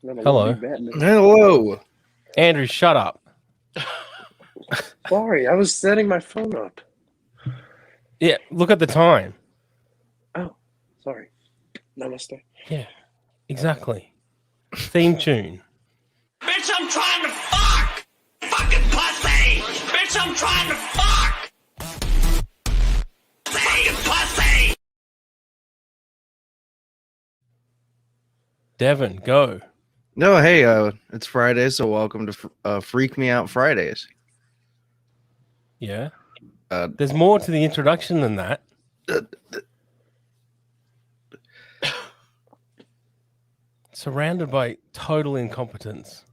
Hello. Hello. Andrew, shut up. Sorry, I was setting my phone up. Yeah, look at the time. Oh, sorry. Namaste. Yeah, exactly. Theme tune. Bitch, I'm trying to fuck! Fucking pussy! Bitch, I'm trying to fuck! Fucking pussy! Devin, go. No, hey, it's Friday, so welcome to Freak Me Out Fridays. Yeah. Uh, There's more to the introduction than that. Surrounded by total incompetence.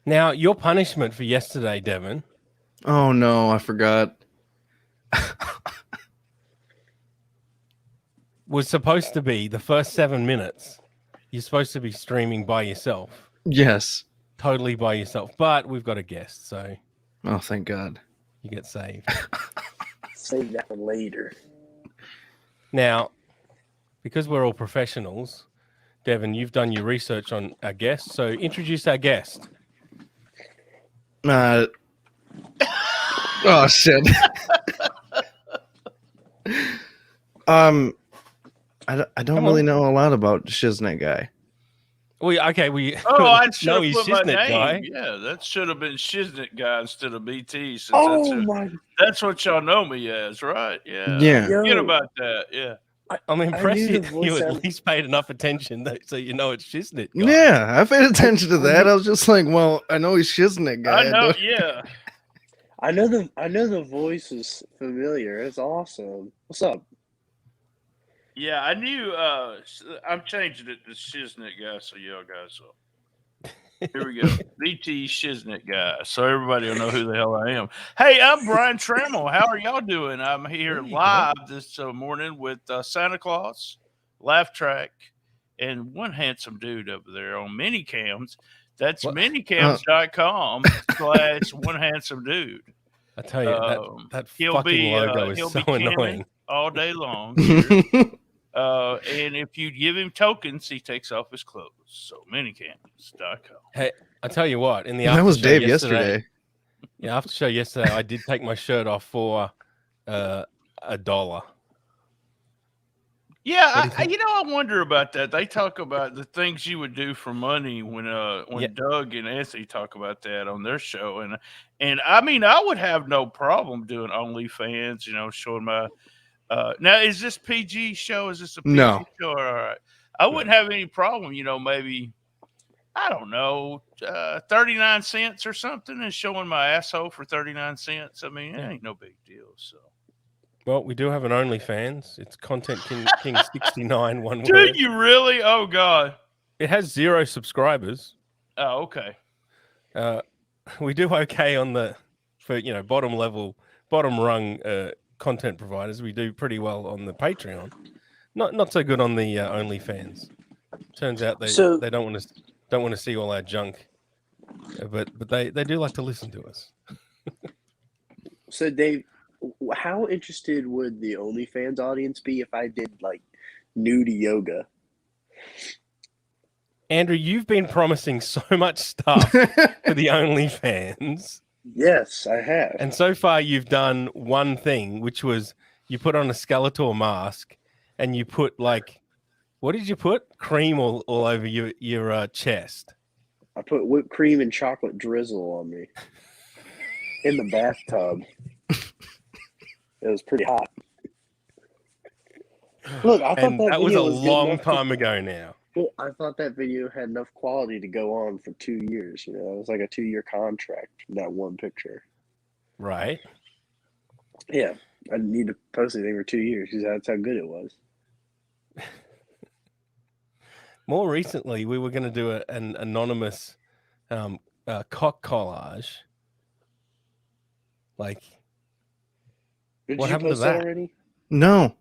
Now, your punishment for yesterday, Devin, Oh no, I forgot. was supposed to be the first 7 minutes. You're supposed to be streaming by yourself. Yes. Totally by yourself. But we've got a guest, so Oh, thank God. you get saved. Save that for later. Now, because we're all professionals, Devin, you've done your research on our guest, so introduce our guest. Oh shit. I don't really know a lot about Shiznit guy. I should know have he's put my Shiznit name. guy. Yeah, that should have been Shiznit guy instead of BT. Since Oh that's what y'all know me as, right? Yeah. Yeah. Forget about that. Yeah. I'm impressed knew the you voice at least paid enough attention so you know it's Shiznit guy. Yeah, I paid attention to that. I was just like, well, I know he's Shiznit guy. I know. Yeah. I know the voice is familiar. It's awesome. What's up? Yeah, I knew. I'm changing it to Shiznit guy, so y'all guys will. Here we go. BT Shiznit guy. So everybody will know who the hell I am. Hey, I'm Brian Trammell. How are y'all doing? I'm here live this morning with Santa Claus, Laugh Track, and one handsome dude over there on Minicams. That's minicams.com / one handsome dude. I tell you, that He'll fucking be, logo he'll is so be camming annoying. all day long. Here. And if you give him tokens, he takes off his clothes. So minicams.com. Hey, I tell you what, in the That was after show Dave yesterday. Yeah, after show yesterday, I did take my shirt off for $1. Yeah, I wonder about that. They talk about the things you would do for money when Doug and Anthony talk about that on their show, and I mean, I would have no problem doing OnlyFans. Showing my. Now, is this PG show? Is this a PG show? All right, I wouldn't have any problem. Maybe I don't know, 39 cents or something, and showing my asshole for 39 cents. I mean, it ain't no big deal. So. Well, we do have an OnlyFans. It's Content King 69, one Do word. you really? Oh, God. It has 0 subscribers. Oh, okay. We do okay for bottom rung content providers. We do pretty well on the Patreon. Not so good on the OnlyFans. Turns out they don't want to see all our junk, but they do like to listen to us. So Dave, how interested would the OnlyFans audience be if I did like nude yoga? Andrew, you've been promising so much stuff for the OnlyFans. Yes, I have. And so far you've done one thing, which was you put on a Skeletor mask and you put what did you put? Cream all over your chest. I put whipped cream and chocolate drizzle on me in the bathtub. It was pretty hot. Look, I thought that was a long time ago now. Well, I thought that video had enough quality to go on for 2 years. It was like a 2-year contract for that one picture. Right. Yeah, I didn't need to post anything for 2 years because that's how good it was. More recently, we were going to do an anonymous cock collage. Did what you happened post to that already? No,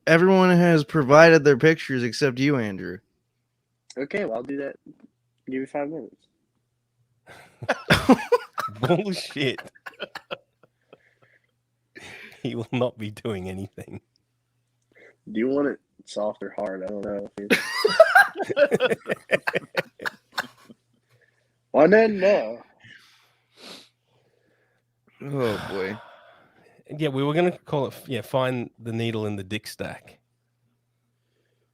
everyone has provided their pictures except you, Andrew. Okay, well, I'll do that. Give me 5 minutes. Bullshit. He will not be doing anything. Do you want it soft or hard? I don't know. Oh no. Oh boy. Yeah, we were going to call it, find the needle in the dick stack.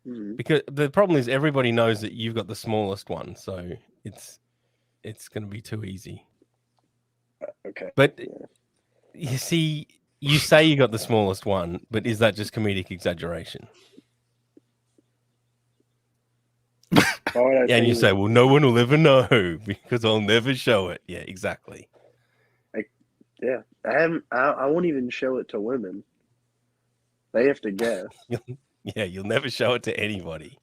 Mhm. Because the problem is everybody knows that you've got the smallest one, so it's going to be too easy. Okay. But you see, you say you got the smallest one, but is that just comedic exaggeration? Why would I And think you it say, was- well, no one will ever know because I'll never show it. Yeah, exactly. yeah, I won't even show it to women. They have to guess. Yeah, you'll never show it to anybody.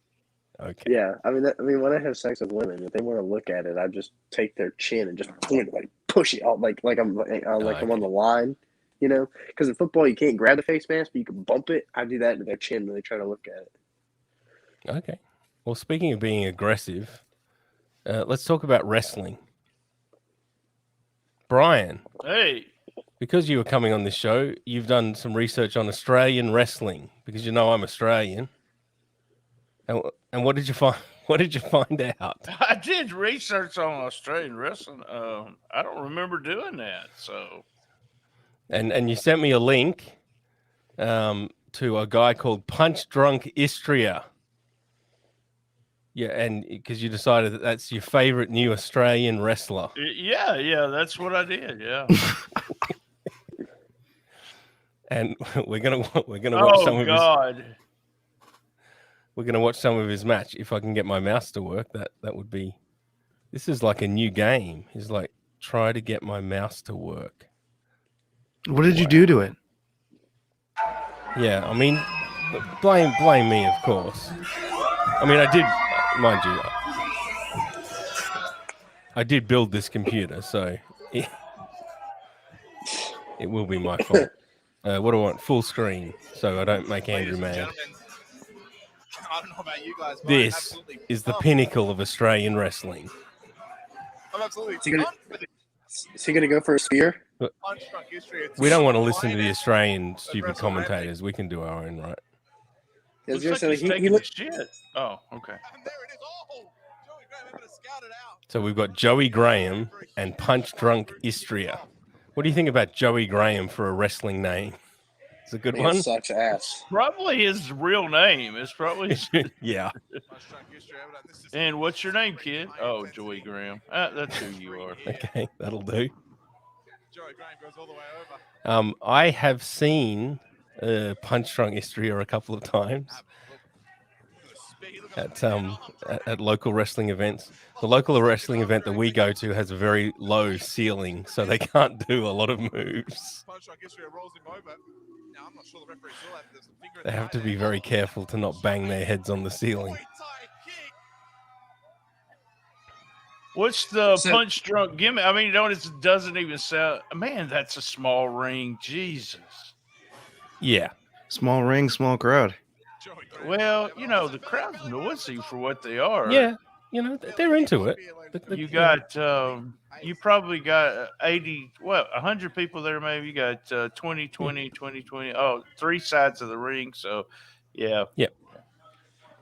Okay. Yeah, I mean, when I have sex with women, if they want to look at it, I just take their chin and just like push it out, like I'm on the line, you know. Because in football, you can't grab the face mask, but you can bump it. I do that to their chin when they try to look at it. Okay. Well, speaking of being aggressive, let's talk about wrestling. Brian, Hey, because you were coming on this show, you've done some research on Australian wrestling because you know I'm Australian. And what did you find? What did you find out? I did research on Australian wrestling. I don't remember doing that. So, And you sent me a link to a guy called Punch Drunk Istria. Yeah, and because you decided that that's your favorite new Australian wrestler. yeah, that's what I did. Yeah. And we're gonna watch Oh some of his. God. We're gonna watch some of his match. If I can get my mouse to work, that would be. This is like a new game. He's like, try to get my mouse to work. What did you do to it? Yeah, I mean, blame me, of course. I mean, I did, mind you, I did build this computer, so it will be my fault. What do I want? Full screen, so I don't make Andrew mad. I don't know about you guys, but This is the pinnacle of Australian wrestling. I'm absolutely Is he gonna go for a spear? punch-drunk history. We don't want to listen to the Australian stupid commentators. We can do our own, right? I was Looks gonna like say he's he taking looked. the shit. Oh, okay. And there it is. Oh, Joey Graham able to scout it out. So we've got Joey Graham and Punch Drunk Istria. What do you think about Joey Graham for a wrestling name? It's a good Man, one. sucks ass. Probably his real name. It's probably his... Yeah. Punch-drunk history. This is- And what's your name, kid? Oh, Joey Graham. That's who you are. Okay, that'll do. Joey Graham goes all the way over. I have seen Punch Drunk Istria a couple of times at local wrestling events. The local wrestling event that we go to has a very low ceiling, so they can't do a lot of moves. Punch-drunk history rolls him over. Now, I'm not sure the referee saw that. There's some finger in They the have eye to be there. very careful to not bang their heads on the ceiling. Muay Thai kick. What's the So- punch drunk gimmick? I mean, it doesn't even sound. Man, that's a small ring. Jesus. Yeah. Small ring, small crowd. Joey Graham. Well, you know, the crowd's noisy for what they are. Yeah. You know, they're into it. You got, you probably got 100 people there, maybe. You got 20, 20. Oh, 3 sides of the ring. So, yeah. Yep.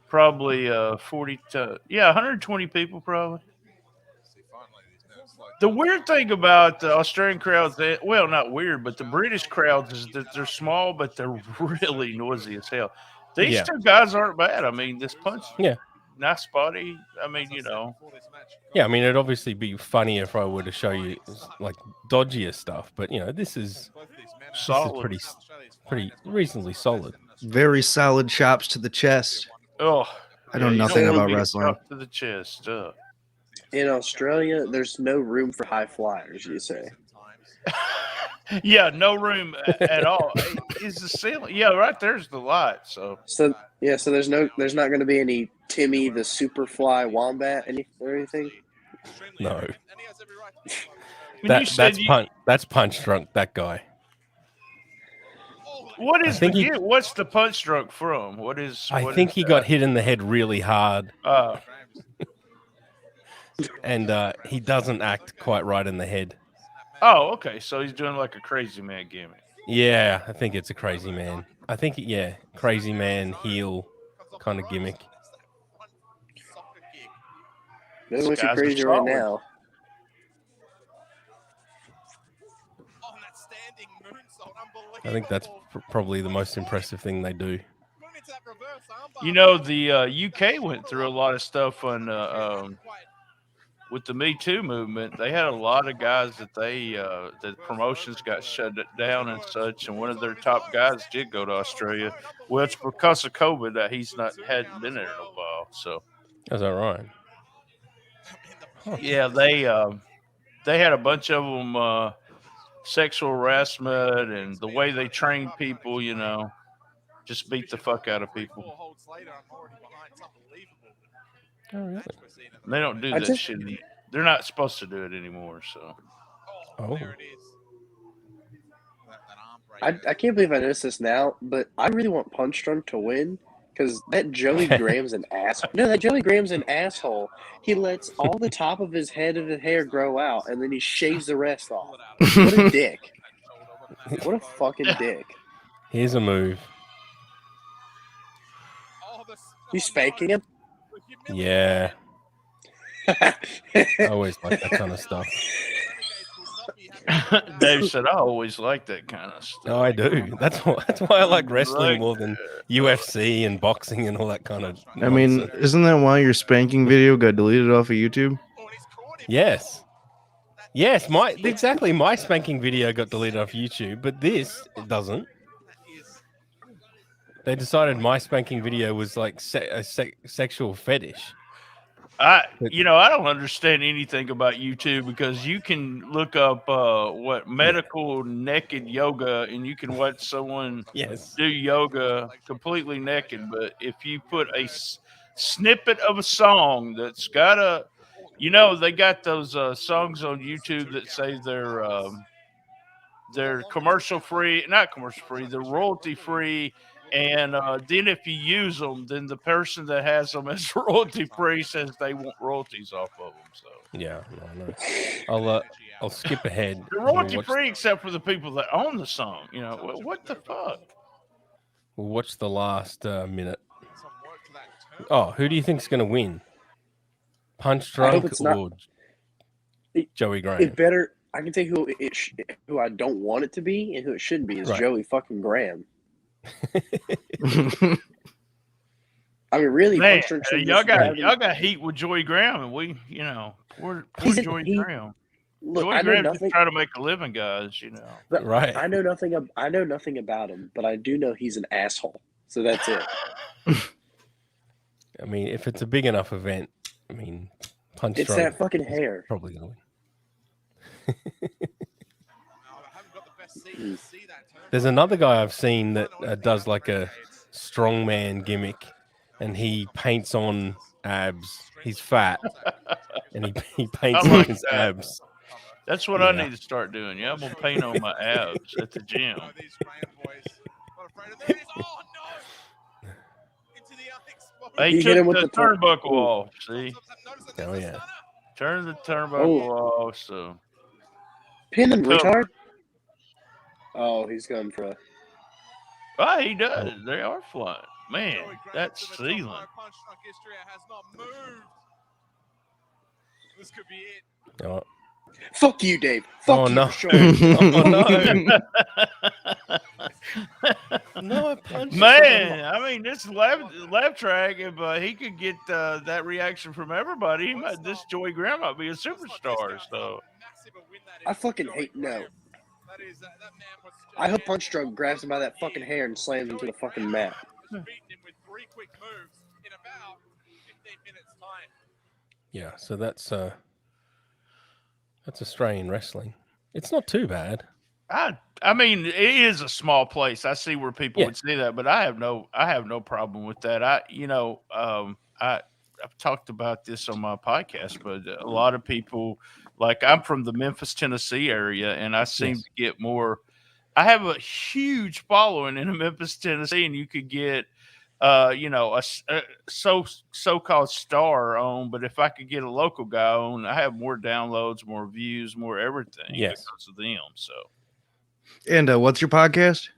Probably 120 people, probably. The weird thing about the Australian crowds, well, not weird, but the British crowds is that they're small, but they're really noisy as hell. These two guys aren't bad. I mean, this punch, nice body. I mean, you know. Yeah, I mean, it'd obviously be funny if I were to show you like dodgier stuff, but you know, this is Solid. pretty reasonably solid. Very solid chops to the chest. Oh, I know you nothing don't wanna about be wrestling. dropped to the chest. In Australia, there's no room for high flyers. You say? Yeah, no room at all. Is the ceiling? Yeah, right there's the light. So So there's not going to be any Timmy the Superfly Wombat or anything. No. when you said That's Punch Drunk, that guy. what is think he- what's the punch drunk from? What I think he got hit in the head really hard, and he doesn't act quite right in the head. Oh, okay. So he's doing like a crazy man gimmick. Yeah, I think it's a crazy man. I think, crazy man heel kind of gimmick. Doesn't look Guys are crazy right solid. now. I think that's probably the most impressive thing they do. You know, the UK went through a lot of stuff on with the Me Too movement. They had a lot of guys that that promotions got shut down and such, and one of their top guys did go to Australia. Well, it's because of COVID that hadn't been there in a while. So Is that right? yeah, they had a bunch of them sexual harassment and the way they train people. You know, just beat the fuck out of people. Oh, really? They don't do that shit. They're not supposed to do it anymore. So. Oh. I can't believe I noticed this now, but I really want Punch Drunk to win because that Joey Graham's an asshole. No, that Joey Graham's an asshole. He lets all the top of his head and his hair grow out, and then he shaves the rest off. What a dick. What a fucking dick. Here's a move. You spanking him? Yeah. I always like that kind of stuff. Dave said, I always like that kind of stuff. No, I do. That's why I like wrestling more than UFC and boxing and all that kind of nonsense. I mean, isn't that why your spanking video got deleted off of YouTube? Yes. Exactly. My spanking video got deleted off YouTube, but this it doesn't. They decided my spanking video was like a sexual fetish. I don't understand anything about YouTube because you can look up medical naked yoga and you can watch someone do yoga completely naked. But if you put a snippet of a song that's got they got those songs on YouTube that say they're commercial free, not commercial free, they're royalty free. And then if you use them, then the person that has them as royalty free says they want royalties off of them. So yeah, no. I'll skip ahead. They're royalty free except for the people that own the song. You know what the fuck? We'll watch the last minute. Oh, who do you think's going to win? Punch Drunk or Joey Graham? It better. I can tell you who I don't want it to be and who it shouldn't be is Joey fucking Graham. I mean, really, man, y'all got heat with Joey Graham, and we're Joey Graham. Look, Joey Graham just trying to make a living, guys. You know, but right? I know nothing about him, but I do know he's an asshole. So that's it. I mean, if it's a big enough event, I mean, Punch Drunk. It's that fucking hair. Probably gonna win. There's another guy I've seen that does like a strongman gimmick, and he paints on abs. He's fat, and he paints on his abs. That's what I need to start doing. Yeah, I'm gonna paint on my abs at the gym. Hey, took the turnbuckle off. See? Oh yeah. Turn the turnbuckle off. So. Pin him, retard. Oh, he's going for a... Oh, he does. They are flying. Man, that's ceiling. This could be it. Oh. Fuck you, Dave. Fuck you, no. Sure. Oh, no. No, I punched man, I mean, this left track, if he could get that reaction from everybody, this Joey Graham might be a superstar. So I fucking hate I hope Punch Drunk grabs him by that fucking hair and slams him to the fucking mat. Yeah, so that's Australian wrestling. It's not too bad. I mean, it is a small place. I see where people would say that, but I have no problem with that. I've talked about this on my podcast, but a lot of people, like I'm from the Memphis, Tennessee area, and I seem to get more. I have a huge following in Memphis, Tennessee, and you could get, a so-called star on. But if I could get a local guy on, I have more downloads, more views, more everything because of them. So. And what's your podcast?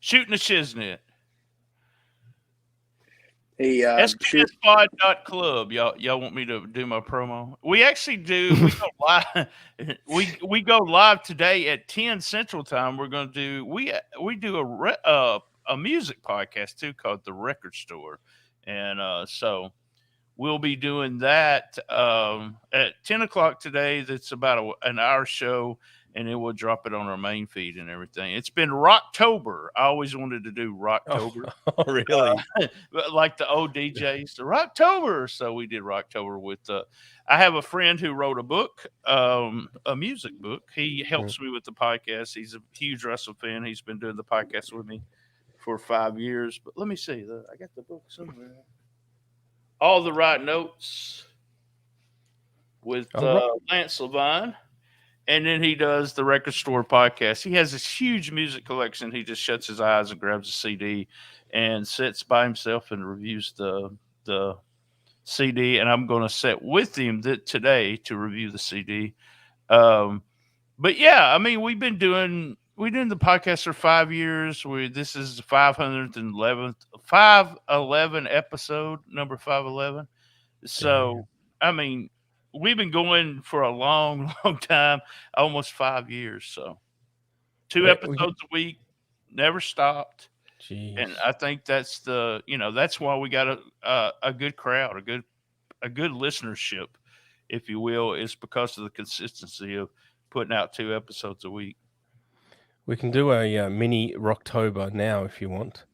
Shooting the Shiznit. Hey, shoot. SKSpod.club. Y'all want me to do my promo? We actually do. We go live. we go live today at 10 Central Time. We're going to do we do a music podcast too called The Record Store, and so we'll be doing that at 10 o'clock today. That's about an hour show, and then we'll drop it on our main feed and everything. It's been Rocktober. I always wanted to do Rocktober. Oh, really? Like the old DJs, the Rocktober. So we did Rocktober with I have a friend who wrote a book, a music book. He helps me with the podcast. He's a huge Russell fan. He's been doing the podcast with me for 5 years. But let me see. I got the book somewhere. All the Right Notes with Lance Levine. And then he does the Record Store podcast. He has this huge music collection. He just shuts his eyes and grabs a CD and sits by himself and reviews the CD. And I'm going to sit with him today to review the CD. But yeah, I mean, we've been doing the podcast for 5 years. This is the 511 episode, number 511. So, I mean, we've been going for a long, long time, almost 5 years. So 2 episodes a week, never stopped. Jeez. And I think that's that's why we got a good crowd, a good listenership, if you will, is because of the consistency of putting out 2 episodes a week. We can do a mini Rocktober now if you want.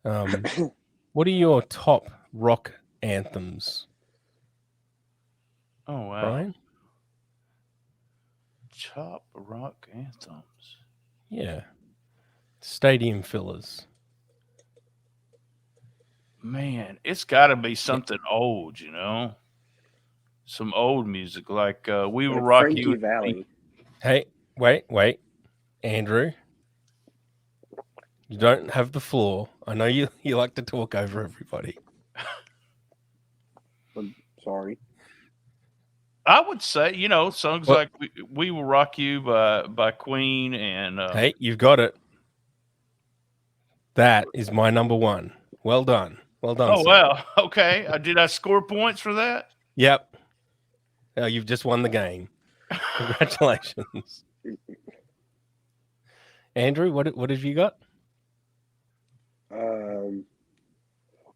What are your top rock anthems? Oh, wow. Brian? Top rock anthems. Yeah. Stadium fillers. Man, it's got to be something old, some old music like We Will Rock Frankie You. Valley. Hey, wait. Andrew, you don't have the floor. I know you like to talk over everybody. I'm sorry. I would say, songs like We Will Rock You by Queen and hey, you've got it. That is my number one. Well done. Well done. Oh, sir. wow. Okay. Did I score points for that? Yep. You've just won the game. Congratulations. Andrew, what have you got?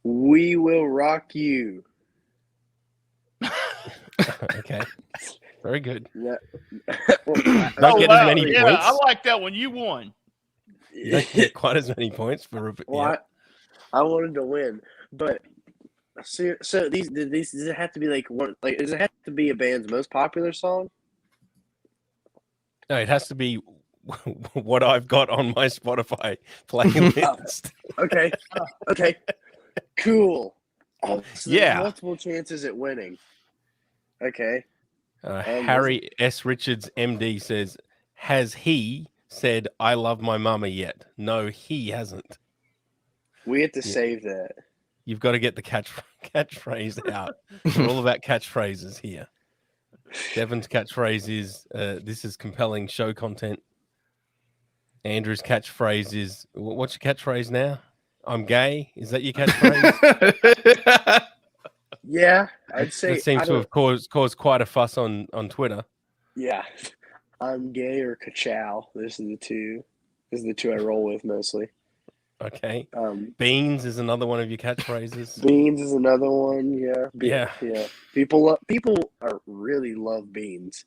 We Will Rock You. Okay. Very good. Yeah. Don't get as many points. I like that one. You won. You don't get quite as many points for Well, I wanted to win, but so these does it have to be like one? Like, does it have to be a band's most popular song? No, it has to be what I've got on my Spotify playlist. Okay. Cool. Oh, so Yeah. there's multiple chances at winning. Okay. Harry S. Richards, MD, says, has he said, I love my mama yet? No, he hasn't. We have to save that. You've got to get the catchphrase out. We're all about catchphrases here. Devin's catchphrase is, this is compelling show content. Andrew's catchphrase is, what's your catchphrase now? I'm gay. Is that your catchphrase? Yeah, I'd say It seems to have caused quite a fuss on Twitter. Yeah, I'm gay or ka-chow. This is the two I roll with mostly. Okay. Beans is another one of your catchphrases. Beans is another one. Yeah. Yeah. People really love beans.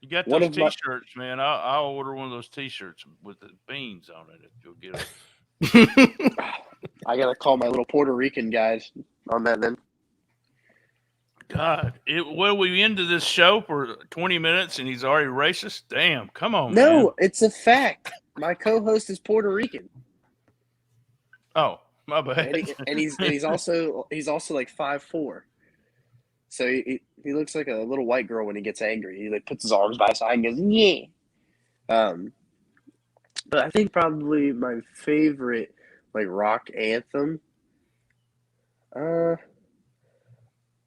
You got those T-shirts, man. I'll order one of those T-shirts with the beans on it if you'll get them. I gotta call my little Puerto Rican guys on that then. God, we into this show for 20 minutes and he's already racist? Damn, come on, No, man. it's a fact. My co-host is Puerto Rican. Oh, my bad. And he's also like 5'4". So he looks like a little white girl when he gets angry. He like puts his arms by his side and goes, yeah. But I think probably my favorite like rock anthem.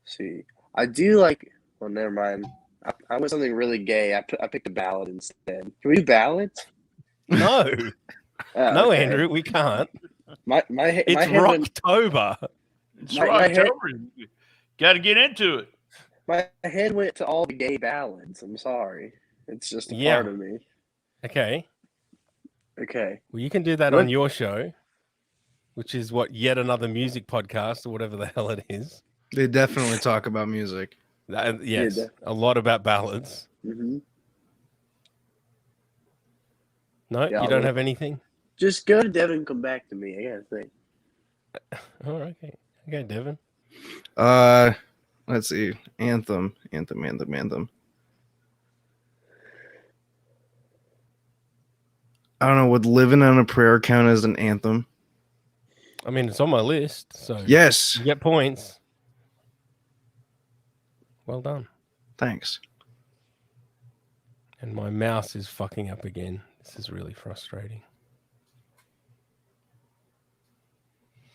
See, I do like. Well, never mind. I went something really gay. I picked a ballad instead. Can we do ballads? No, no, okay. Andrew, we can't. My It's head went- Rocktober. It's My right. head- Got to get into it. My head went to all the gay ballads. I'm sorry. It's just a Yeah. part of me. Okay. Okay. Well, you can do that What? on your show, which is what, yet another music podcast or whatever the hell it is. They definitely talk about music. Yes, Yeah, a lot about ballads. Mm-hmm. No, Yeah, you don't have anything? Just go to Devin and come back to me. I gotta think. Oh, okay. Okay, Devin. Let's see. Anthem. I don't know. Would Living on a Prayer count as an anthem? I mean, it's on my list, so Yes. you get points. Well done. Thanks. And my mouse is fucking up again. This is really frustrating.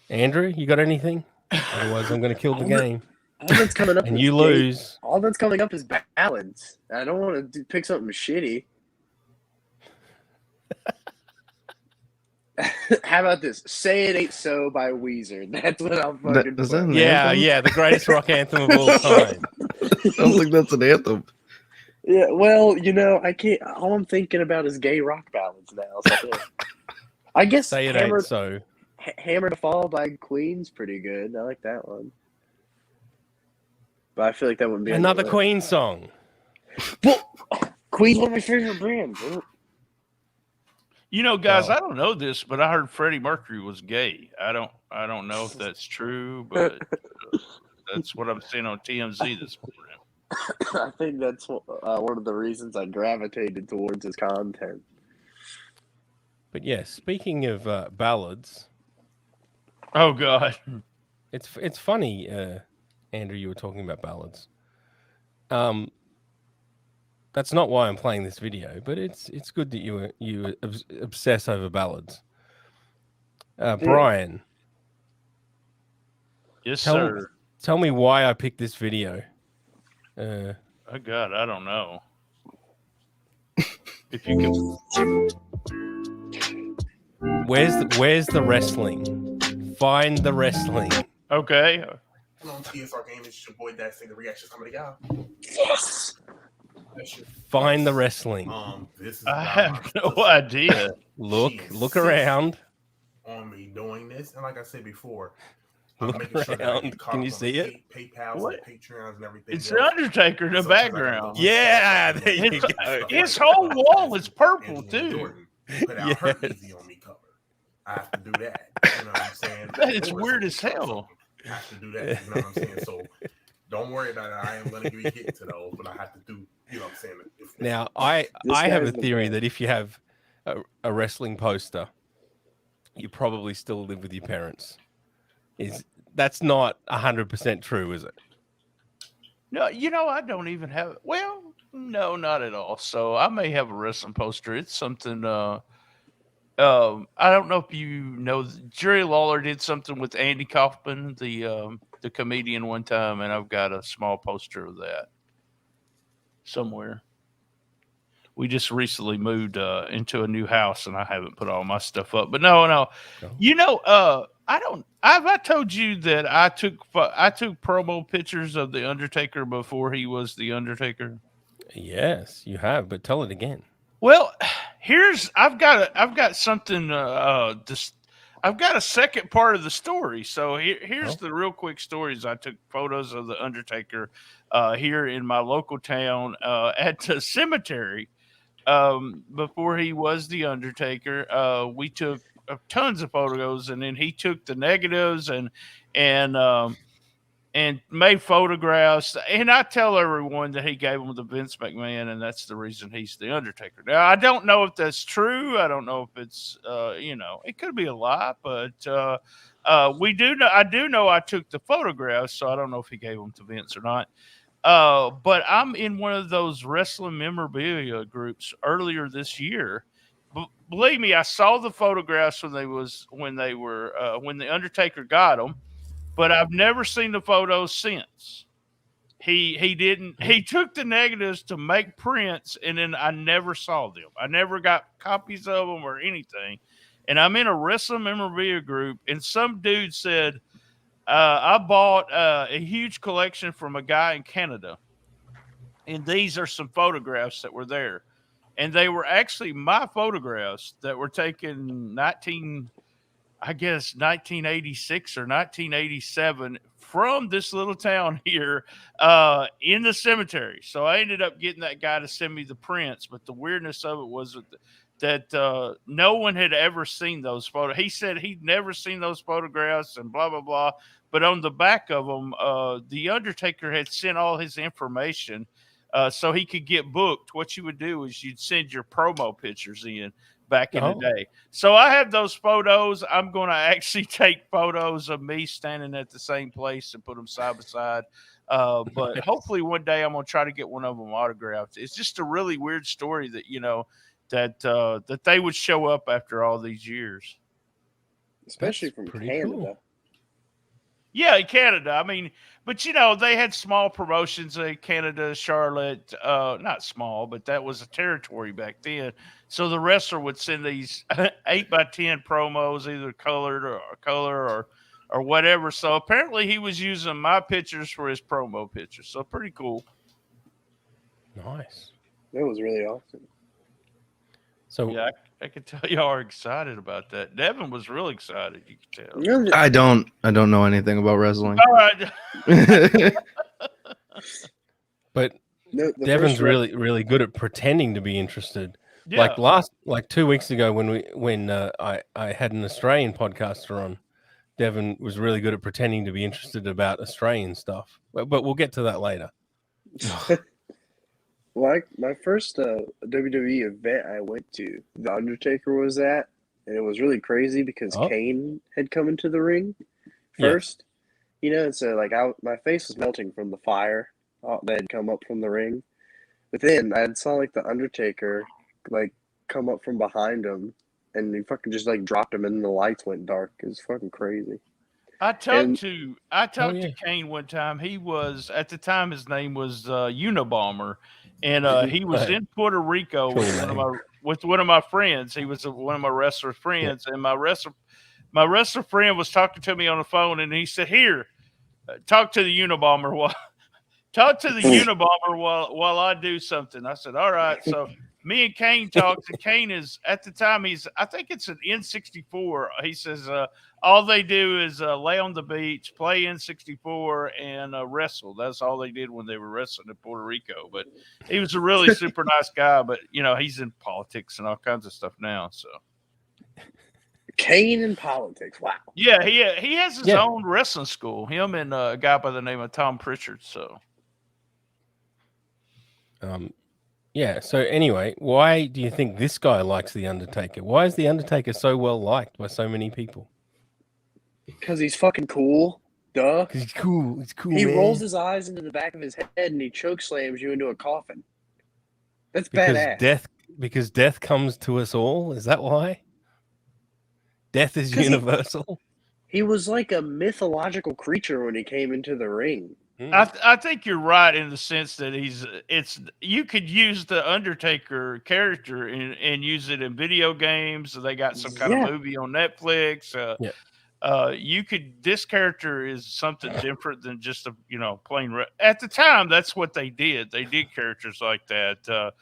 Andrew, you got anything? Otherwise, I'm going to kill the game. All that's coming up And is you gay- lose. All that's coming up is ballads. I don't want to pick something shitty. How about this? "Say It Ain't So" by Weezer. That's what I'm fucking Is that playing. an Yeah, anthem? yeah, the greatest rock anthem of all time. I don't think that's an anthem. Yeah, well, I can't. All I'm thinking about is gay rock ballads now. So I guess Say it Hammer, ain't so. Hammer to Fall by Queen's pretty good. I like that one. But I feel like that wouldn't be Another Queen song. Well, Queen's one of my favorite bands. Guys, Wow. I don't know this, but I heard Freddie Mercury was gay. I don't know if that's true, but that's what I'm seeing on TMZ this morning. I think that's one of the reasons I gravitated towards his content. But yeah, speaking of ballads, Oh God. it's funny, Andrew, you were talking about ballads. That's not why I'm playing this video, but it's good that you obsess over ballads. Brian, Yes, Tell- sir. tell me why I picked this video. Oh God, I don't know. If you could, Where's the wrestling? Find the wrestling. okay. Hello, TSR Gaming. It's your boy Dax. The reactions coming to y'all. Yes. That's your- Find the wrestling. This is I not have my no first idea. Look insists around. on me doing this, and like I said before, Look I'm making sure that I around. get caught Can you up on see the it? PayPals What? and Patreons and everything. It's else. the Undertaker in the Sometimes I background. gotta Yeah, there you It's- go. His whole wall is purple Angela too. Jordan put out her Yes. Easy on Me cover. I have to do that. You know what I'm saying? That is Or weird as something. hell. I have to do that. You know what I'm saying? So don't worry about it. I am going to be getting to those, but I have to do. You know what I'm saying? Now, I This have a guy's the theory best. that if you have a wrestling poster, you probably still live with your parents. That's not 100% true, is it? No, I don't even have. Well, no, not at all. So I may have a wrestling poster. It's something. I don't know if you know. Jerry Lawler did something with Andy Kaufman, the comedian, one time, and I've got a small poster of that somewhere. We just recently moved into a new house, and I haven't put all my stuff up. But no. Oh. I don't. Have I told you that I took promo pictures of the Undertaker before he was the Undertaker? Yes, you have, but tell it again. Well, I've got something. I've got a second part of the story. So here's the real quick stories. I took photos of the Undertaker here in my local town at the cemetery before he was the Undertaker. We took tons of photos, and then he took the negatives and made photographs. And I tell everyone that he gave them to Vince McMahon, and that's the reason he's the Undertaker. Now, I don't know if that's true. I don't know if it's, it could be a lie, but we do know. I do know I took the photographs, so I don't know if he gave them to Vince or not. But I'm in one of those wrestling memorabilia groups earlier this year. Believe me, I saw the photographs when the Undertaker got them. But I've never seen the photos since. He didn't. He took the negatives to make prints, and then I never saw them. I never got copies of them or anything. And I'm in a wrestling memorabilia group, and some dude said, I bought a huge collection from a guy in Canada, and these are some photographs that were there, and they were actually my photographs that were taken 1986 or 1987 from this little town here in the cemetery. So I ended up getting that guy to send me the prints. But the weirdness of it was that no one had ever seen those photos. He said he'd never seen those photographs and blah, blah, blah. But on the back of them, the Undertaker had sent all his information so he could get booked. What you would do is you'd send your promo pictures in back in the day. So I have those photos. I'm going to actually take photos of me standing at the same place and put them side by side. But hopefully one day I'm going to try to get one of them autographed. It's just a really weird story that, that they would show up after all these years. Especially from Canada. Cool. Yeah, in Canada. I mean, but they had small promotions in Canada, Charlotte. Not small, but that was a territory back then. So the wrestler would send these 8x10 promos, either colored or whatever. So apparently he was using my pictures for his promo pictures. So pretty cool. Nice. That was really awesome. So yeah, I could tell y'all are excited about that. Devin was really excited. You could tell. I don't know anything about wrestling. All right. But Devin's really good at pretending to be interested. Yeah. Like 2 weeks ago when I had an Australian podcaster on, Devin was really good at pretending to be interested about Australian stuff. But we'll get to that later. Like my first WWE event I went to, The Undertaker was at, and it was really crazy because Kane had come into the ring first. And so like my face was melting from the fire that had come up from the ring. But then I saw like The Undertaker like come up from behind him, and he fucking just like dropped him, and then the lights went dark. It was fucking crazy. I talked to Kane one time. He was at the time his name was Unabomber, and he was in Puerto Rico with one of my friends. He was one of my wrestler friends, and my wrestler friend was talking to me on the phone, and he said, "Here, talk to the Unabomber while I do something." I said, "All right." So me and Kane talked, and Kane is at the time I think it's an N64. He says all they do is lay on the beach, play N64, and wrestle. That's all they did when they were wrestling in Puerto Rico. But he was a really super nice guy. But he's in politics and all kinds of stuff now. So Kane in politics, wow. Yeah, he has his own wrestling school. Him and a guy by the name of Tom Pritchard. So. So anyway, why do you think this guy likes The Undertaker? Why is The Undertaker so well liked by so many people? Because he's fucking cool. Duh. Because he's cool. He's cool, He man. rolls his eyes into the back of his head and he choke slams you into a coffin. That's badass. Because death comes to us all? Is that why? Death is universal? He was like a mythological creature when he came into the ring. I think you're right in the sense that you could use the Undertaker character and use it in video games. They got some kind of movie on Netflix. This character is something different than just a plain. At the time, that's what they did. They did characters like that.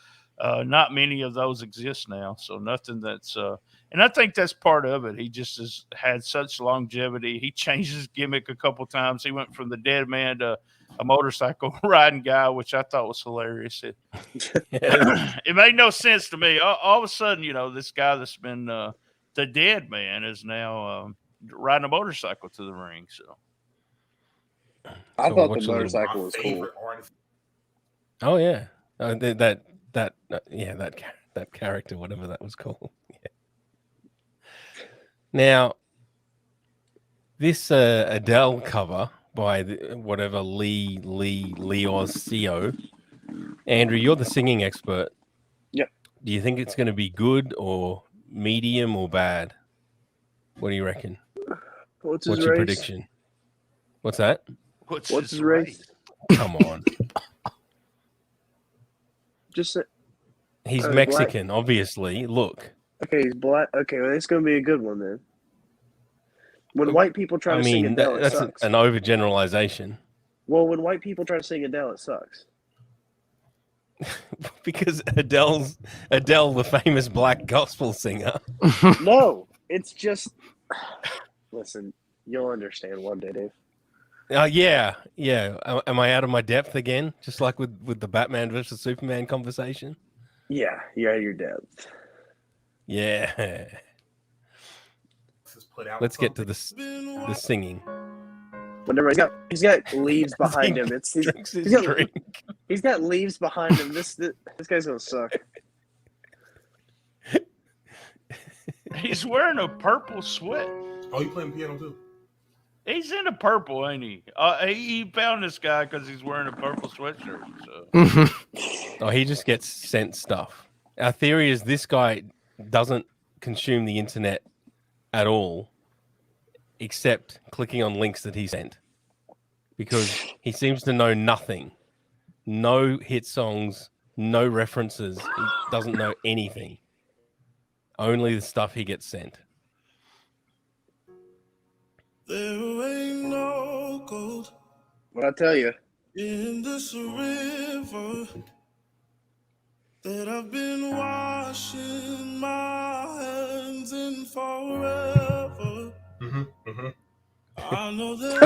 Not many of those exist now, so nothing that's. And I think that's part of it. He just has had such longevity. He changed his gimmick a couple times. He went from the dead man to a motorcycle riding guy, which I thought was hilarious. It made no sense to me. All of a sudden, this guy that's been the dead man is now riding a motorcycle to the ring. So I thought the motorcycle was cool. Oh yeah, that character, whatever that was called. Yeah. Now, this Adele cover by whatever Lee Oz-CO. Andrew, you're the singing expert. Yep. Do you think it's going to be good or medium or bad? What do you reckon? What's your prediction? What's that? What's his race? Come on. Just he's Mexican, black. Obviously. Look. Okay, he's black. Okay, well, it's going to be a good one then. When white people try to sing Adele, it that's sucks. an overgeneralization. Well, when white people try to sing Adele, it sucks. Because Adele, the famous black gospel singer. No, it's just. Listen, you'll understand one day, Dave. Yeah. Am I out of my depth again? Just like with the Batman versus Superman conversation? Yeah, you're out of your depth. Yeah. Let's get to the singing. Whenever he's got leaves behind him. He's got leaves behind him. This guy's gonna suck. He's wearing a purple sweat. Oh, you playing piano too? He's into purple, ain't he? He found this guy because he's wearing a purple sweatshirt. So. Oh, he just gets sent stuff. Our theory is this guy doesn't consume the internet at all, except clicking on links that he sent, because he seems to know nothing. No hit songs, no references. He doesn't know anything. Only the stuff he gets sent. There ain't no gold What I tell you? in this river that I've been washing my hands in forever. I know there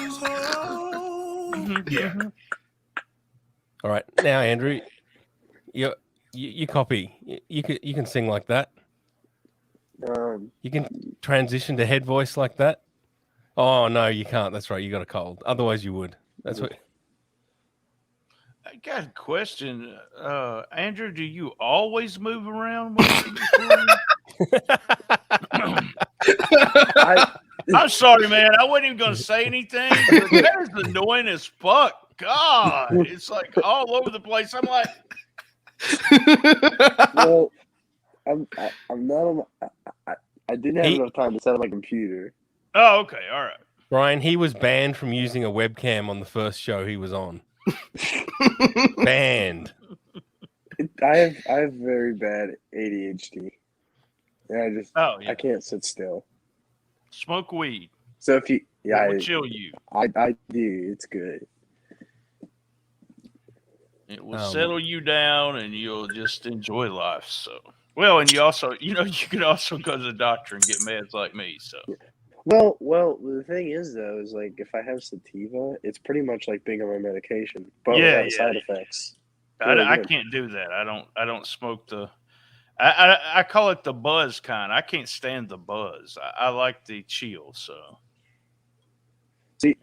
is hope. Yeah. All right, now Andrew, you copy. You can sing like that. You can transition to head voice like that. Oh no, you can't. That's right. You got a cold. Otherwise, you would. That's what. I got a question, Andrew. Do you always move around? I'm sorry, man. I wasn't even going to say anything. But that is annoying as fuck. God, it's like all over the place. I'm like, Well, I'm not on. I didn't have enough time to set up my computer. oh, okay, all right. Brian, he was banned from using a webcam on the first show he was on. Banned. I have very bad ADHD, and I can't sit still. Smoke weed. So if you, It will chill you. I do. It's good. It will settle you down, and you'll just enjoy life. So, well, and you also, you can also go to the doctor and get meds like me. So, well, the thing is though, is like if I have sativa, it's pretty much like being on my medication, but without side effects. I can't do that. I don't smoke the. I call it the buzz kind. I can't stand the buzz. I like the chill. So, see,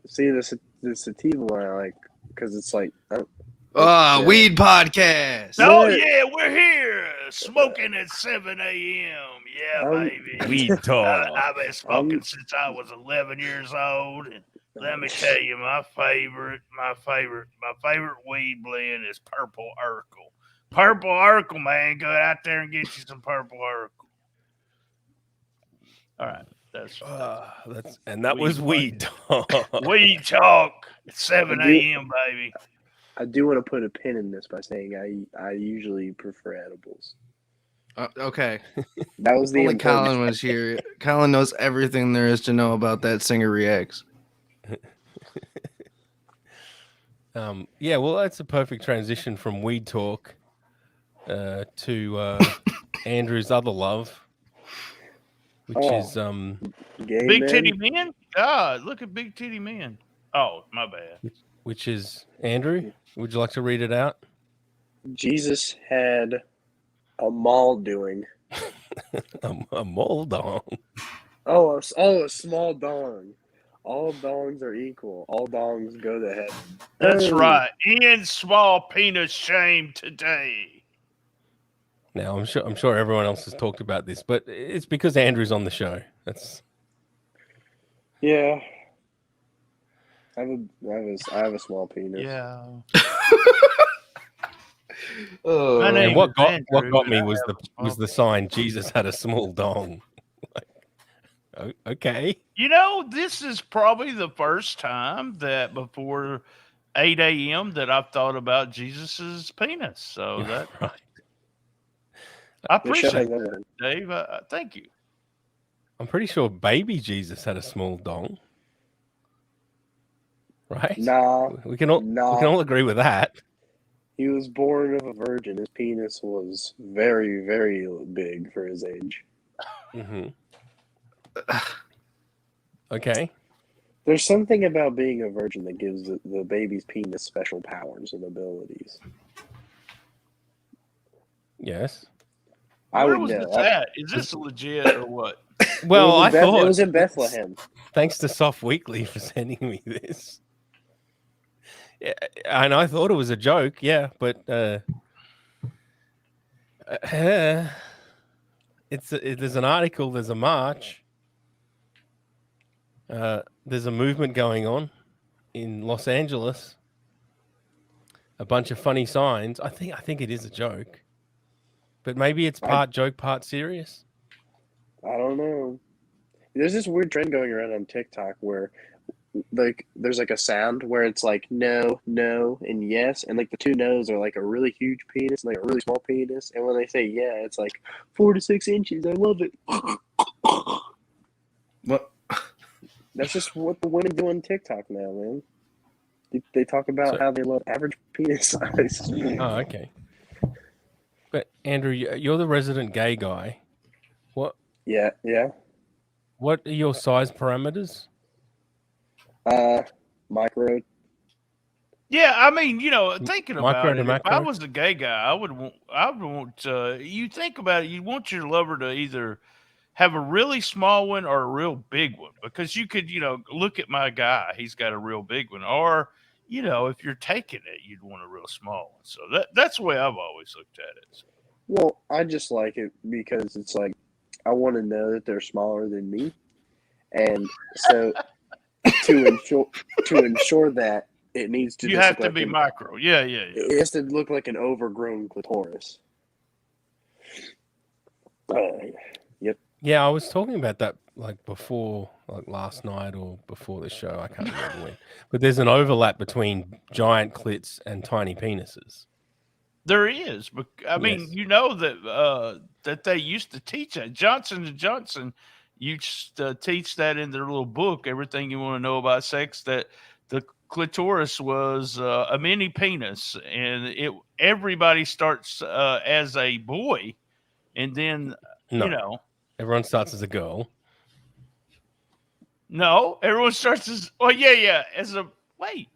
the sativa one I like because it's like. Weed podcast. Oh yeah, we're here smoking at 7 a.m. Yeah, baby. Weed talk. I've been smoking since I was 11 years old, and let me tell you, my favorite weed blend is Purple Urkel. Purple Urkel, man, go out there and get you some Purple Urkel. All right, that was weed talk. Weed talk at 7 a.m. baby. I do want to put a pin in this by saying I usually prefer edibles. Okay. That was the only Colin was here. Colin knows everything there is to know about that Singer Reacts. Yeah, well, that's a perfect transition from weed talk to Andrew's other love, which is Big Titty Man. God, look at Big Titty Man. Oh, my bad. Which is Andrew. Would you like to read it out? Jesus had a mall doing. a mall dong. Oh, a small dong. All dongs are equal. All dongs go to heaven. That's right. Ian Small Penis shame today. Now I'm sure everyone else has talked about this, but it's because Andrew's on the show. That's I have a small penis. Yeah. And what got me was the sign Jesus had a small dong. Okay. This is probably the first time that before 8 a.m. that I've thought about Jesus's penis. So that right. I appreciate that, Dave. Thank you. I'm pretty sure baby Jesus had a small dong. Right? Nah, We can all agree with that. he was born of a virgin. His penis was very, very big for his age. Mm-hmm. Okay. There's something about being a virgin that gives the baby's penis special powers and abilities. Yes. I Where would was know. this at? Is this legit or what? Well, I thought it was in Bethlehem. Thanks to Soft Weekly for sending me this. Yeah, and I thought it was a joke. Yeah, but there's an article. There's a march. There's a movement going on in Los Angeles. A bunch of funny signs. I think it is a joke, but maybe it's part joke, part serious. I don't know. There's this weird trend going around on TikTok where like there's like a sound where it's like no, no, and yes, and like the two no's are like a really huge penis and like a really small penis, and when they say yeah, it's like 4 to 6 inches. I love it. What? That's just what the women do on TikTok now, man. They talk about how they love average penis size. Oh, okay. But Andrew, you're the resident gay guy. What? Yeah. What are your size parameters? Micro. Yeah, I mean, thinking Micro about to it, if I macro? was a gay guy, I would want. You think about it, you want your lover to either have a really small one or a real big one, because you could, look at my guy, he's got a real big one, or if you're taking it, you'd want a real small one. So that's the way I've always looked at it. So. Well, I just like it because it's like I want to know that they're smaller than me, and so to ensure that it needs to. You have to be micro. Yeah. It has to look like an overgrown clitoris. Yep. Yeah, I was talking about that like before, like last night or before the show. I can't remember when. But there's an overlap between giant clits and tiny penises. There is, but I mean, Yes. that they used to teach that. Johnson & Johnson used to teach that in their little book, Everything You Want to Know About Sex, that the clitoris was a mini penis, and everybody starts as a boy, and then No. Everyone starts as a girl. No, everyone starts as as a boy,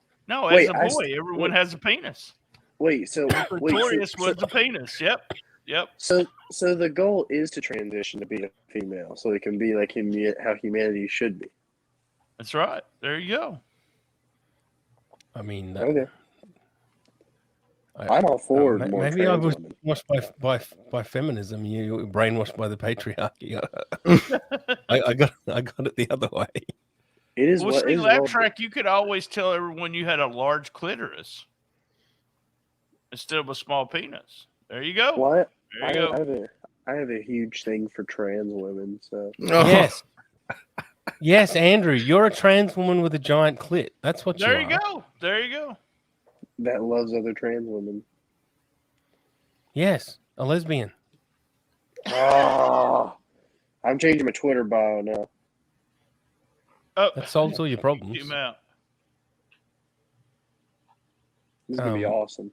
everyone has a penis. The clitoris was the penis. Yep. So the goal is to transition to be a female, so it can be like how humanity should be. That's right. There you go. I mean, okay. I'm all for more. Maybe I was brainwashed by feminism. You were brainwashed by the patriarchy. I got it the other way. It is. Well, see, Laugh Track, you could always tell everyone you had a large clitoris instead of a small penis. There you go. What? There you go. I have a huge thing for trans women. So yes, Andrew, you're a trans woman with a giant clit. That's what you are. There you go. That loves other trans women. Yes, a lesbian. Oh, I'm changing my Twitter bio now. Oh, that solves all your problems. This is gonna be awesome.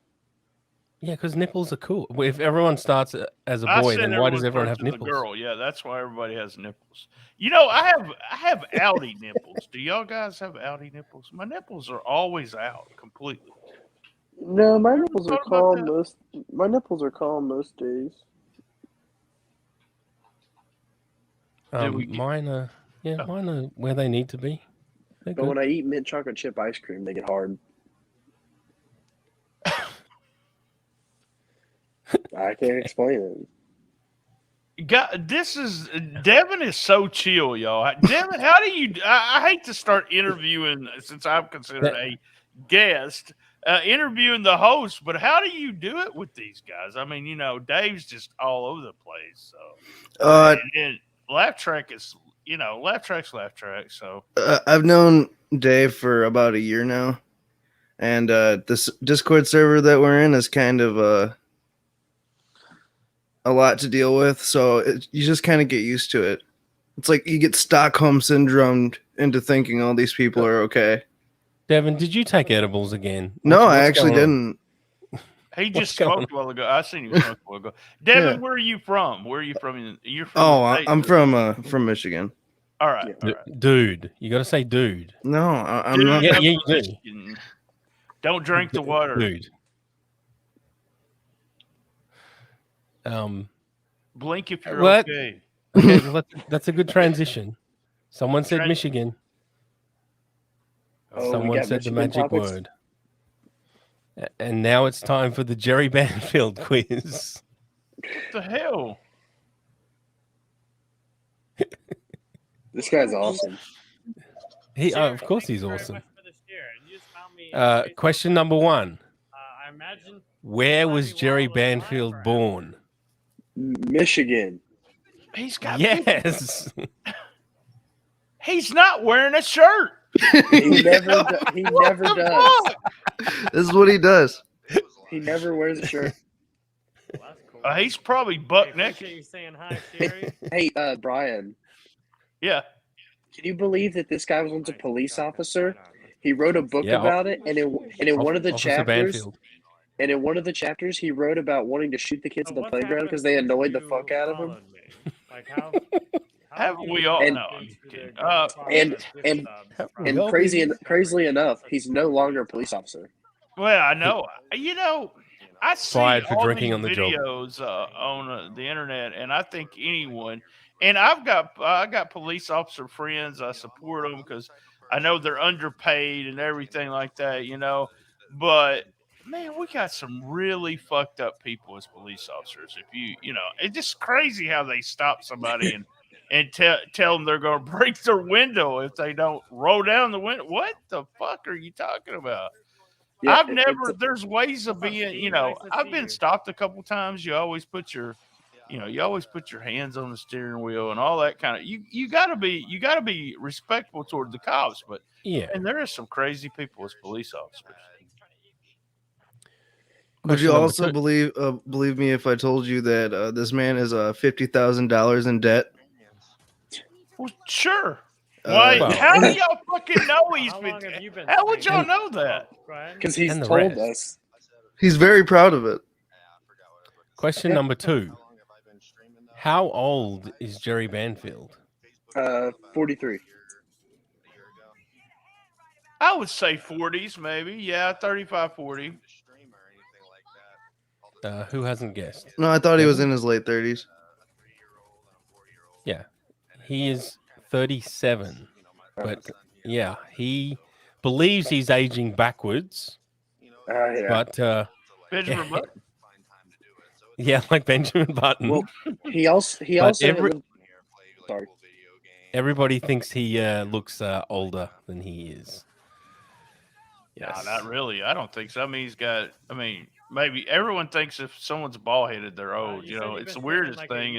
Yeah, because nipples are cool. If everyone starts as a boy, then why does everyone have nipples? Girl, yeah, that's why everybody has nipples. I have outie nipples. Do y'all guys have outie nipples? My nipples are always out completely. No, my nipples are calm most. My nipples are calm most days. Mine are where they need to be. But when I eat mint chocolate chip ice cream, they get hard. I can't explain it. God, Devin is so chill, y'all. Devin, how do you? I hate to start interviewing since I'm considered a guest. Interviewing the host, but how do you do it with these guys? I mean, Dave's just all over the place. So, and Laugh Track is, Laugh Track's Laugh Track. So, I've known Dave for about a year now, and this Discord server that we're in is kind of a lot to deal with. So you just kind of get used to it. It's like you get Stockholm syndrome into thinking all these people are okay. Devin, did you take edibles again? No, I What's actually going on? didn't. He What's just going smoked a while ago. I seen you smoke a while ago. Devin, Yeah. where are you from? Where are you from? You're from. Oh, the States, I'm or- from Michigan. All right. All right. Dude, you got to say dude. No, I'm Dude, not. Yeah, I'm yeah, you do. Michigan. Don't drink the water. Dude. Blink if you're What? okay. Okay, well, that's a good transition. Someone said Tran- Michigan. Oh, we Someone got said the Michigan magic topics? word. And now it's time for the Jerry Banfield quiz. What the hell? This guy's awesome. Of course he's awesome. Question number 1. Where was Jerry Banfield born? Michigan. He's got. Yes. He's not wearing a shirt. He never does. This is what he does. He never wears a shirt. He's probably buck naked. You saying hi, Sherry? Hey, Brian, Yeah. can you believe that this guy was once a police officer? He wrote a book Yeah, about it, and in one of the Officer chapters, Banfield. and in one of the chapters, he wrote about wanting to shoot the kids at the playground because they annoyed the fuck out of him. Like how Haven't we all? And- No, I'm just kidding. And crazily enough, he's no longer a police officer. Well, I know. You know, I see Fired for all drinking these on the job. videos on the internet, and I think anyone. And I got police officer friends. I support them because I know they're underpaid and everything like that. You know, but man, we got some really fucked up people as police officers. If you know, it's just crazy how they stop somebody and tell them they're going to break their window if they don't roll down the window. What the fuck are you talking about? Yeah, I've never. There's ways of being. You know, I've been stopped a couple times. You always put your hands on the steering wheel and all that kind of. You gotta be respectful toward the cops, but Yeah. and there is some crazy people as police officers. Would you Question number also 2. believe me if I told you that this man is $50,000 in debt? Well, sure. Why? well- How do y'all fucking know he's How been? long have you been How would y'all saying know that? Brian? Because he's And the told rest. us. He's very proud of it. Question number 2. How old is Jerry Banfield? 43. I would say 40s, maybe. Yeah, 35, 40. Who hasn't guessed? No, I thought he was in his late 30s. Yeah. He is 37. But yeah, he believes he's aging backwards. Yeah. But Benjamin Button. yeah, like Benjamin Button. Well, he also sorry. Everybody thinks he looks older than he is. No, not really. I don't think so. I mean, he's got. I mean, maybe everyone thinks if someone's bald headed, they're old. You know, it's the weirdest thing.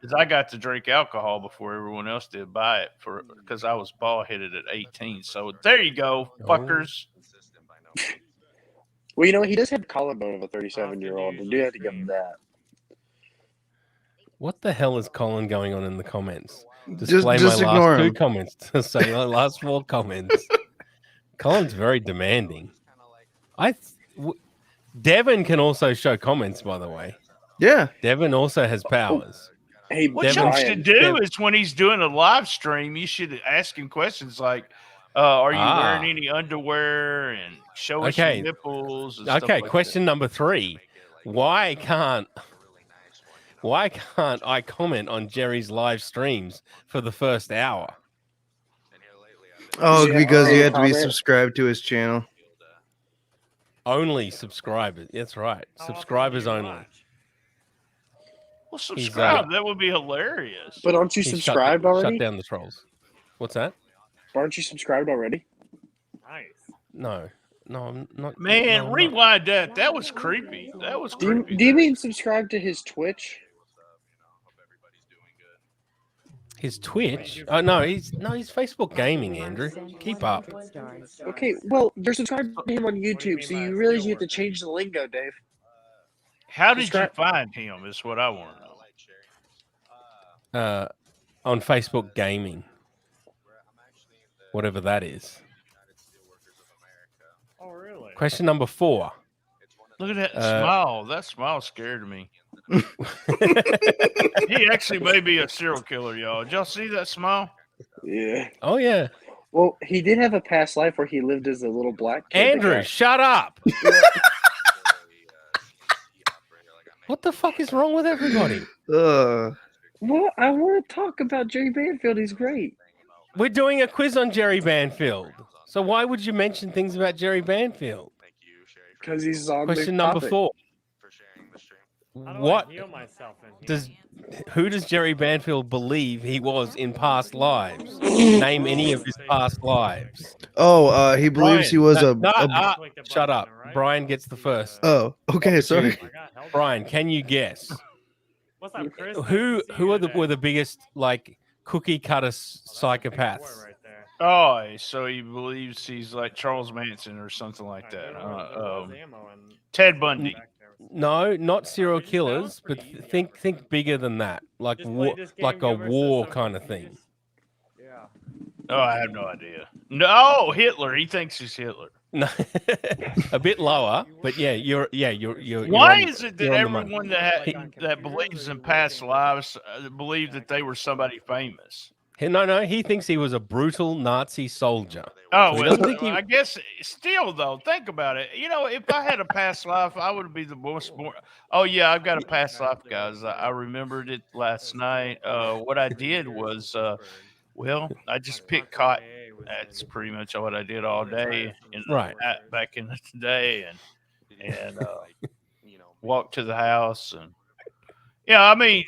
Is I got to drink alcohol before everyone else did buy it because I was bald headed at 18. So there you go, fuckers. Well, you know, he does have the collarbone of a 37-year-old. I do have to give him that. What the hell is Colin going on in the comments? Just Display my ignore last 2 him. comments to say my last 4 comments. Colin's very demanding. Devin can also show comments, by the way. Yeah. Devin also has powers. Hey, What Devin- y'all Brian, should do is when he's doing a live stream, you should ask him questions like, "Are you wearing any underwear?" and show us Okay. your nipples. And stuff Okay, like question number 3. Why can't I comment on Jerry's live streams for the first hour? Oh, Yeah, because you have to be comment. subscribed to his channel. Only subscribers. That's right. How often do Subscribers you only. watch? Well, subscribe. That would be hilarious. but aren't you He subscribed shut already? down the trolls. What's that? Aren't you subscribed already? Nice. No, I'm not. Man, no, I'm not. rewind that. That was creepy. That was creepy. Do you mean subscribe to his Twitch? His Twitch? Oh no, he's Facebook gaming. Andrew, keep up. Okay, well, you're subscribed to him on YouTube, so you realize you have to change the lingo, Dave. How did you subscribe- find him? Is what I want to know. on Facebook Gaming, whatever that is. Oh, really? Question number 4. Look at that Uh, smile. That smile scared me. He actually may be a serial killer, y'all. Did y'all see that smile? Yeah. Oh yeah, Well, he did have a past life where he lived as a little black kid. that Andrew, got- shut up! What the fuck is wrong with everybody? Ugh. Well, I want to talk about Jerry Banfield. He's great. We're doing a quiz on Jerry Banfield. So why would you mention things about Jerry Banfield? Because he's on Question the number topic. 4. How do What I heal myself in here? who does Jerry Banfield believe he was in past lives? Name any of his past lives. Oh, he believes he was Shut up. Brian gets the first. Oh, okay, sorry. opportunity. Brian, can you guess What's up, Chris? who were the biggest like cookie cutter psychopaths? Right there. Oh, so he believes he's like Charles Manson or something like that. Ted Bundy. No, not serial killers, but think bigger than that, like like a war kind of thing. Yeah. Oh, I have no idea. No, Hitler. He thinks he's Hitler. No, a bit lower, but yeah, you're. Why you're on- is it that you're on the money. everyone that believes in past lives believe that they were somebody famous? No, he thinks he was a brutal Nazi soldier. Oh, So he well, doesn't think he- I guess still though. Think about it. You know, if I had a past life, I would be the most. Oh yeah, I've got a past life, guys. I remembered it last night. What I did was, well, I just picked cotton. That's pretty much what I did all day, back in the day, and walked to the house and. Yeah, I mean,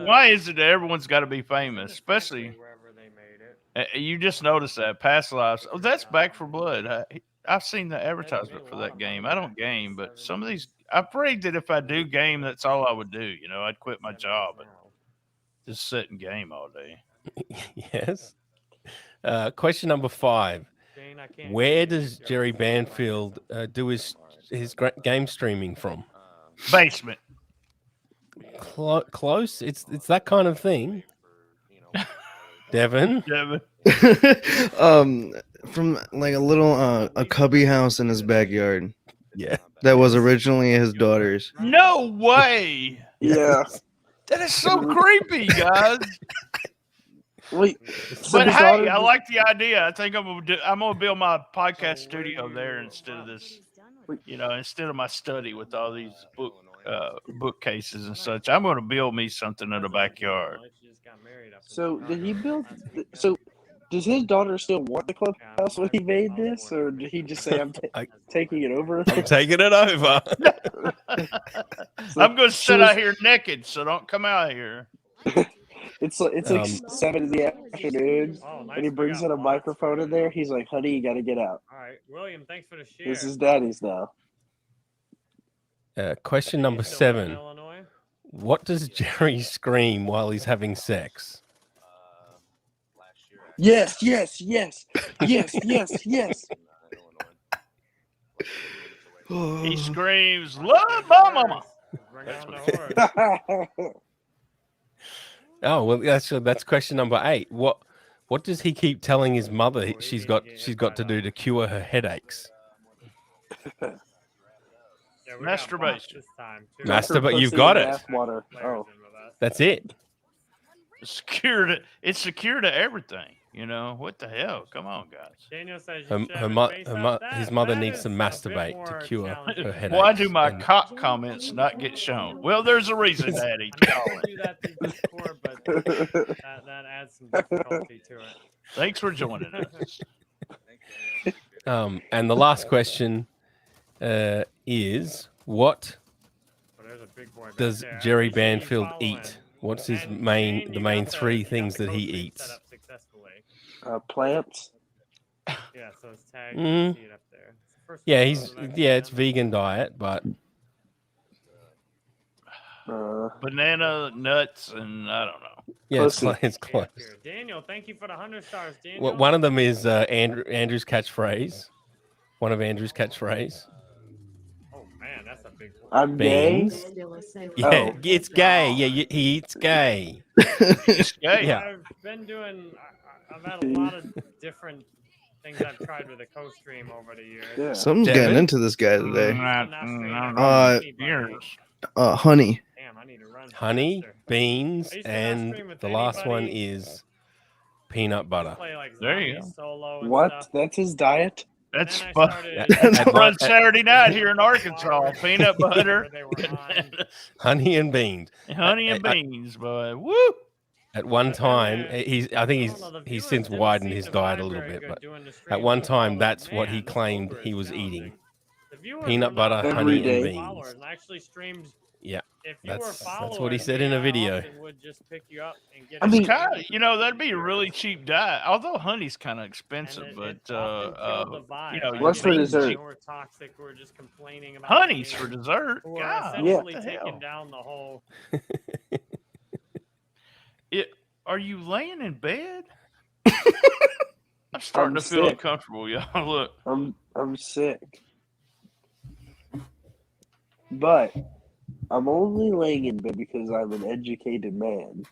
why is it that everyone's got to be famous, especially? You just noticed that past lives. Oh, that's Back for Blood. I've seen the advertisement for that game. I don't game, but some of these. I'm afraid that if I do game, that's all I would do. You know, I'd quit my job and just sit and game all day. Yes. Question number 5. Where does Jerry Banfield do his game streaming from? Basement. Close. It's that kind of thing. Devin. From like a little a cubby house in his backyard. Yeah. That was originally his daughter's. No way. Yeah. That is so creepy, guys. Wait, But hey, I like the idea. I think I'm gonna build my podcast studio there instead of this. You know, instead of my study with all these bookcases and such, I'm gonna build me something in the backyard. So did he build? So does his daughter still want the clubhouse when he made this, or did he just say, "I'm taking it over"? I'm taking it over. I'm gonna sit out here naked, so don't come out here. It's like 7 in the afternoon, and he brings in a microphone in there. He's like, "Honey, you got to get out." All right, William, thanks for the share. This is Daddy's now. Question number 7. What does Jerry scream while he's having sex? Yes, yes, yes, yes, yes, yes. He screams, "Love my mama." Bring on the horse. Oh well, that's question number 8. What does he keep telling his mother she's got to do to cure her headaches? Masturbation. Masturbate. You've got it. Water. Oh, That's it. It's secure to everything. You know what the hell? Come on, guys. Daniel says His mother needs to masturbate to cure her headaches. Why do my cock comments not get shown? Well, there's a reason, Daddy. do that through Discord, but that adds some difficulty to it. Thanks for joining us. And the last question is what does Jerry Banfield eat? What's his the main 3 things that he eats? Plants. Yeah, so it's tagged. You see it up there. Yeah, it's vegan diet, but banana, nuts, and I don't know. Yeah, it's close. Daniel, thank you for the 100 stars, Daniel. One of them is Andrew's catchphrase. One of Andrew's catchphrase. Oh man, that's a big one. I'm gay. Beans. Yeah, Oh. it's gay. Yeah, he eats gay. Yeah. Yeah. I've been doing. I've had a lot of different things I've tried with the co-stream over the years. Yeah. Something's Devin? getting into this guy today. Honey. Damn, I need to run. Honey, faster. beans, I used to not and stream with the last one anybody. is peanut butter. Play like There you zombies solo and What? stuff. That's his diet? That's And then I fun. started. At Run one- Saturday night here in Arkansas. Peanut butter, They were on. honey and beans. honey and beans, boy. Woo! At one time, I think I don't he's know, the he's viewers since didn't widened seem his to diet a vibe little very bit, good but doing the at streams one with all time, the- that's what he man, this claimed over he is was challenging. eating. The viewers Peanut were butter, not honey, followers, and followers, beans. and actually streams. Yeah, If you were that's followers, what he said in a video. Would just pick you up and get. I mean, Kind of, that'd be a really cheap diet. Although honey's kind of expensive, It but often killed the vibe. you know, Like, What's for people dessert? who were toxic, who were just complaining about honey's being- for dessert. who were God, essentially what the taking hell? down the whole. Are you laying in bed? I'm starting I'm to feel sick. uncomfortable, y'all. Look, I'm sick. But I'm only laying in bed because I'm an educated man.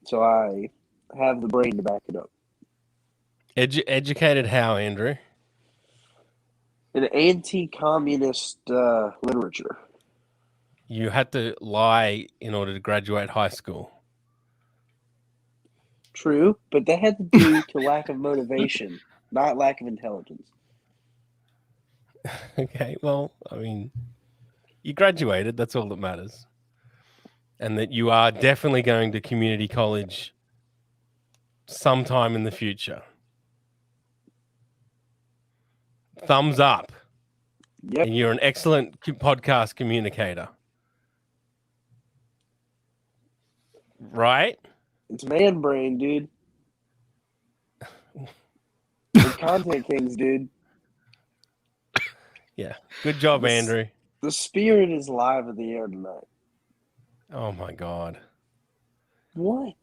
So I have the brain to back it up. Educated how, Andrew? An anti-communist literature. You had to lie in order to graduate high school. True, but that had to do to lack of motivation, not lack of intelligence. Okay, well, I mean, you graduated. That's all that matters. And that you are definitely going to community college sometime in the future. Thumbs up. Yep. And you're an excellent podcast communicator. Right? It's man brain, dude. We're content kings, dude. Yeah. Good job, This- Andrew. The spirit is live in the air tonight. Oh my God. What?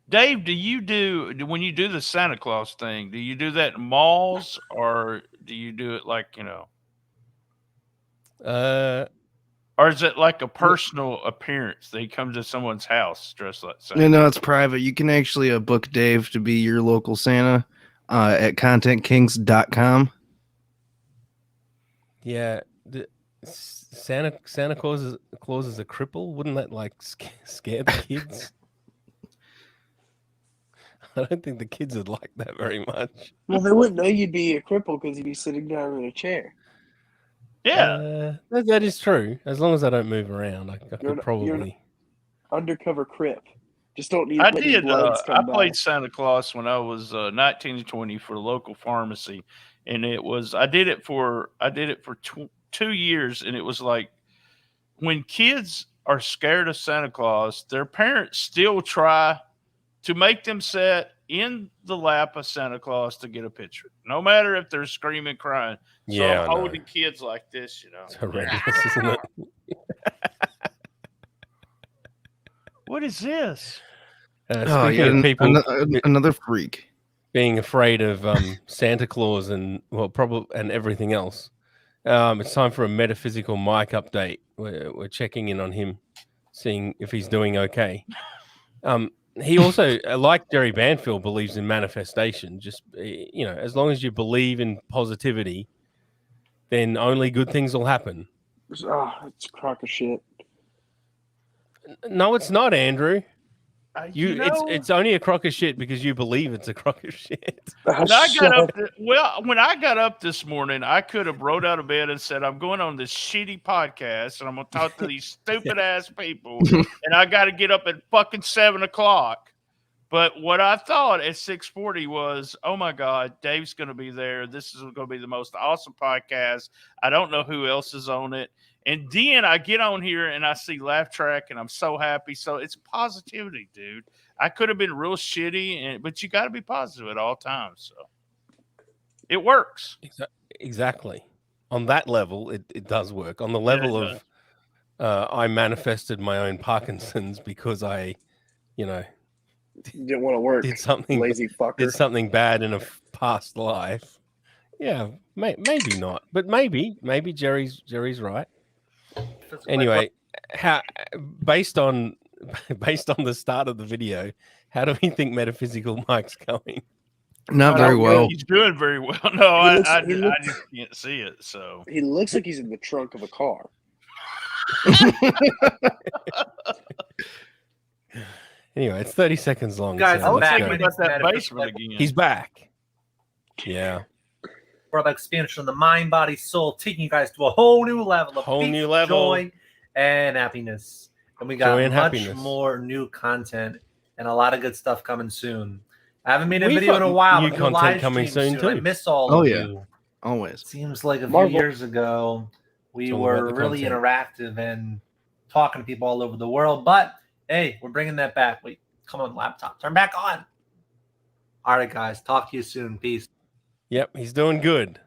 Dave, when you do the Santa Claus thing? Do you do that in malls or do you do it like or is it like a personal appearance? They come to someone's house dressed like Santa. No, it's private. You can actually book Dave to be your local Santa at contentkings.com. Yeah. Santa Claus is a cripple. Wouldn't that like scare the kids? I don't think the kids would like that very much. Well, they wouldn't know you'd be a cripple because you'd be sitting down in a chair. Yeah. That is true. As long as I don't move around, I You're could an- probably. Undercover crip. Just don't need I any did. bloods I come by. played Santa Claus when I was 19 to 20 for a local pharmacy, and I did it for 2 years, and it was like when kids are scared of Santa Claus, their parents still try to make them sit in the lap of Santa Claus to get a picture, no matter if they're screaming, crying. So Yeah, I'm I know. holding kids like this, It's horrendous, isn't it? What is this? Speaking of people another freak being afraid of Santa Claus and and everything else, it's time for a metaphysical Mike update. We're checking in on him, seeing if he's doing okay. He also, like Jerry Banfield, believes in manifestation. Just as long as you believe in positivity, then only good things will happen. It's a crock of shit. No, it's not, Andrew. know- It's only a crock of shit because you believe it's a crock of shit. When I got up this morning, I could have rolled out of bed and said, I'm going on this shitty podcast and I'm going to talk to these stupid ass people. And I got to get up at fucking 7:00. But what I thought at 6:40 was, oh my God, Dave's going to be there. This is going to be the most awesome podcast. I don't know who else is on it. And then I get on here and I see Laugh Track and I'm so happy. So it's positivity, dude. I could have been real shitty, but you got to be positive at all times. So it works. Exactly. On that level, it does work. On the level of I manifested my own Parkinson's because I, Didn't want to work. did something Lazy fucker. did something bad in a past life. Yeah, maybe not, but maybe Jerry's right. Anyway, how based on the start of the video, how do we think Metaphysical Mike's going? Not I very don't well. think he's doing very well. No, He looks- I he looks- just can't see it. So He looks like he's in the trunk of a car. Anyway, it's 30 seconds long. Guys, so I'm I was let's back. go. thinking My about that name's basement Metaphysical. again. He's back. Yeah, For the expansion of the mind, body, soul, taking you guys to a whole new level of Whole peace, new level. joy, and happiness. And we got Joy and much happiness. more new content and a lot of good stuff coming soon. I haven't made a We've video in got a while. new but doing content live coming streams soon, I too. miss all Oh, of yeah. you. Always. Seems like a few Marvel. years ago we It's all about were the really content. interactive and talking to people all over the world. But hey, we're bringing that back. Wait, come on, laptop, turn back on. All right, guys, talk to you soon. Peace. Yep, he's doing good.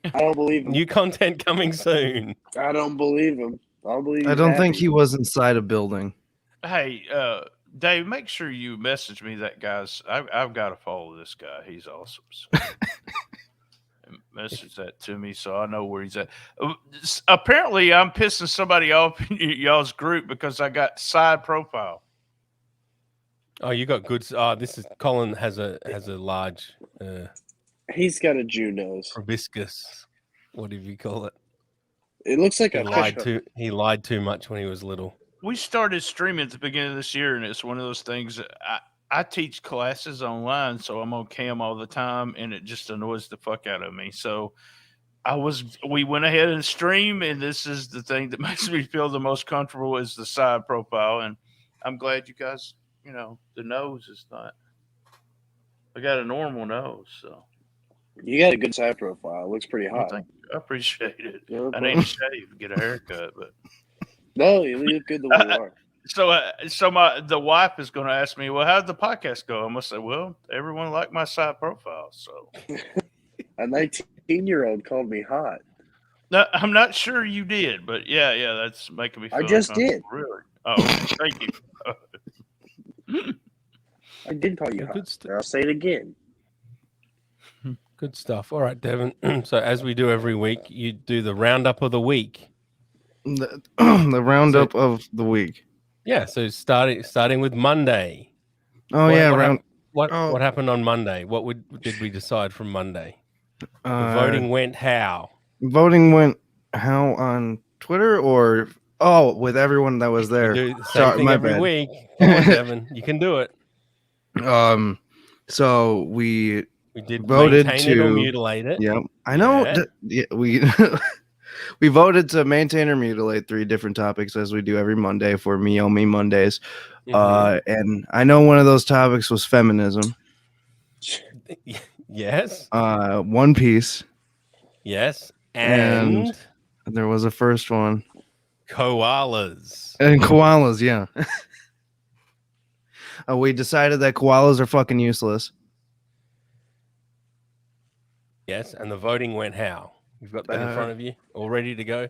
I don't believe him. New content coming soon. I don't believe him. I don't believe. I he's don't think happy. he was inside a building. Hey, Dave, make sure you message me that guy's. I've got to follow this guy. He's awesome. So. Message that to me so I know where he's at. Apparently, I'm pissing somebody off in y'all's group because I got side profile. Oh, you got good. This is Colin has a large He's got a Jew nose. proboscis. What do you call it? It looks like He a lied fish. he lied too much when he was little. We started streaming at the beginning of this year, and it's one of those things that I teach classes online, so I'm on cam all the time, and it just annoys the fuck out of me. So we went ahead and stream, and this is the thing that makes me feel the most comfortable is the side profile. And I'm glad you guys, the nose is not. I got a normal nose, so You got a good side profile. It looks pretty hot. thank you. I appreciate it. Yeah, I need to shave, get a haircut, but. No, you look good the way you are. So the wife is going to ask me, well, how'd the podcast go? I'm going to say, well, everyone liked my side profile. So A 19-year-old called me hot. no, I'm not sure you did, but yeah, that's making me feel I just did. Really? Oh, thank you. I did call you Yeah, hot. good stuff. And I'll say it again. Good stuff. All right, Devin. So as we do every week, you do the roundup of the week. The roundup of the week. Yeah. So starting with Monday. Oh yeah, round. What oh. happened on Monday? What did we decide from Monday? The Uh, voting went how? Voting went how on Twitter or with everyone that was there. We do the same Sorry, thing my every bad. week. Come on, Devin. You can do it. So we did voted maintain it or to mutilate it. Yep, I know. Yeah. We we voted to maintain or mutilate 3 different topics as we do every Monday for Me On Me Mondays. Mhm. And I know one of those topics was feminism. Yes. One Piece. Yes. And And there was a first one. koalas. And koalas, yeah. We decided that koalas are fucking useless. Yes. And the voting went how? You've got that in front of you, all ready to go.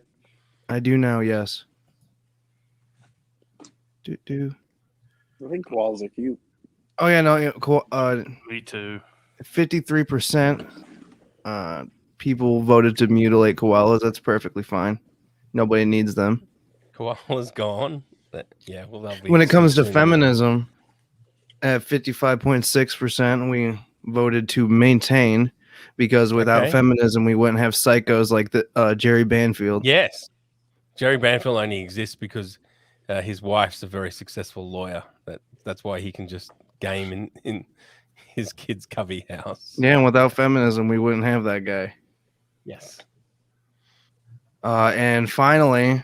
I do now, yes. Do. I think koalas are cute. Oh yeah, no, yeah, Me too. 53% people voted to mutilate koalas. That's perfectly fine. Nobody needs them. Koala's gone. But yeah, well, they'll be When it comes to soon. feminism, at 55.6%, we voted to maintain because without Okay. feminism, we wouldn't have psychos like the Jerry Banfield. Yes. Jerry Banfield only exists because his wife's a very successful lawyer. That's why he can just game in his kid's cubby house. Yeah, and without feminism, we wouldn't have that guy. Yes. And finally,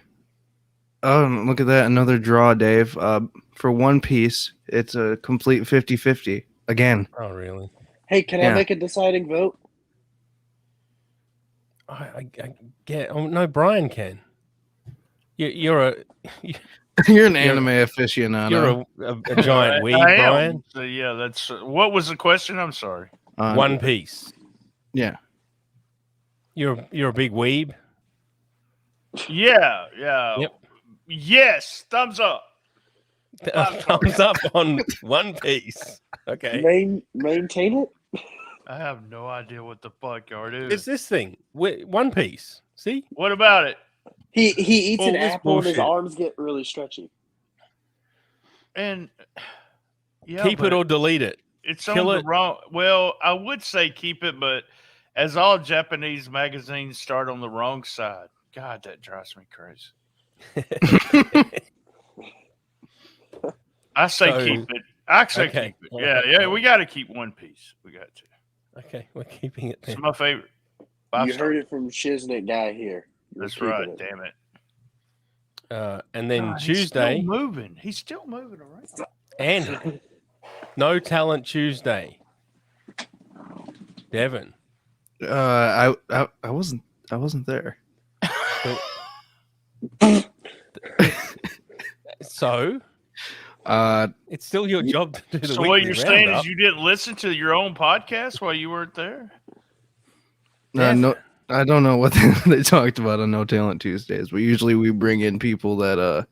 oh, look at that. Another draw, Dave. For One Piece, it's a complete 50-50 again. Oh, really? Hey, can Yeah. I make a deciding vote? I get. Oh no, Brian can. You're a You're an anime aficionado. you're a giant weeb, I am. Brian. So, yeah, that's what was the question? I'm sorry. One Piece. Yeah. You're a big weeb. Yeah. Yep. Yes, thumbs up. Thumbs up on One Piece. Okay. Maintain it? I have no idea what the fuck y'all do. It's this thing. One Piece. See? What about it? He eats an All this apple and his bullshit. arms get really stretchy. And yeah, Keep it but or delete it. it's kill on it. the wrong. Well, I would say keep it, but as all Japanese magazines start on the wrong side, God, that drives me crazy. I say So- keep it. I say Okay. keep it. Yeah, we got to keep One Piece. We got to. Okay, we're keeping it It's then. my favorite. 5 You stars. heard it from Shiznit guy here. You're That's keeping right. it. Damn it. And then God, Tuesday, He's still moving around. and No Talent Tuesday. Devin. I wasn't there. So it's still your job to do the So weekly what you're saying roundup. is you didn't listen to your own podcast while you weren't there? No, I don't know what they talked about on No Talent Tuesdays, but usually we bring in people that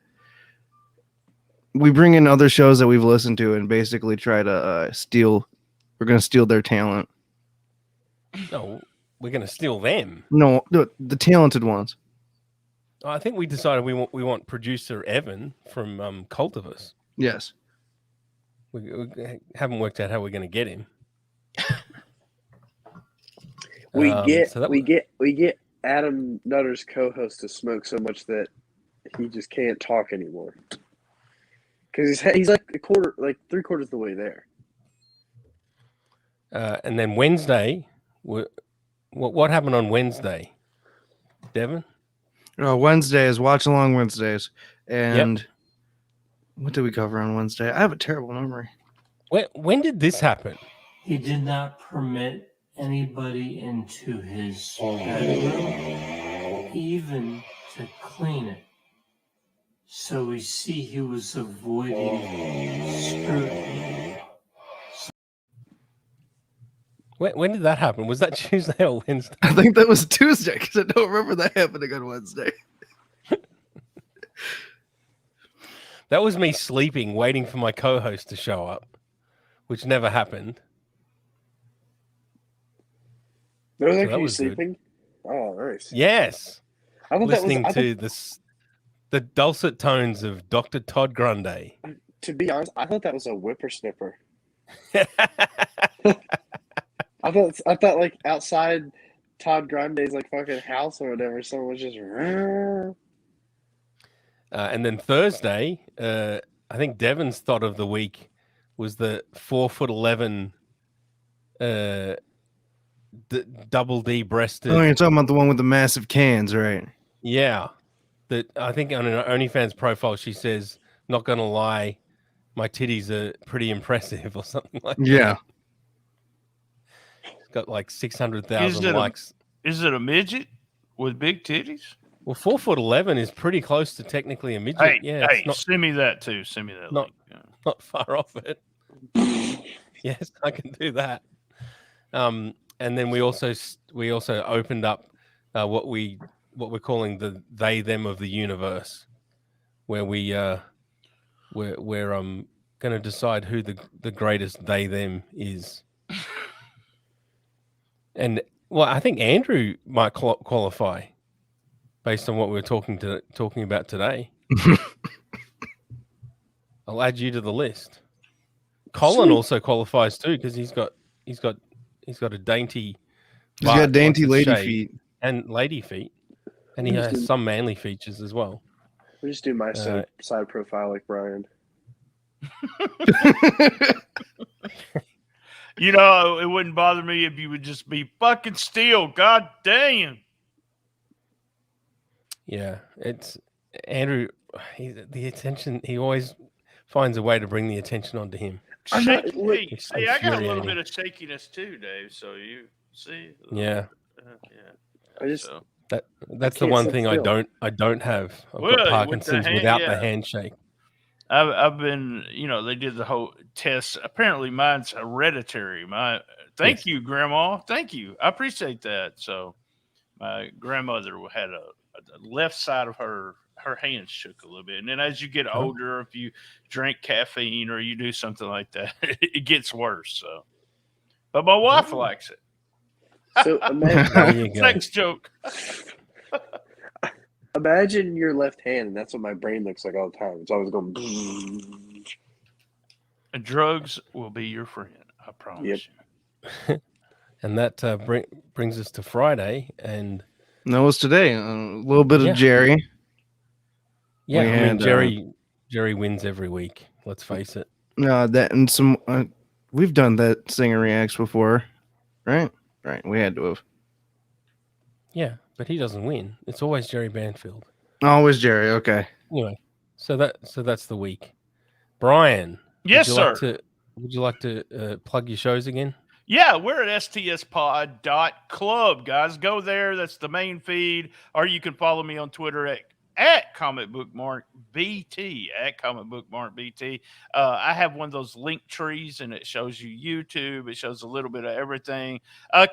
we bring in other shows that we've listened to and basically try to steal. We're gonna steal their talent. No, we're going to steal them. No, the talented ones. I think we decided we want producer Evan from Cultivus. Yes. We haven't worked out how we're going to get him. We So get Adam Nutter's co-host to smoke so much that he just can't talk anymore. Because he's like three quarters of the way there. And then Wednesday, what happened on Wednesday, Devin? Wednesday is Watch Along Wednesdays, and what did we cover on Wednesday? I have a terrible memory. When did this happen? He did not permit anybody into his bedroom, even to clean it. So we see he was avoiding scrutiny. When did that happen? Was that Tuesday or Wednesday? I think that was Tuesday because I don't remember that happening on Wednesday. That was me sleeping, waiting for my co-host to show up, which never happened. That was So actually that was good. sleeping. Oh, nice. Yes, I thought listening that was, to the dulcet tones of Dr. Todd Grundy. To be honest, I thought that was a whippersnipper. I thought like outside Todd Grande's like fucking house or whatever, someone was just. And then Thursday, I think Devin's thought of the week was the 4'11" double D breasted. Oh, you're talking about the one with the massive cans, right? Yeah, that I think on an OnlyFans profile she says, "Not gonna lie, my titties are pretty impressive" or something like that. Yeah. It's got like 600,000 likes. Is it a midget with big titties? Well, 4'11" is pretty close to technically a midget. Hey, Yeah, hey, it's not, send me that too. Send me that. not link. Yeah. not far off it. Yes, I can do that. And then we also opened up what we're calling the they them of the universe, where we're going to decide who the greatest they them is. And well, I think Andrew might qualify based on what we were talking about today. I'll add you to the list. Colin also qualifies too because he's got a dainty. He's got dainty once it's lady shaved, feet. and lady feet, and he has some manly features as well. We just do my side profile like Brian. You know, it wouldn't bother me if you would just be fucking still. God damn. Yeah, it's Andrew. The attention. He always finds a way to bring the attention onto him. See, I got a little infuriating. bit of shakiness too, Dave. So you see. Yeah. I just that's the can't one sit thing still. I don't have. I've Well, with got the Parkinson's hand- without yeah. the handshake. I've been, they did the whole test. Apparently, mine's hereditary. Thank you, Grandma. Thank you. I appreciate that. So, my grandmother had the left side of her hands shook a little bit, and then as you get older, if you drink caffeine or you do something like that, it gets worse. So, but my wife likes it. So imagine, There you go. Next joke. imagine your left hand, and that's what my brain looks like all the time. It's always going. And drugs will be your friend. I promise you. And that brings us to Friday, and that was today. A little bit of Jerry. Yeah, We I mean had, Jerry wins every week. Let's face it. That and some. We've done that Singer Reacts before, right? Right. We had to have. Yeah, but he doesn't win. It's always Jerry Banfield. Always Jerry. Okay. Anyway, so that's the week. Brian, Yes, sir. Would you like to plug your shows again? Yeah, we're at stspod.club, guys. Go there. That's the main feed. Or you can follow me on Twitter at comicbookmarkbt, at comicbookmarkbt. I have one of those link trees, and it shows you YouTube. It shows a little bit of everything.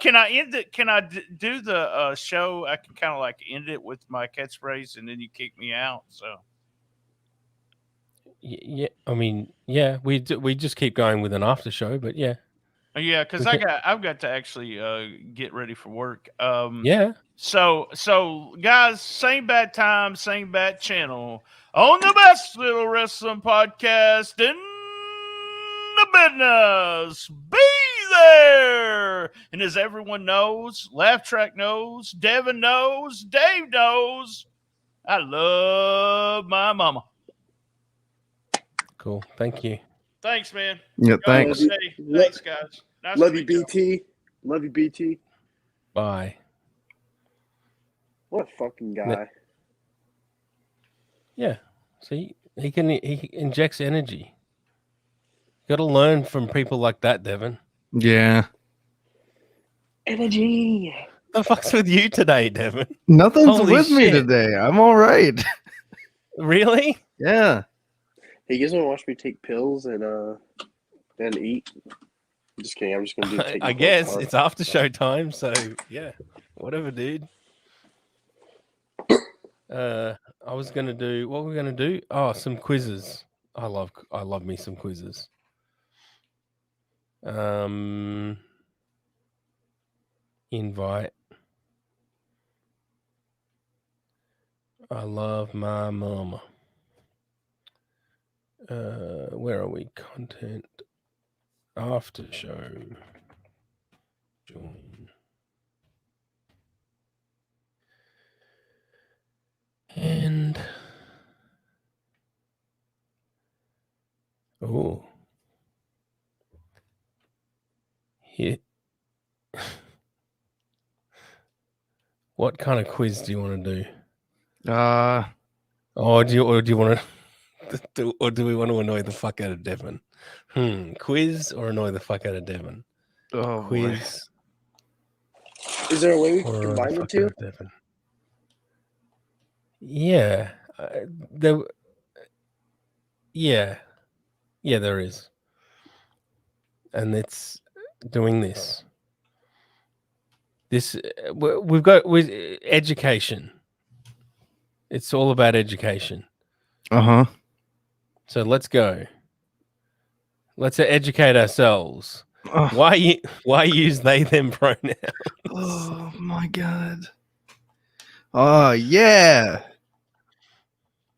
Can I end it? Can I do the show? I can kind of like end it with my catchphrase, and then you kick me out. So. Yeah, I mean, yeah, we just keep going with an after show, but yeah. Yeah, because I've got to actually get ready for work. Yeah. So guys, same bad time, same bad channel on the best little wrestling podcast in the business. Be there. And as everyone knows, Laugh Track knows, Devin knows, Dave knows, I love my mama. Cool. Thank you. Thanks, man. Yeah, thanks. Thanks, guys. Nice Love to you, meet y'all. BT. Love you, BT. Bye. What a fucking guy. Yeah. See, he injects energy. Got to learn from people like that, Devin. Yeah. Energy. The fuck's with you today, Devin? Nothing's Holy with me shit. today. I'm all right. Really? Yeah. Hey, you guys want to watch me take pills and eat? I'm just kidding. I'm just gonna do. Take I guess it's after show time, so yeah, whatever, dude. I was gonna do what we're gonna do. Oh, some quizzes. I love me some quizzes. Invite. I love my mama. Where are we? Content. After show. Join. And hit. What kind of quiz do you want to do? Do you want to do we want to annoy the fuck out of Devin? Quiz or annoy the fuck out of Devin? Oh, quiz. Is there a way we can combine the two? Yeah, there is, and it's doing this. We've got with education. It's all about education. So let's go. Let's educate ourselves. Why use they them pronouns? Oh my god. Oh yeah.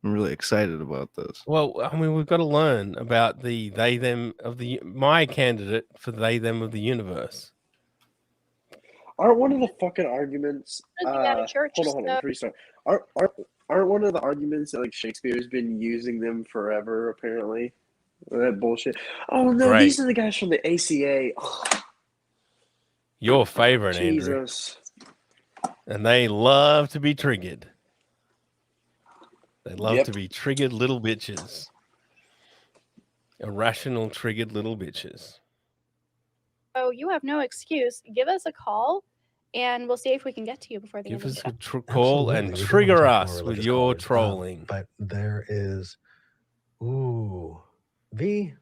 I'm really excited about this. Well, I mean, we've got to learn about the they them of my candidate for they them of the universe. Aren't one of the fucking arguments? Hold on, restart. Aren't one of the arguments that like Shakespeare's been using them forever? Apparently, that bullshit. Oh no, these are the guys from the ACA. Oh, your favorite, Jesus. Andrew. And they love to be triggered. They love to be triggered little bitches. Irrational, triggered little bitches. Oh, you have no excuse. Give us a call, and we'll see if we can get to you before the end of the show. Give us a call and trigger us with your trolling. But there is, V,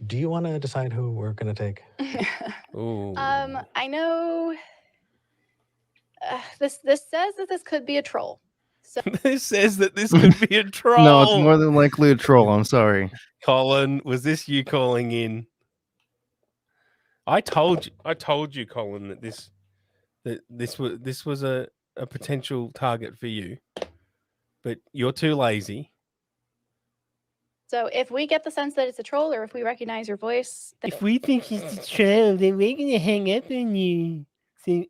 do you want to decide who we're going to take? I know this says that this could be a troll. So this says that this could be a troll. No, it's more than likely a troll. I'm sorry. Colin, was this you calling in? I told you, Colin, that this was a potential target for you, but you're too lazy. So if we get the sense that it's a troll, or if we recognize your voice, then If we think it's a troll, then we're gonna hang up on you. So,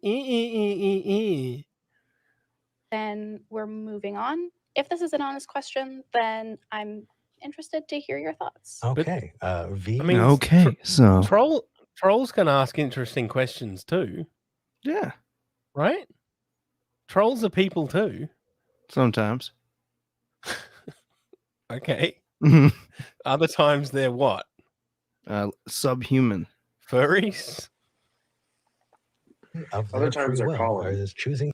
then we're moving on. If this is an honest question, then I'm interested to hear your thoughts. Okay. V. I mean, Okay, so trolls can ask interesting questions too, yeah, right? Trolls are people too. sometimes. Okay. Other times they're what? Subhuman. Furries? Of Other their times free they're will, calling. or is choosing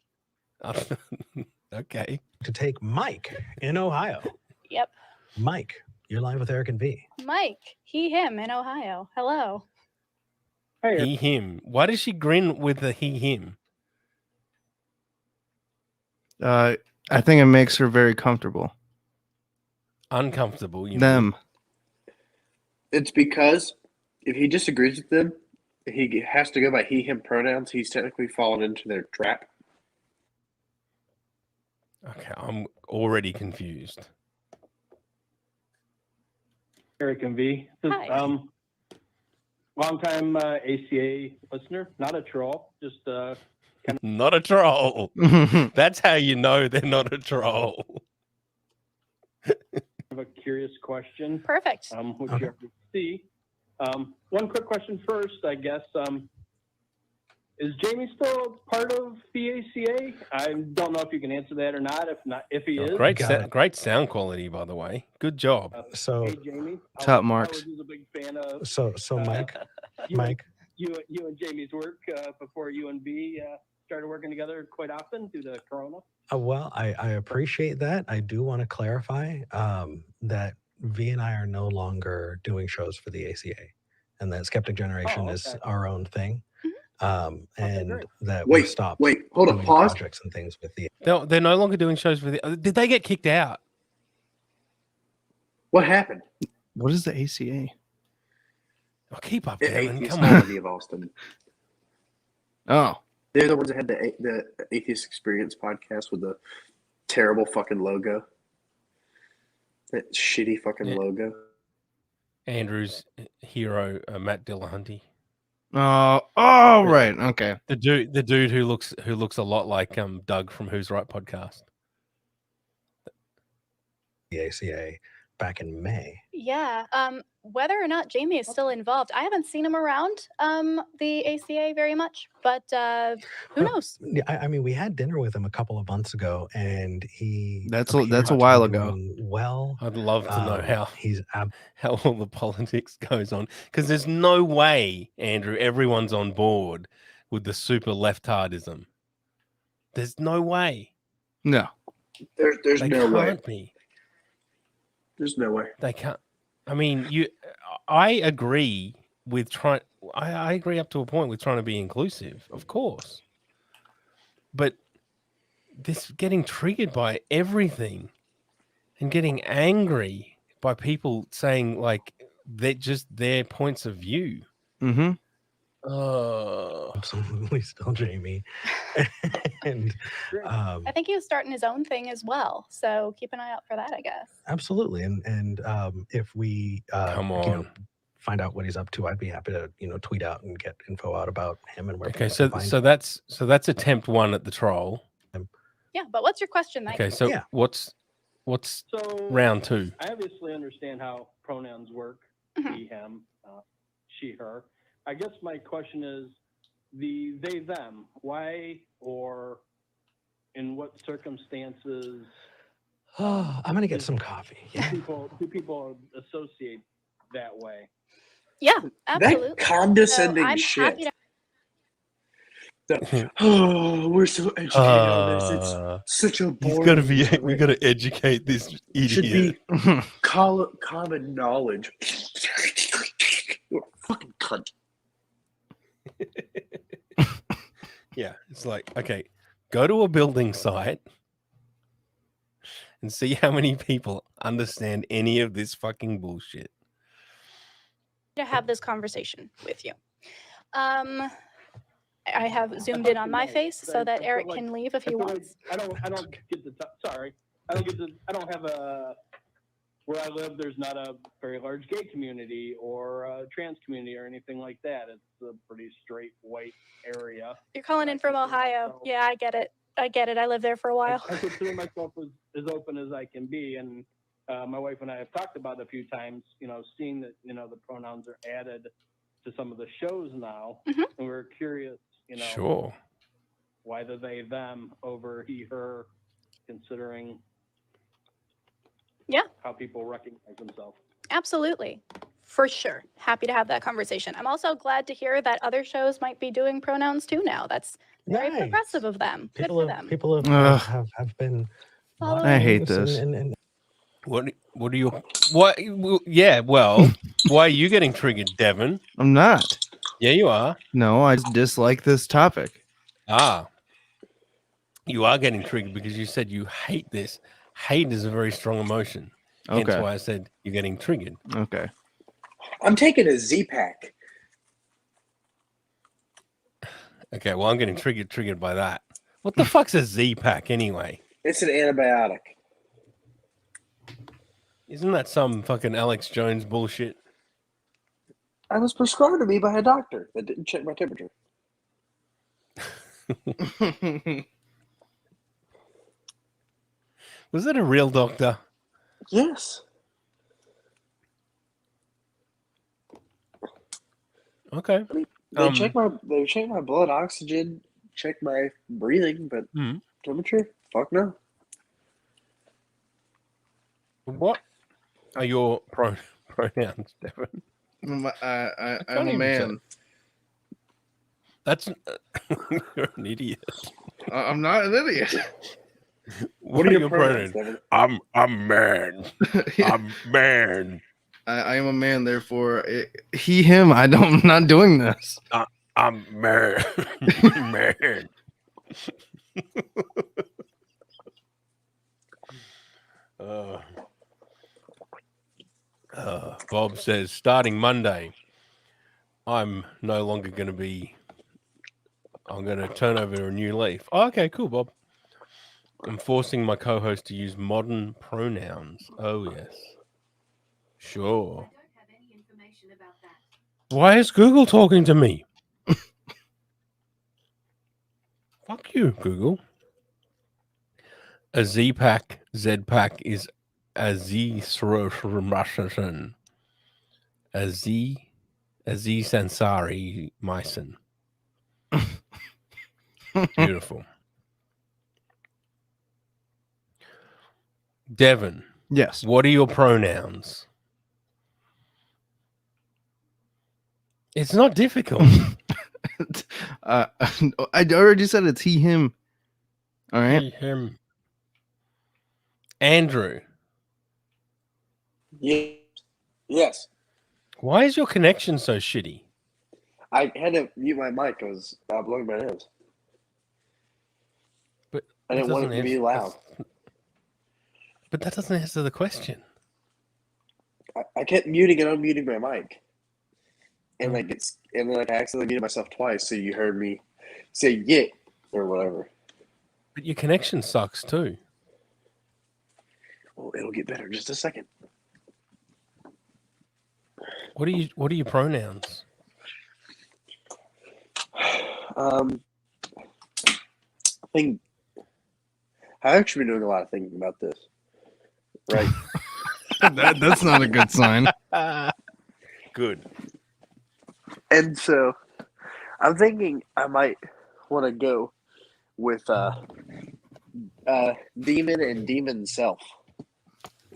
Okay. to take Mike in Ohio. Yep. Mike, you're live with Eric and V. Mike, he, him in Ohio. Hello. He, him. Why does she grin with the he, him? I think it makes her very comfortable. Uncomfortable, you Them. It's because if he disagrees with them, he has to go by he, him pronouns. He's technically fallen into their trap. Okay, I'm already confused. Eric and V. This is, Hi. long-time ACA listener, not a troll, just Not a troll. That's how you know they're not a troll. a curious question. Perfect. Which you have to see. One quick question first, I guess. Is Jamie still part of the ACA? I don't know if you can answer that or not. If he is, Great sound quality, by the way. Good job. So, hey Jamie, top marks. I was a big fan of. So Mike, Mike, you and Jamie's work before you and B started working together quite often due to Corona. well, I appreciate that. I do want to clarify that V and I are no longer doing shows for the ACA, and that Skeptic Generation is our own thing. And that we stopped. Wait, hold on, doing pause. projects and things with the. They're no longer doing shows for the. Did they get kicked out? What happened? What is the ACA? Oh, keep up, The Devin. Atheist Come on. Community of Austin. Oh, They're the ones that had the Atheist Experience podcast with the terrible fucking logo. That shitty fucking logo. Andrew's hero, Matt Dillahunty. right, okay. The dude who looks a lot like Doug from Who's Right podcast. The ACA back in May. Yeah. Whether or not Jamie is still involved, I haven't seen him around the ACA very much, but who knows? Yeah, I mean, we had dinner with him a couple of months ago, and That's appeared a to while be ago. doing Well, I'd love to know how all the politics goes on, because there's no way, Andrew, everyone's on board with the super leftardism. There's no way. No. There's They no way. can't be. There's no way. They can't. I mean, I agree with trying. I agree up to a point with trying to be inclusive, of course. But this getting triggered by everything and getting angry by people saying like they're just their points of view. Mm-hmm. Absolutely still Jamie. And I think he was starting his own thing as well. So keep an eye out for that, I guess. absolutely. And if we Come on. find out what he's up to, I'd be happy to tweet out and get info out about him and where Okay, people can find so that's attempt one at the troll. Yeah, but what's your question? Okay, so what's round two? I obviously understand how pronouns work. He, him, she, her. I guess my question is the they, them. Why or in what circumstances? I'm gonna get some coffee. Do people associate that way? Yeah, absolutely. That condescending I'm shit. happy to- Oh, we're so educated on this. It's such a boring. We gotta educate this idiot. Should be common knowledge. You're a fucking cunt. Yeah, it's like, okay, go to a building site and see how many people understand any of this fucking bullshit. to have this conversation with you. I have zoomed in on my face so that Eric can leave if he wants. I don't get to sorry. I don't have a where I live. There's not a very large gay community or a trans community or anything like that. It's a pretty straight white area. You're calling in from Ohio. Yeah, I get it. I lived there for a while. I consider myself as open as I can be, and my wife and I have talked about it a few times. Seeing that the pronouns are added to some of the shows now, and we're curious. Sure. Why the they them over he her, considering how people recognize themselves. Absolutely. For sure. Happy to have that conversation. I'm also glad to hear that other shows might be doing pronouns too now. That's very progressive of them. Good for them. People have been. I hate this. What are you? What? Yeah. Well, why are you getting triggered, Devin? I'm not. Yeah, you are. No, I just dislike this topic. You are getting triggered because you said you hate this. Hate is a very strong emotion. Okay. Hence why I said you're getting triggered. Okay. I'm taking a Z-Pack. Okay, well, I'm getting triggered by that. What the fuck's a Z-Pack anyway? It's an antibiotic. Isn't that some fucking Alex Jones bullshit? I was prescribed to me by a doctor that didn't check my temperature. Was that a real doctor? Yes. Okay. They check my blood oxygen, check my breathing, but temperature? Fuck no. What are your pronouns, Devin? I'm a man. That's you're an idiot. I'm not an idiot. What are your pronouns? I'm man. I'm man. I am a man, therefore he, him. I'm not doing this. I'm man. Man. Bob says, starting Monday, I'm no longer going to be. I'm going to turn over a new leaf. Oh, okay, cool, Bob. I'm forcing my co-host to use modern pronouns. Oh, yes. Sure. Why is Google talking to me? Fuck you, Google. A Z-Pack, Z-Pack is a Z-Sansari Mycin. Beautiful. Devin. Yes. What are your pronouns? It's not difficult. I already said it's he, him. All right. He, him. Andrew. Yes. Why is your connection so shitty? I had to mute my mic because I blowing my nose. But I didn't want it to be loud. But that doesn't answer the question. I kept muting and unmuting my mic. And then I accidentally muted myself twice, so you heard me say "yit" or whatever. But your connection sucks too. Well, it'll get better in just a second. What are your pronouns? I think I've actually been doing a lot of thinking about this. Right. That's not a good sign. Good. And so I'm thinking I might want to go with Demon and Demon Self.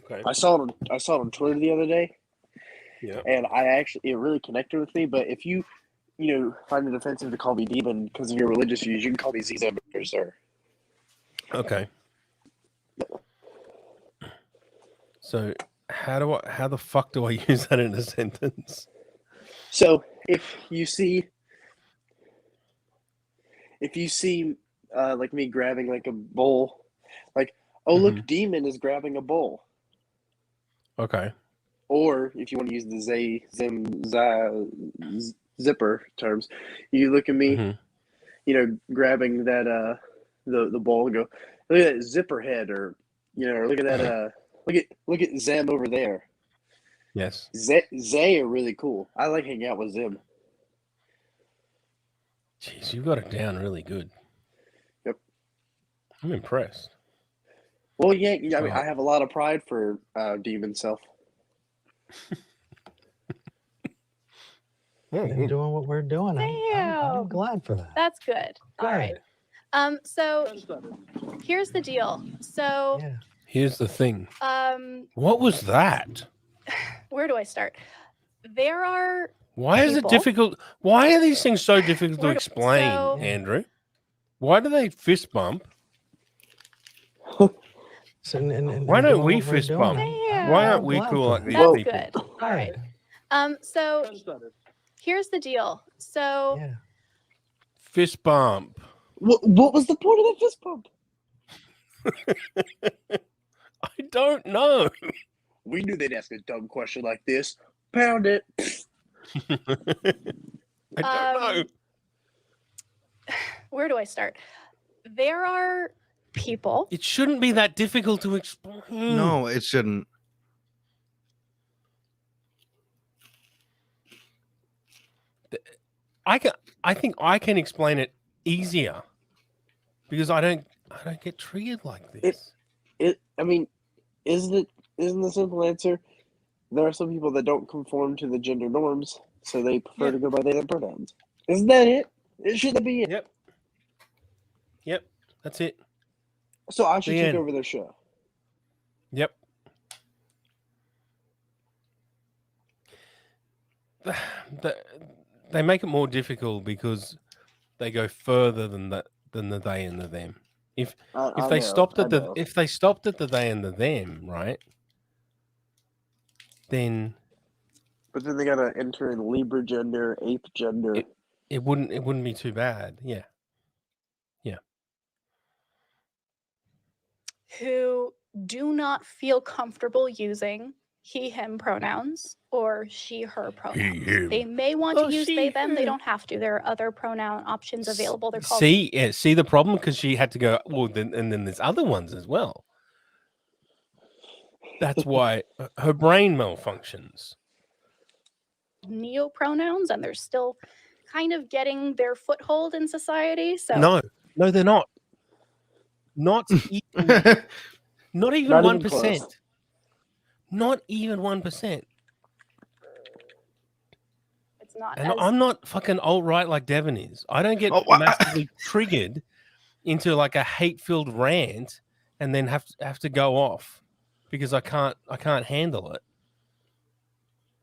Okay. I saw it on Twitter the other day. Yeah. And it really connected with me. But if you find it offensive to call me Demon because of your religious views, you can call me Zebra, sir. Okay. So how the fuck do I use that in a sentence? So if you see like me grabbing like a bowl, like, oh look, Demon is grabbing a bowl. Okay. Or if you want to use the zipper terms. You look at me, Mhm. you know, grabbing that the ball and go, look at that zipper head, or you know, or look at that look at Zem over there. Yes. Zay are really cool. I like hanging out with Zim. Jeez, you got it down really good. Yep. I'm impressed. Well, yeah, I mean, Oh. I have a lot of pride for Demon Self. And doing what we're doing. I'm glad for that. That's good. All right. So here's the deal. So Here's the thing. um, What was that? where do I start? There are Why is it people- difficult? Why are these things so difficult to Where do- explain, so- Andrew? Why do they fist bump? So, and Why don't doing we what we're fist doing, bump? I'm Why aren't we glad cool for like that. these That's people? good. All right. So here's the deal. So Fist bump. What was the point of the fist bump? I don't know. We knew they'd ask a dumb question like this. Pound it. I don't know. Where do I start? There are people. It shouldn't be that difficult to explain. No, it shouldn't. I think I can explain it easier because I don't get triggered like this. I mean, isn't the simple answer? There are some people that don't conform to the gender norms, so they prefer to go by they them pronouns. Isn't that it? Should that be it? Yep. That's it. So I should The take end. over their show. Yep. They make it more difficult because they go further than the they and the them. If they stopped at the they and the them, right? Then But then they gotta enter in Libra gender, ape gender. it wouldn't be too bad. Yeah. Who do not feel comfortable using he, him pronouns or she, her pronouns. him. They may want to use they, them. They don't have to. There are other pronoun options available. They're called. See the problem because she had to go. Well, and then there's other ones as well. That's why her brain malfunctions. Neopronouns, and they're still kind of getting their foothold in society. So No, they're not. Not even, not even Not 1%. even close. Not even 1%. it's not. And as, I'm not fucking alt-right like Devin is. I don't get massively triggered into like a hate-filled rant and then have to go off because I can't handle it.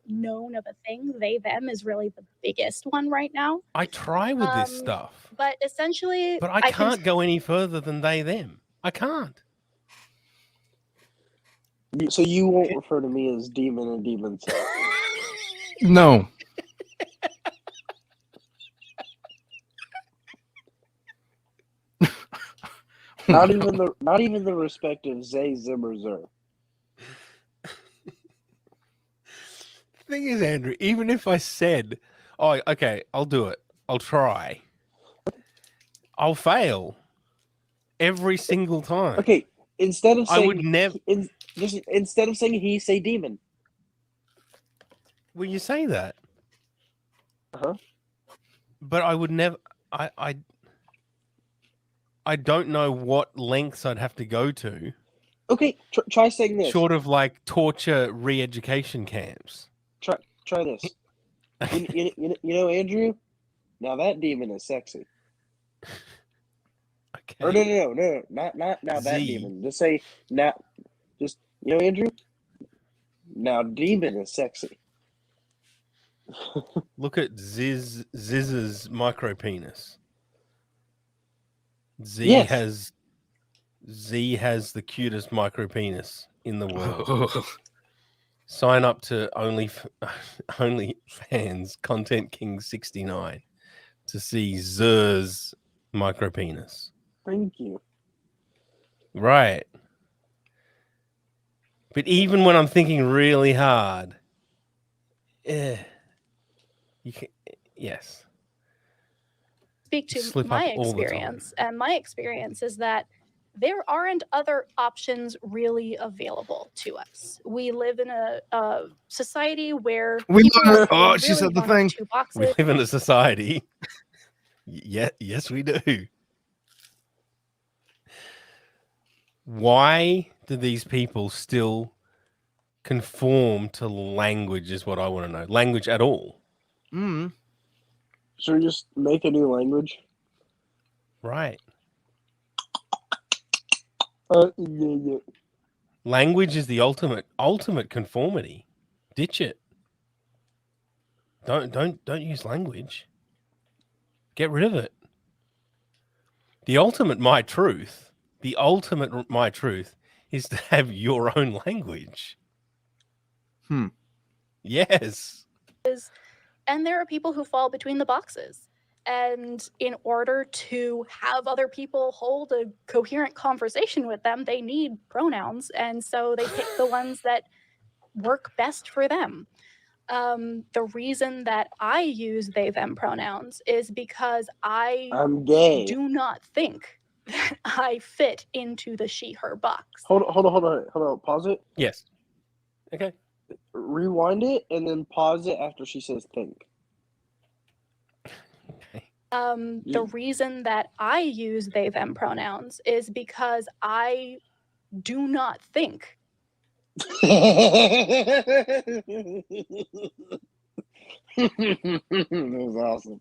known of a thing. They, them is really the biggest one right now. I try with this stuff, But essentially, but I can't go any further than they, them. I can't. So you won't refer to me as demon and demon self. No. Not even the respective Zay, Zimmer, Zer. Thing is, Andrew, even if I said, "Oh, okay, I'll do it. I'll try," I'll fail every single time. Okay, instead of saying I would never. instead of saying he, say demon. Well, you say that, Uh-huh. but I would never. I don't know what lengths I'd have to go to. Okay, try saying this. Short of like torture re-education camps. Try this. you know, Andrew. Now that demon is sexy. Okay. Or no, not now that Z. demon. Just say now. Just you know, Andrew. Now demon is sexy. Look at Ziz's micro penis. Z has the cutest micro penis in the world. Sign up to OnlyFans Content King 69 to see Z's micro penis. Thank you. Right. But even when I'm thinking really hard, you Yes. Speak to Slip my up all the time. experience, and my experience is that there aren't other options really available to us. We live in a society where people live. are Oh, she really said the one of thing. two We boxes. live in a society. Yes, we do. Why do these people still conform to language is what I want to know. Language at all. Mm. Should we just make a new language? Right. Yeah. Language is the ultimate conformity. Ditch it. Don't use language. Get rid of it. The ultimate my truth is to have your own language. Yes. And there are people who fall between the boxes. And in order to have other people hold a coherent conversation with them, they need pronouns. And so they pick the ones that work best for them. The reason that I use they, them pronouns is because I'm gay. do not think that I fit into the she, her box. Hold on. Pause it. Yes. Okay. Rewind it and then pause it after she says think. The reason that I use they, them pronouns is because I do not think. That was awesome.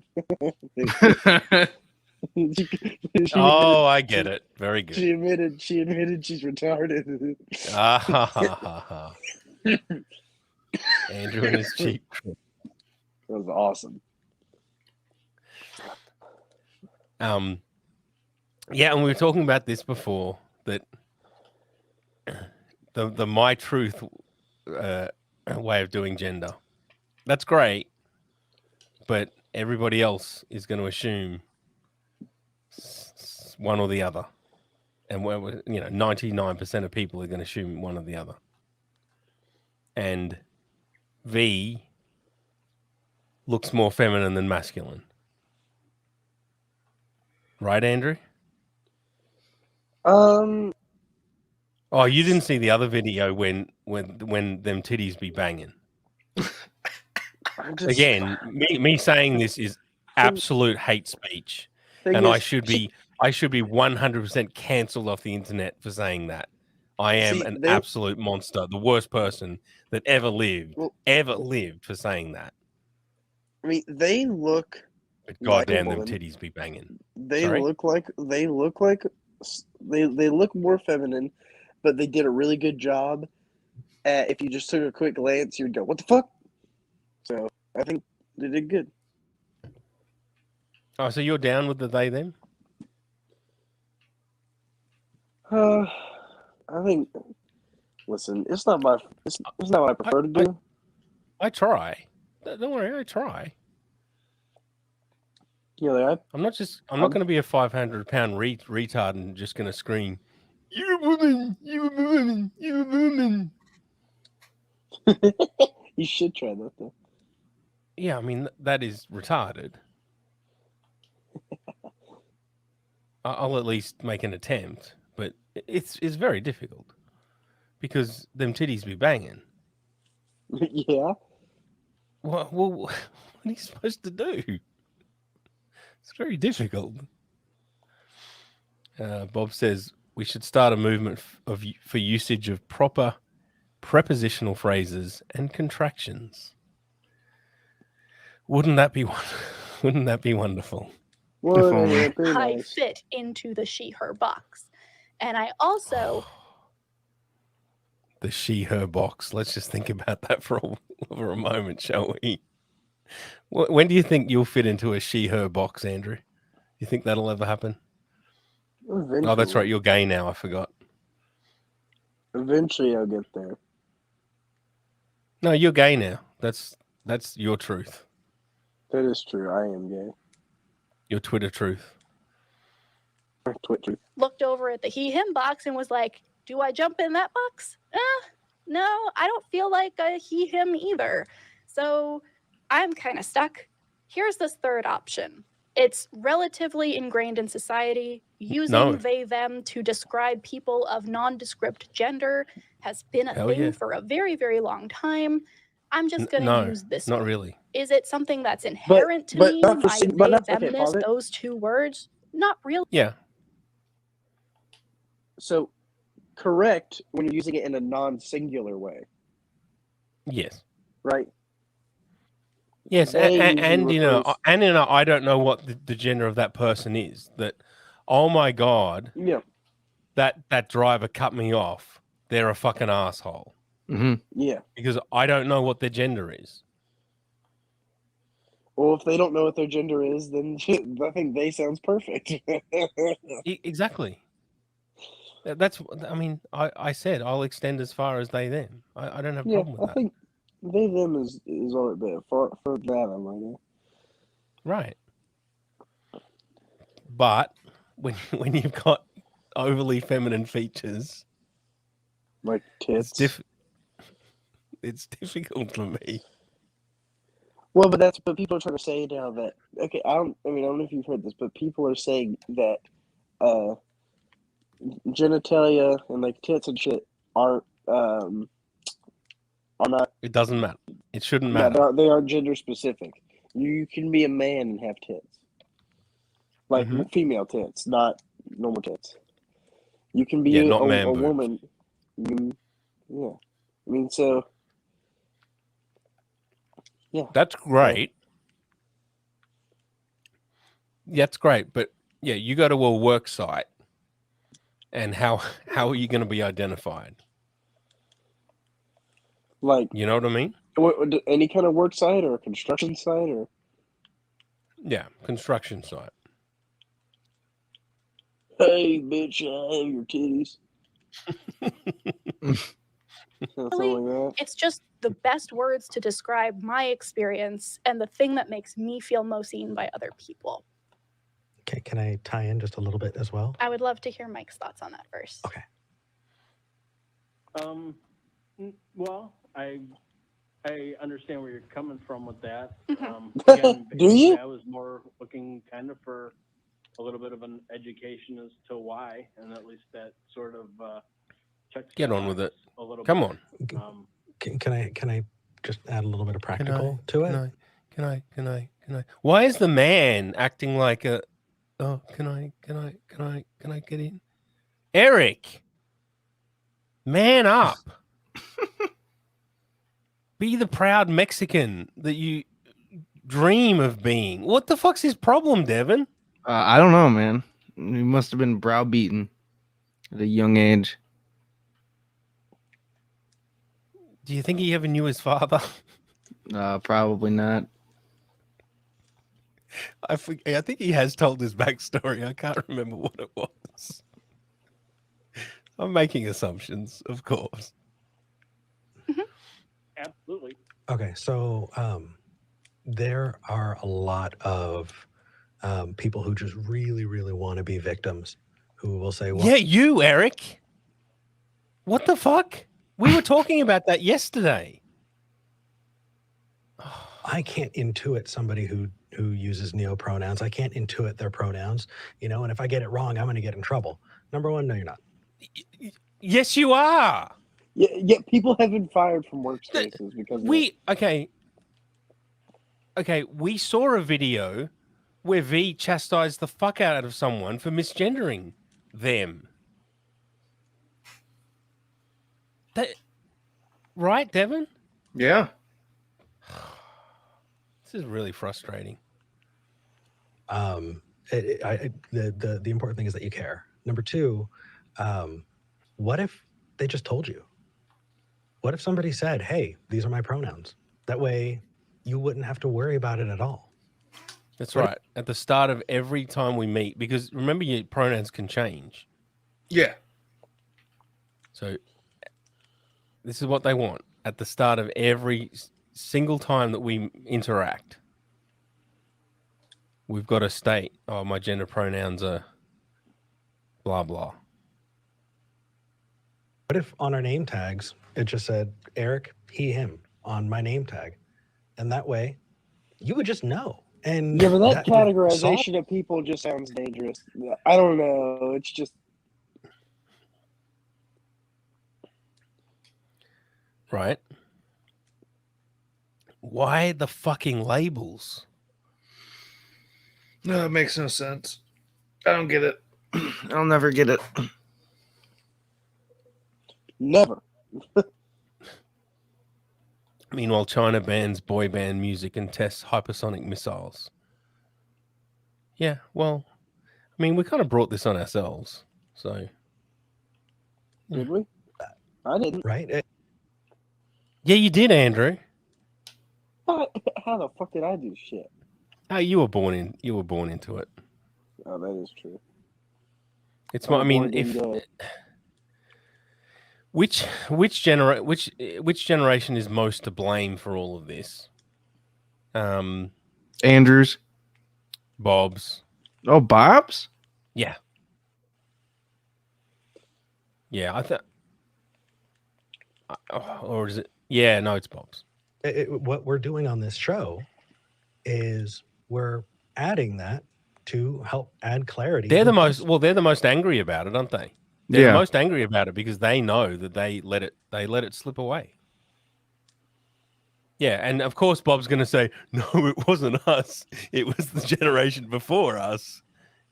Oh, I get it. Very good. She admitted she's retarded. Ah, ha, ha, ha, ha. Andrew and his cheap. That was awesome. Yeah, and we were talking about this before, that the my truth way of doing gender, that's great, but everybody else is going to assume one or the other, and 99% of people are going to assume one or the other. And V looks more feminine than masculine, right, Andrew? Oh, you didn't see the other video when them titties be banging. Again, me saying this is absolute hate speech, and I should be 100% cancelled off the internet for saying that. I am an absolute monster, the worst person that ever lived for saying that. I mean, they look. But goddamn, them titties be banging. They look more feminine, but they did a really good job. If you just took a quick glance, you would go, "What the fuck?" So I think they did good. Oh, so you're down with the they them? I think. Listen, it's not what I prefer to do. I try. Don't worry, I try. Yeah, I'm not going to be a 500-pound retard and just going to scream, "You're a woman! You're a woman! You're a woman!" You should try that though. Yeah, I mean that is retarded. I'll at least make an attempt, but it's very difficult because them titties be banging. Yeah. Well, what are you supposed to do? It's very difficult. Bob says we should start a movement for usage of proper prepositional phrases and contractions. Wouldn't that be wonderful? I fit into the she, her box. And I also... The she, her box. Let's just think about that for a moment, shall we? When do you think you'll fit into a she, her box, Andrew? You think that'll ever happen? Eventually. Oh, that's right. You're gay now. I forgot. Eventually, I'll get there. No, you're gay now. That's your truth. That is true. I am gay. Your Twitter truth. Twitter. Looked over at the he, him box and was like, do I jump in that box? No, I don't feel like a he, him either. So I'm kind of stuck. Here's this third option. It's relatively ingrained in society. Using No. they, them to describe people of nondescript gender has been a Hell thing yeah. for a very, very long time. I'm just going to No, use this not one. really. Is it something that's inherent to me, not for my but they, not, okay, themness, pause it. those two words? Not really. Yeah. So, correct when you're using it in a non-singular way, Yes. right? Yes, They and usually you know, refers- and you know, I don't know what the gender of that person is. That, oh my god, Yeah. that driver cut me off. They're a fucking asshole. Mm-hmm. Yeah. Because I don't know what their gender is. Well, if they don't know what their gender is, then I think they sounds perfect. Exactly. That's. I mean, I said I'll extend as far as they them. I don't have a Yeah, problem with I that. think they them is all right there. For that, I'm like, Right. But when you've got overly feminine features, like tits, it's difficult for me. well, but people are trying to say now that okay, I don't know if you've heard this, but people are saying that genitalia and like tits and shit are not. It doesn't matter. It shouldn't matter. Yeah, they are gender specific. You can be a man and have tits, like female tits, not normal tits. You can be not man a boobs. woman. Yeah, I mean, so yeah, That's great. That's great, but yeah, you go to a work site, and how are you going to be identified? Like, you know what I mean? Any kind of work site or a construction site or yeah, construction site. Hey, bitch, I have your titties. Really, it's just the best words to describe my experience and the thing that makes me feel most seen by other people. Okay, can I tie in just a little bit as well? I would love to hear Mike's thoughts on that first. Okay. Well, I understand where you're coming from with that. Do you? I was more looking kind of for a little bit of an education as to why, and at least that sort of checks. Get on with it. A little Come bit. on. Can I just add a little bit of practical to it? Can I? Why is the man acting like a? Oh, can I get in? Eric, man up. Be the proud Mexican that you dream of being. What the fuck's his problem, Devin? I don't know, man. He must have been browbeaten at a young age. Do you think he ever knew his father? Probably not. I think he has told his backstory. I can't remember what it was. I'm making assumptions, of course. Absolutely. Okay, so there are a lot of people who just really, really want to be victims who will say, well, yeah, you, Eric. What the fuck? We were talking about that yesterday. I can't intuit somebody who uses neopronouns. I can't intuit their pronouns, and if I get it wrong, I'm going to get in trouble. Number one, no, you're not. Yes, you are. Yeah, people have been fired from workspaces because we saw a video where V chastised the fuck out of someone for misgendering them. Right, Devin? Yeah. This is really frustrating. The important thing is that you care. Number two, what if they just told you? What if somebody said, hey, these are my pronouns? That way you wouldn't have to worry about it at all. That's right. At the start of every time we meet, because remember, your pronouns can change. Yeah. So this is what they want at the start of every single time that we interact. We've got to state, oh, my gender pronouns are blah, blah. What if on our name tags, it just said Eric, he, him on my name tag? And that way you would just know. And yeah, but that categorization of people just sounds dangerous. I don't know. It's just right. Why the fucking labels? No, it makes no sense. I don't get it. I'll never get it. never. Meanwhile, China bans boy band music and tests hypersonic missiles. Yeah, well, I mean, we kind of brought this on ourselves. So, Did we? I didn't. Right? Yeah, you did, Andrew. How the fuck did I do shit? Oh, you were born into it. Oh, that is true. It's my. I mean, if which generation is most to blame for all of this? Andrews, Bob's. Oh, Bob's. Yeah. Yeah, I thought. Or is it? Yeah, no, it's Bob's. What we're doing on this show is we're adding that to help add clarity. They're the most angry about it, aren't they? They're the most angry about it because they know that they let it slip away. Yeah, and of course Bob's going to say, "No, it wasn't us. It was the generation before us."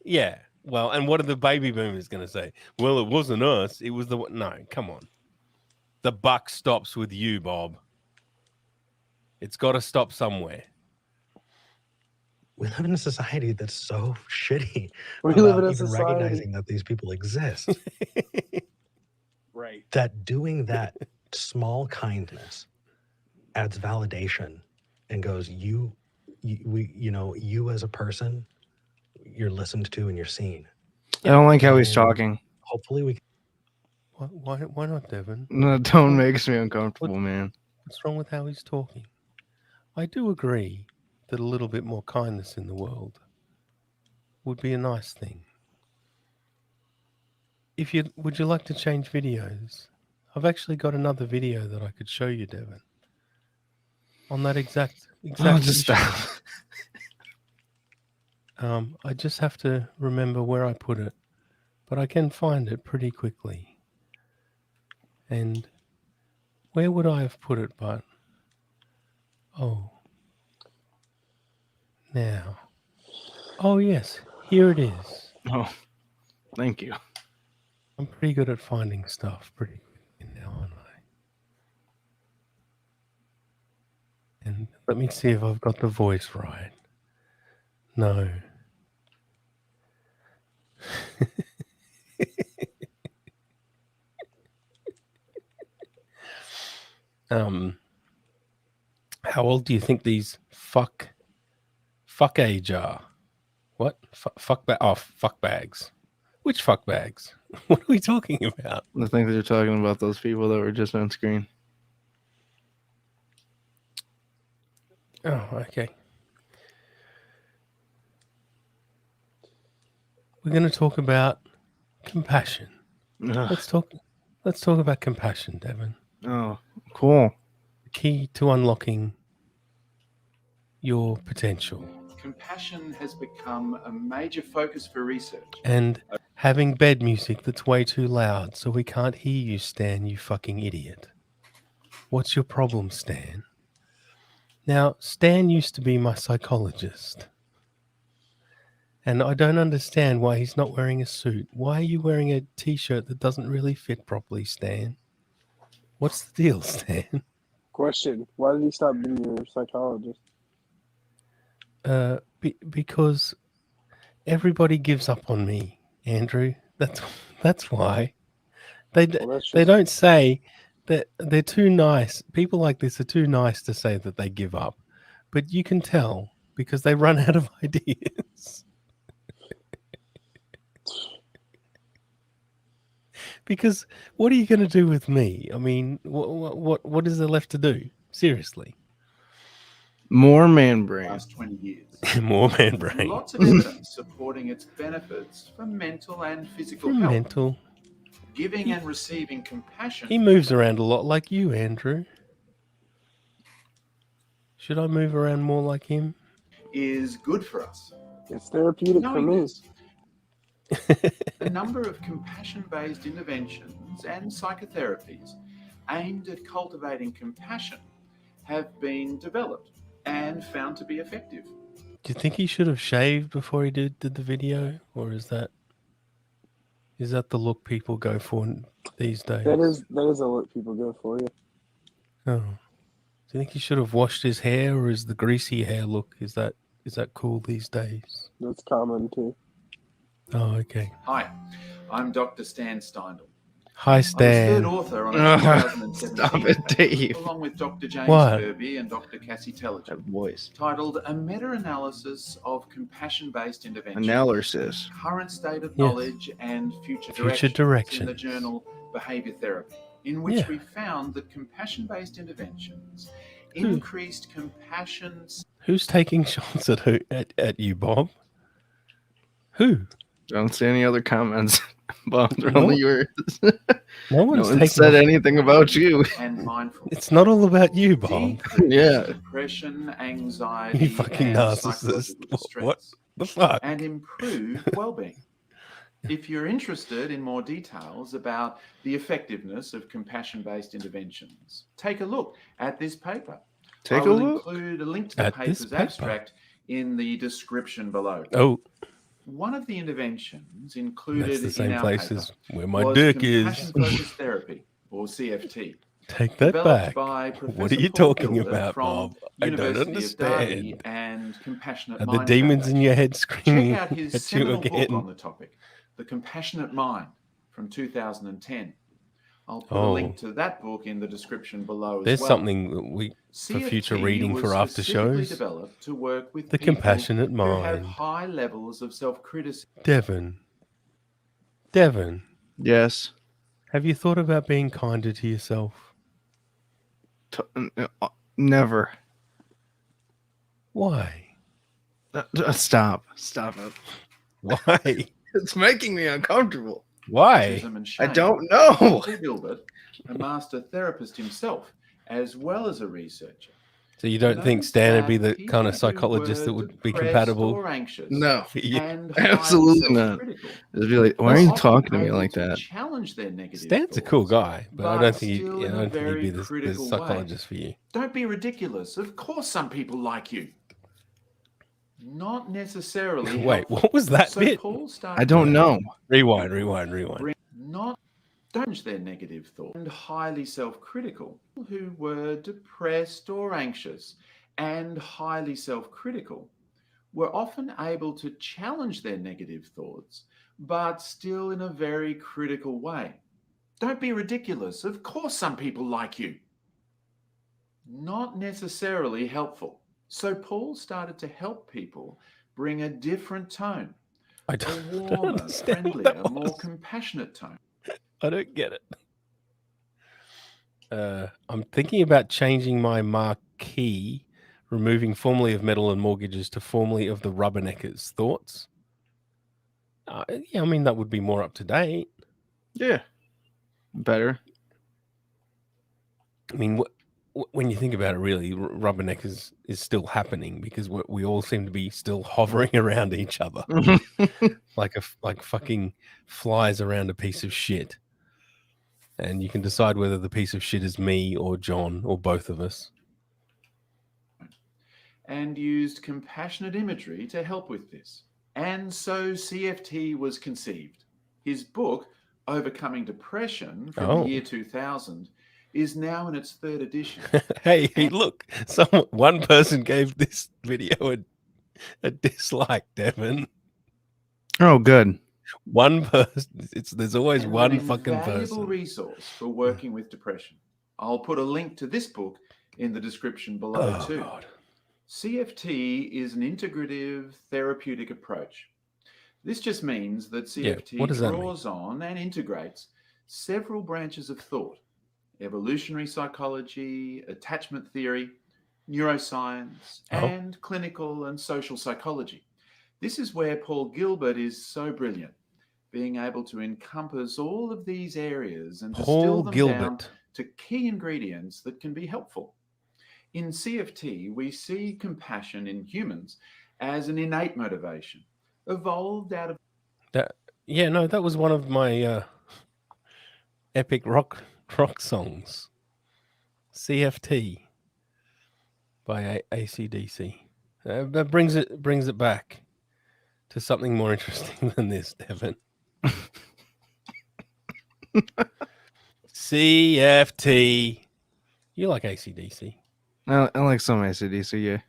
Yeah. Well, and what are the baby boomers going to say? Well, it wasn't us. It was the no. Come on. The buck stops with you, Bob. It's got to stop somewhere. We live in a society that's so shitty. We live in a even society recognizing that these people exist. Right. That doing that small kindness adds validation and goes, you as a person, you're listened to and you're seen. I don't like how he's talking. Hopefully we. Why not, Devin? No, tone makes me uncomfortable, man. What's wrong with how he's talking? I do agree that a little bit more kindness in the world would be a nice thing. Would you like to change videos? I've actually got another video that I could show you, Devin. On that exact just issue. I just have to remember where I put it, but I can find it pretty quickly. And where would I have put it? But now, yes, here it is. Oh, thank you. I'm pretty good at finding stuff pretty quickly now, aren't I? And let me see if I've got the voice right. No. How old do you think these fuck age are? What? Fuck bags. Which fuck bags? What are we talking about? I think they're talking about those people that were just on screen. Oh, okay. We're going to talk about compassion. Let's talk about compassion, Devin. Oh, cool. The key to unlocking your potential. Compassion has become a major focus for research. And having bed music that's way too loud so we can't hear you, Stan, you fucking idiot. What's your problem, Stan? Now, Stan used to be my psychologist. And I don't understand why he's not wearing a suit. Why are you wearing a t-shirt that doesn't really fit properly, Stan? What's the deal, Stan? Question: why did he stop being your psychologist? Because everybody gives up on me, Andrew. That's why. They don't say that they're too nice. People like this are too nice to say that they give up. But you can tell because they run out of ideas. Because what are you going to do with me? I mean, what is there left to do? Seriously. More man brain. Last 20 years. More man brain. Lots of evidence supporting its benefits for mental and physical health. Mental. Giving and receiving compassion. He moves around a lot like you, Andrew. Should I move around more like him? is good for us. It's therapeutic for Knowing me. this, a number of compassion-based interventions and psychotherapies aimed at cultivating compassion have been developed and found to be effective. Do you think he should have shaved before he did the video, or is that the look people go for these days? That is a look people go for. Yeah. Oh, do you think he should have washed his hair, or is the greasy hair look is that cool these days? That's common too. Oh, okay. Hi, I'm Dr. Stan Steindl. Hi, Stan. I was third author on a 2017 Stop it, paper, Dave. along with Dr. James What? Kirby and Dr. Cassie Telliger, That voice. titled A Meta-Analysis of Compassion-Based Intervention, Analysis. Current State of Yes. Knowledge and Future Future Directions in the directions. journal Behavior Therapy, in which Yeah. we found that compassion-based interventions increased compassion. Who's taking shots at you, Bob? Who? Don't say any other comments. Bob, they're No. only yours. No No one's one taking. said anything about you. And mindfulness. It's not all about you, Bob. Decrease Yeah. depression, anxiety, You fucking and narcissist. psychological What distress, the fuck? and improve well-being. If you're interested in more details about the effectiveness of compassion-based interventions, take a look at this paper. Take I a will look include a link to the At this paper's paper. abstract in the description below. Oh, One of the interventions that's included the in same our place paper as where my was dick is. compassion-focused therapy, or CFT. Take that Developed back. by What are Professor you Paul talking Gilbert about, from Bob? I don't University of Derby understand. and Compassionate Are the Mind demons in your head Foundation. screaming Check out his at you seminal book on again? the topic, The Compassionate Mind, from 2010. I'll put a Oh, link to that book in the description below as there's well. something that we for future CFT reading was for after specifically shows. developed to work with The people compassionate who have mind. high levels of self-criticism. Devon, Yes. have you thought about being kinder to yourself? Never. Why? Stop. Stop it. Why? It's making me uncomfortable. Why? And I shame. don't know. Paul Gilbert, a master therapist himself, as well as a researcher, So you don't think notes Stan would be that the kind of people who psychologist that were would be depressed compatible or anxious No. for you? and highly Absolutely not. self-critical It'd be like, why are were you often talking to me able like to that? challenge their negative Stan's a cool thoughts, guy, but I but don't think he, still I in a don't think he'd very be the critical way. psychologist for you. Don't be ridiculous. Of course, some people like you. Not necessarily. Wait, helpful. what was that So bit? Paul started I don't know. Rewind. not challenge their negative thoughts and highly self-critical who were depressed or anxious and highly self-critical were often able to challenge their negative thoughts, but still in a very critical way. Don't be ridiculous. Of course, some people like you. Not necessarily helpful. So Paul started to help people bring a different tone, I a don't warmer, understand what friendlier, that more was. compassionate tone. I don't get it. I'm thinking about changing my marquee, removing formerly of metal and mortgages to formerly of the rubberneckers. Thoughts? Yeah, I mean, that would be more up to date. Yeah. Better. I mean, when you think about it, really, rubberneckers is still happening because we all seem to be still hovering around each other like fucking flies around a piece of shit. And you can decide whether the piece of shit is me or John or both of us. And used compassionate imagery to help with this. And so CFT was conceived. His book, Overcoming Depression, from the year 2000, is now in its third edition. Hey, look, one person gave this video a dislike, Devon. Oh, good. One person. There's always And one an fucking invaluable person. resource for working with depression. I'll put a link to this book in the description below too. God. CFT is an integrative therapeutic approach. This just means that CFT what does that mean? draws on and integrates several branches of thought: evolutionary psychology, attachment theory, neuroscience, and clinical and social psychology. This is where Paul Gilbert is so brilliant, being able to encompass all of these areas and distill them down to key ingredients that can be helpful. In CFT, we see compassion in humans as an innate motivation, evolved out of That was one of my epic rock songs. CFT by AC/DC. That brings it back to something more interesting than this, Devin. CFT. You like AC/DC? I like some AC/DC, yeah.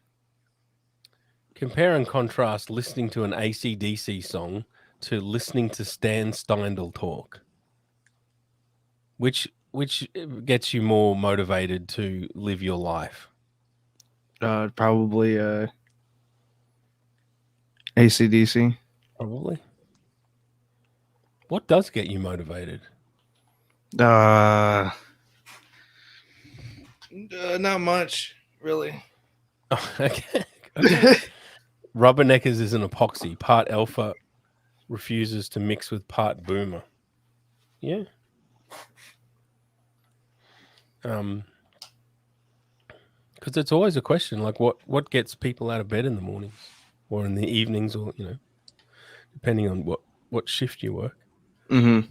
Compare and contrast listening to an AC/DC song to listening to Stan Steindl talk. Which gets you more motivated to live your life? Probably AC/DC. Probably. What does get you motivated? Not much, really. Oh, okay. Rubberneckers is an epoxy. Part alpha refuses to mix with part boomer. Yeah. Because it's always a question, like what gets people out of bed in the mornings or in the evenings, or depending on what shift you work. Mm-hmm.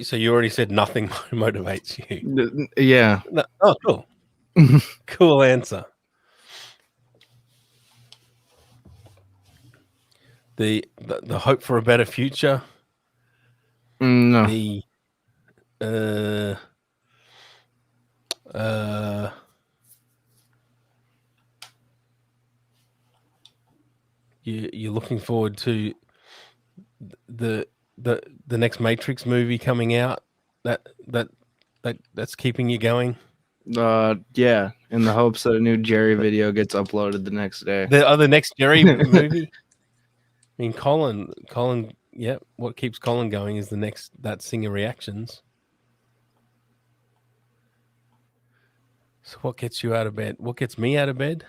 So you already said nothing motivates you. Yeah. No, oh, cool. Cool answer. The hope for a better future. No. The you're looking forward to the next Matrix movie coming out. That's keeping you going. Yeah, in the hopes that a new Jerry video gets uploaded the next day. The next Jerry movie. I mean, Colin. Yeah, what keeps Colin going is that singer reactions. So what gets you out of bed? What gets me out of bed?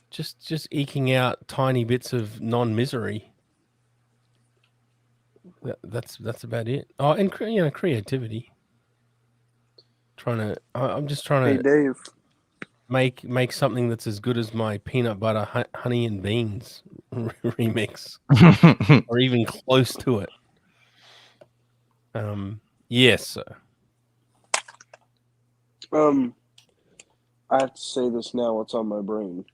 Just eking out tiny bits of non-misery. That's about it. Oh, and creativity. I'm just trying to. Hey, Dave. Make something that's as good as my peanut butter honey and beans remix, or even close to it. Yes, sir. I have to say this now. What's on my brain?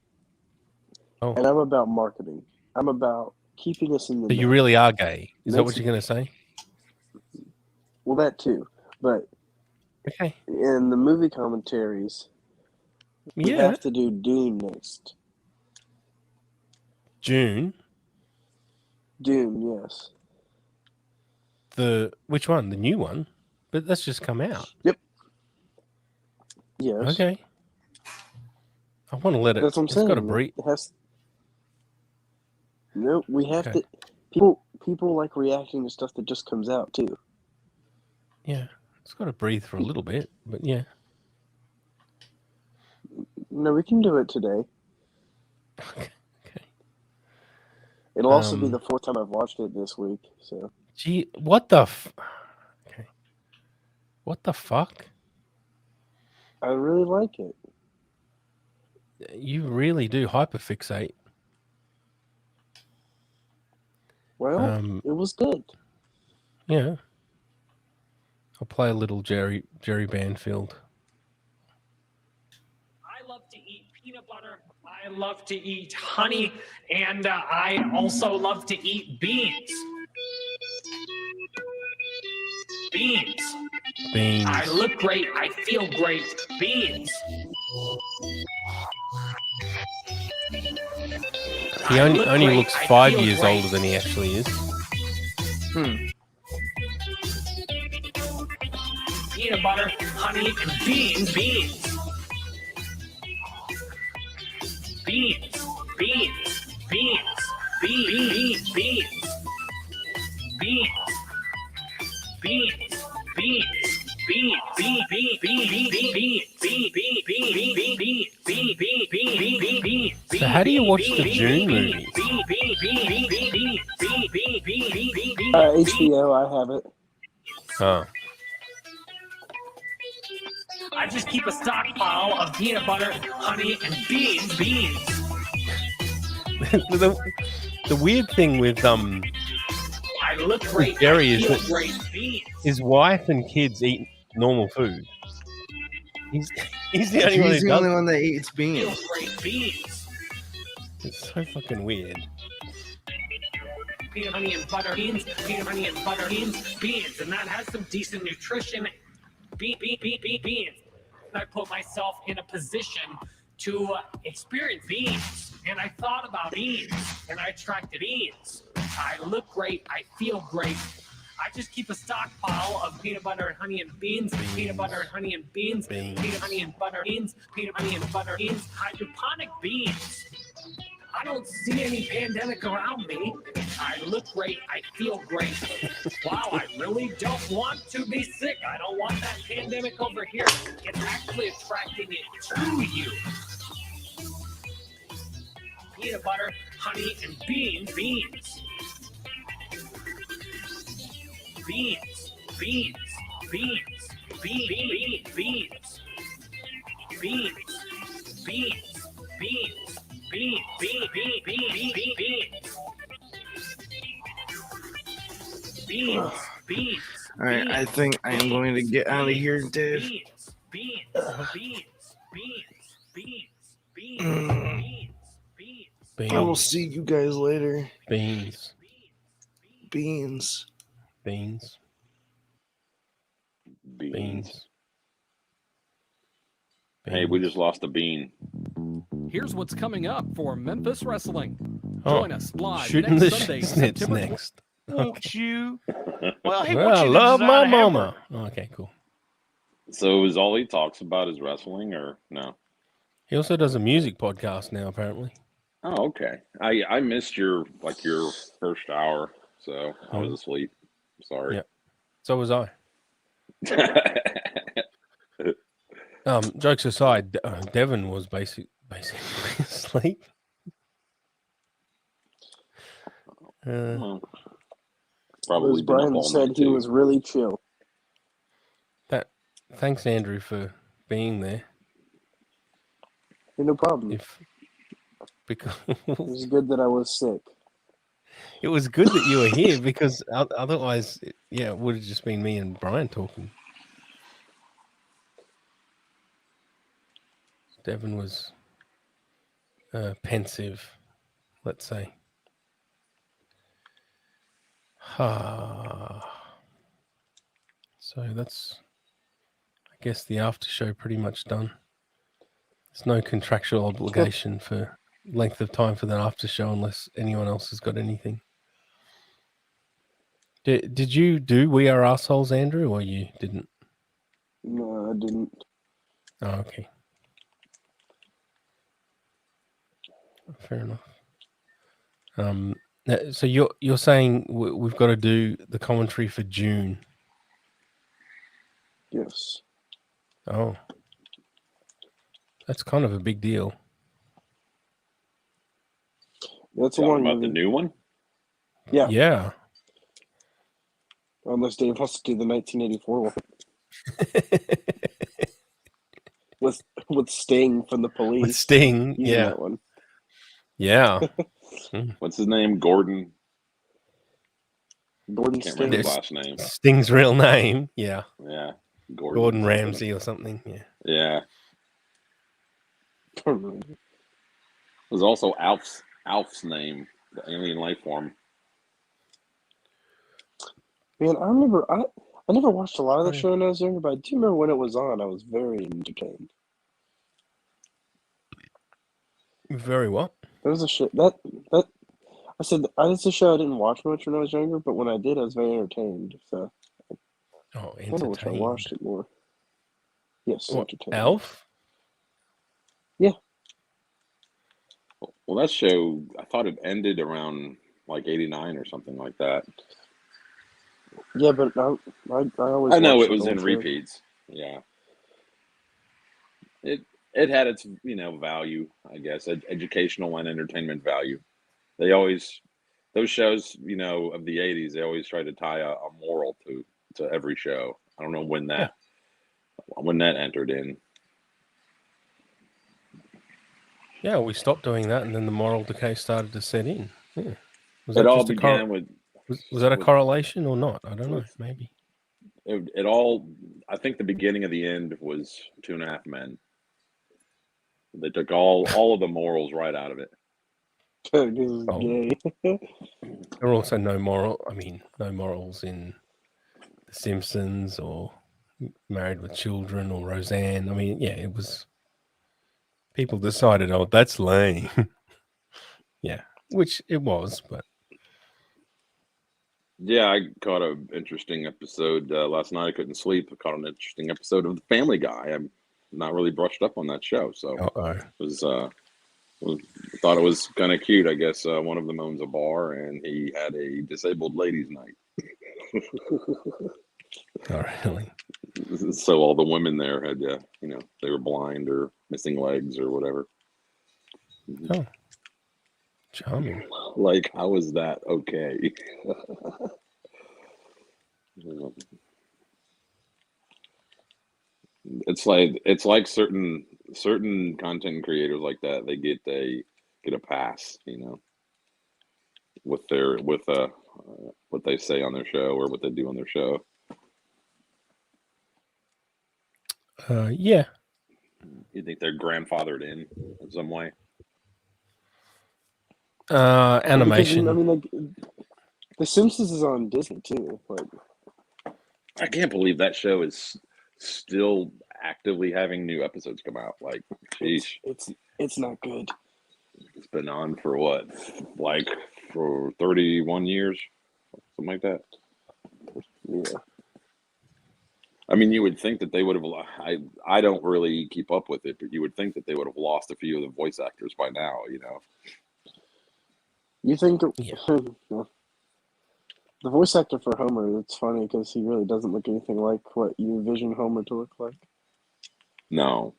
Oh. And I'm about marketing. I'm about keeping us in the. So you really are gay? Is that what you're going to say? Well, that too, but okay. In the movie commentaries. We have to do Dune next. June? Dune, yes. Which one? The new one? But that's just come out. Yep. Yes. Okay. I want to let it. That's what I'm saying. It's got to breathe. No, we have to. People like reacting to stuff that just comes out too. Yeah, it's got to breathe for a little bit, but yeah. No, we can do it today. Okay. It'll also be the fourth time I've watched it this week. So. Gee, what the? Okay. What the fuck? I really like it. You really do hyperfixate. Well, it was good. Yeah. I'll play a little Jerry Banfield. I love to eat peanut butter. I love to eat honey, and I also love to eat beans. Beans. I look great. I feel great. Beans. He only looks 5 years older than he actually is. Peanut butter, honey, and beans. Beans. Beans. Beans. Beans. Beans. Beans. Beans. Beans. Beans. So how do you watch the June movie? HBO, I have it. Oh. I just keep a stockpile of peanut butter, honey, and beans. The weird thing with I look great. Jerry I is feel that great. Beans. his wife and kids eat normal food. He's the only one who He's the does. only one that eats beans. Great beans. It's so fucking weird. Peanut, honey, and butter beans. Peanut, honey, and butter beans. And that has some decent nutrition. Beans. I put myself in a position to experience beans. And I thought about beans. And I attracted beans. I look great. I feel great. I just keep a stockpile of peanut butter and honey and beans. Peanut butter and honey and beans. Peanut, honey, and butter beans. Peanut, honey, and butter beans. Hydroponic beans. I don't see any pandemic around me. I look great. I feel great. Wow, I really don't want to be sick. I don't want that pandemic over here. It's actually attracting it to you. Peanut butter, honey, and beans. Beans. All right, I think I am going to get out of here, Dave. I will see you guys later. Beans. Hey, we just lost a bean. Here's what's coming up for Memphis Wrestling. Oh, Join us live shooting next the Sunday, Schnitz September next. Won't you? Well, he Well, wants I you to love design my a hamburger. mama. Okay, cool. So is all he talks about is wrestling, or no? He also does a music podcast now, apparently. Oh, okay. I missed your first hour, so I was asleep. Sorry. Yeah. So was I. Jokes aside, Devin was basically asleep. Well, As probably been up Brian all said, night he too. was really chill. Thanks, Andrew, for being there. No problem. Because it was good that I was sick. It was good that you were here because otherwise, it would have just been me and Brian talking. Devin was pensive, let's say. So that's, I guess, the after show pretty much done. There's no contractual obligation for length of time for that after show unless anyone else has got anything. Did you do We Are Assholes, Andrew, or you didn't? No, I didn't. Oh, okay. Fair enough. So you're saying we've got to do the commentary for June? Yes. Oh, that's kind of a big deal. That's a Talking long about movie. the new one? Yeah. Yeah. Unless Dave has to do the 1984 one. with Sting from the Police. With Sting, He's in yeah. that one. Yeah. What's his name? Gordon. Gordon Can't remember his There's last name. Sting's real name, yeah. Yeah. Gordon Ramsay or something, yeah. Yeah. There's also Alf's name, the alien life form. Man, I remember I never watched a lot of the show when I was younger, but I do remember when it was on. I was very entertained. Very what? There was a shit that I said it's a show I didn't watch much when I was younger, but when I did, I was very entertained. So I kind of wish I watched it more. Yes, What, entertained. Alf? Yeah. Well, that show, I thought it ended around like 89 or something like that. Yeah, but I always. I know watched it was the in whole show. repeats. Yeah. It had its value, I guess, educational and entertainment value. They those shows, of the '80s, they always try to tie a moral to every show. I don't know when that entered in. Yeah, we stopped doing that, and then the moral decay started to set in. Yeah. Was It that all just began with. Was that a correlation or not? I don't know. Maybe. It all. I think the beginning of the end was 2.5 Men. They took all of the morals right out of it. Gay. There are also no morals in The Simpsons or Married with Children or Roseanne. I mean, yeah, it was. People decided, oh, that's lame. Yeah, which it was, but. Yeah, I caught an interesting episode last night. I couldn't sleep. I caught an interesting episode of The Family Guy. I'm not really brushed up on that show, so it was. Thought it was kind of cute. I guess one of them owns a bar, and he had a disabled ladies' night. Oh, really? So all the women there had, they were blind or missing legs or whatever. Oh, charming. Like, how is that okay? It's like certain content creators like that. They get a pass, with what they say on their show or what they do on their show. Yeah. You think they're grandfathered in some way? Animation. Because, The Simpsons is on Disney too. I can't believe that show is still actively having new episodes come out. Like, sheesh. It's not good. It's been on for what? Like, for 31 years? Something like that. Yeah. I mean, you would think that they would have. I don't really keep up with it, but you would think that they would have lost a few of the voice actors by now. You think? The voice actor for Homer, it's funny because he really doesn't look anything like what you envision Homer to look like. No.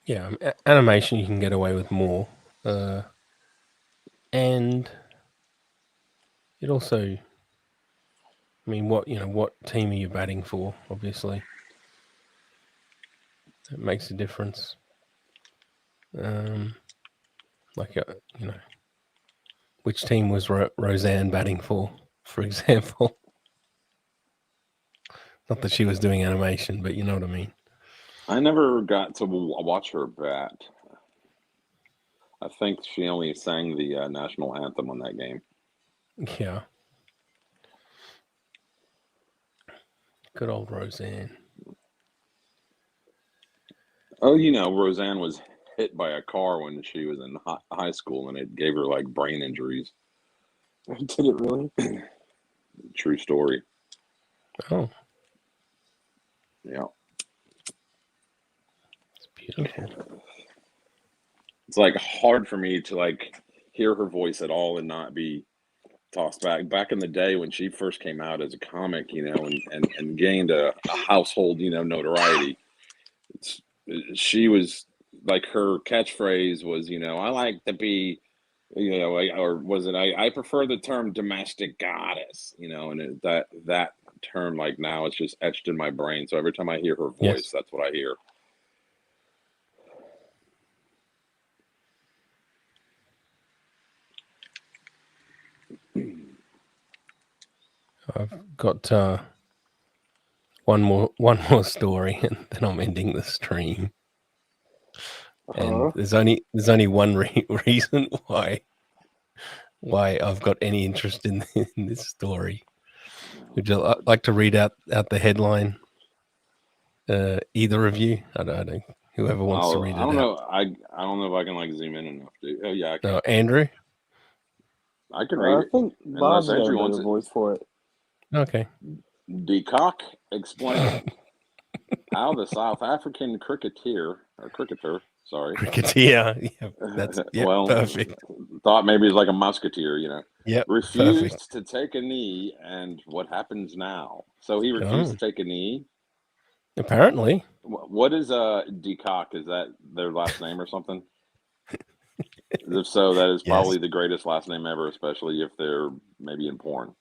Yeah, animation you can get away with more, and it also. I mean, what team are you batting for? Obviously, it makes a difference. Which team was Roseanne batting for example? Not that she was doing animation, but you know what I mean. I never got to watch her bat. I think she only sang the national anthem on that game. Yeah. Good old Roseanne. Oh, Roseanne was hit by a car when she was in high school, and it gave her like brain injuries. Did it really? True story. Oh. Yeah. It's beautiful. It's like hard for me to like hear her voice at all and not be tossed back in the day when she first came out as a comic, and gained a household, notoriety. She was like, her catchphrase was, I like to be, or was it, I prefer the term domestic goddess, and that term, like, now it's just etched in my brain. So every time I hear her voice, that's what I hear. I've got one more story, and then I'm ending the stream. And there's only one reason why I've got any interest in this story. Would you like to read out the headline? Either of you? I don't know. Whoever wants to read it. I don't know. I don't know if I can like zoom in enough. Oh yeah, I can. No, Andrew. I can read it. I think Bob's got a better voice for it. Okay. DeCock explained how the South African cricketer, Cricketer, yeah, that's perfect. Thought maybe it's like a musketeer, Yep, refused perfect. to take a knee, and what happens now? So he refused to take a knee. Apparently. What is DeCock? Is that their last name or something? If so, that is Yes. probably the greatest last name ever, especially if they're maybe in porn.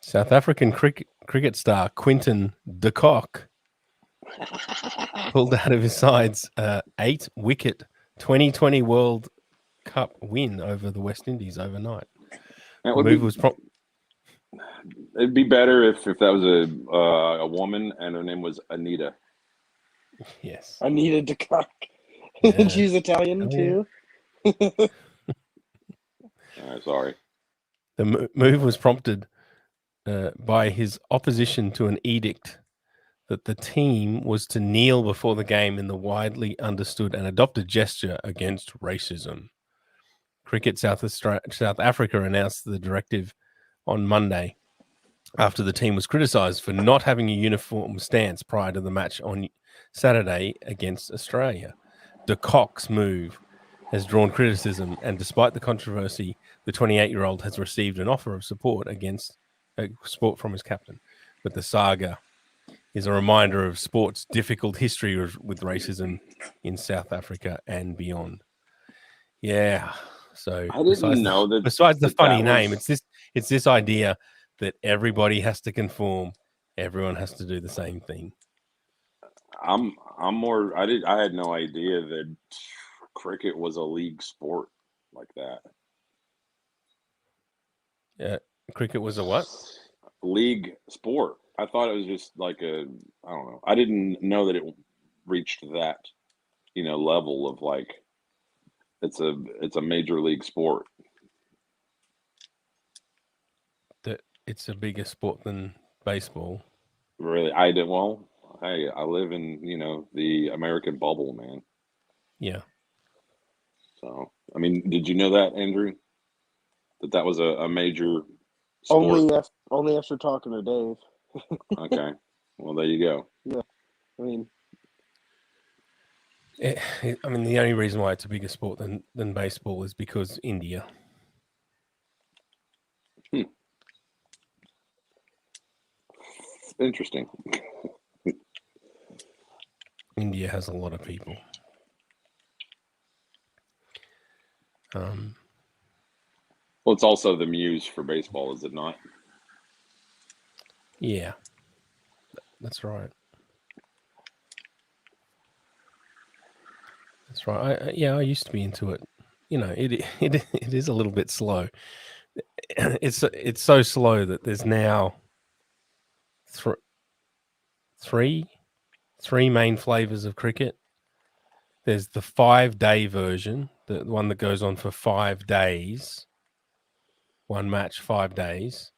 South African cricket star Quinton de Kock pulled out of his side's 8-wicket 2020 World Cup win over the West Indies overnight. That The move was It'd be better if that was a woman and her name was Anita. Yes. Anita de Kock. Yeah. She's Italian Oh, too. All right, sorry. The move was prompted by his opposition to an edict that the team was to kneel before the game in the widely understood and adopted gesture against racism. Cricket South Africa announced the directive on Monday after the team was criticised for not having a uniform stance prior to the match on Saturday against Australia. De Kock's move has drawn criticism, and despite the controversy, the 28-year-old has received an offer of support from his captain. But the saga is a reminder of sport's difficult history with racism in South Africa and beyond. Yeah. So I didn't know that. Besides the funny that name, was... it's this idea that everybody has to conform, everyone has to do the same thing. I'm more. I had no idea that cricket was a league sport like that. Yeah, cricket was a what? League sport. I thought it was just like I don't know. I didn't know that it reached that, level of like it's a major league sport. That it's a bigger sport than baseball. Really, I did well. Hey, I live in the American bubble, man. Yeah. So, I mean, did you know that, Andrew? That was a major sport? Only after talking to Dave. Okay. Well, there you go. Yeah. I mean, the only reason why it's a bigger sport than baseball is because India. Interesting. India has a lot of people. Well, it's also the muse for baseball, is it not? Yeah, that's right. That's right. I used to be into it. It is a little bit slow. It's so slow that there's now three main flavors of cricket. There's the 5-day version, the one that goes on for 5 days. One match, 5 days.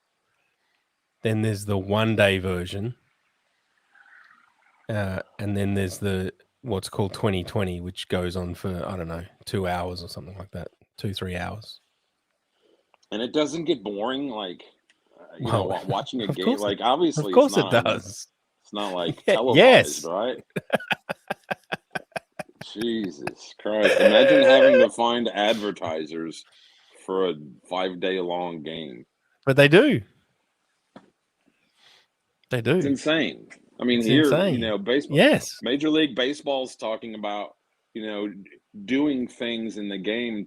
Then there's the 1-day version. And then there's what's called 2020, which goes on for, 2 hours or something like that. 2-3 hours. And it doesn't get boring, like, watching a game. Like, obviously, of course it's not, it does. It's not like televised, yes. Right? Jesus Christ. Imagine having to find advertisers for a 5-day-long game. But they do. They do. It's insane. I mean, it's here, insane. baseball. Yes. Major League Baseball's talking about, doing things in the game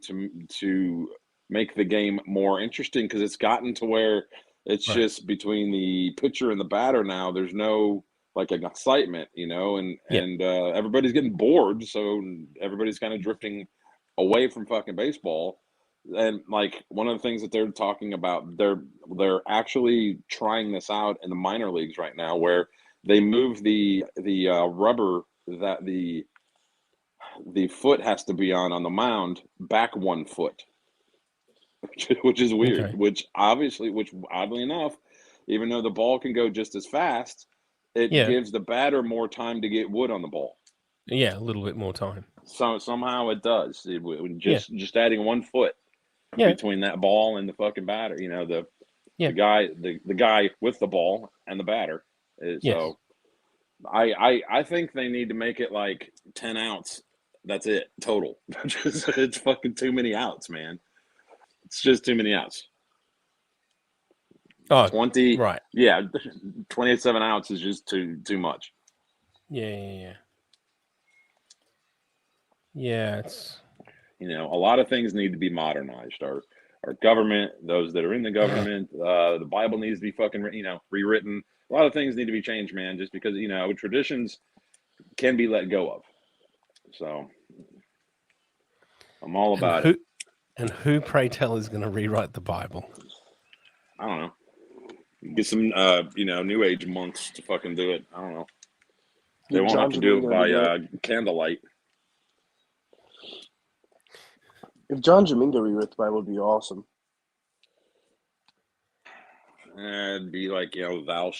to make the game more interesting, because it's gotten to where it's just between the pitcher and the batter now. There's no like an excitement, and everybody's getting bored, so everybody's kind of drifting away from fucking baseball. And like one of the things that they're talking about, they're actually trying this out in the minor leagues right now, where they move the rubber that the foot has to be on the mound back 1 foot, which is weird. Okay. Which oddly enough, even though the ball can go just as fast, it gives the batter more time to get wood on the ball. Yeah, a little bit more time. So somehow it does. Just adding 1 foot between that ball and the fucking batter. The guy with the ball and the batter. So I think they need to make it like 10 outs. That's it total. It's fucking too many outs, man. It's just too many outs. Oh, 20. Right. Yeah, 27 outs is just too much. Yeah. Yeah, it's You know, a lot of things need to be modernized. Our government, those that are in the government, the Bible needs to be fucking, rewritten. A lot of things need to be changed, man, just because, traditions can be let go of. So I'm all about it. And who, pray tell, is going to rewrite the Bible? I don't know. Get some, New Age monks to fucking do it. I don't know. They won't have to do it by candlelight. If John Domingo rewrote the Bible, would be awesome. It'd be like, thou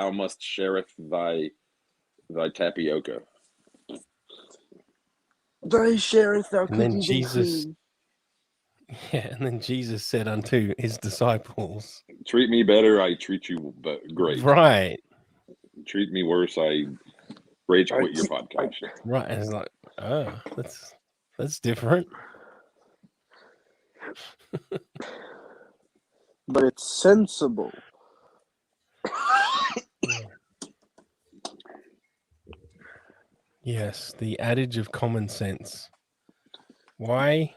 must shareth thy tapioca. Thy shareth thou And then cookies Jesus, and cream. yeah, and then Jesus said unto his disciples, "Treat me better, I treat you great. Right. Treat me worse, I rage quit your podcast." Right, and it's like, oh, that's different. But it's sensible. Yes, the adage of common sense. Why?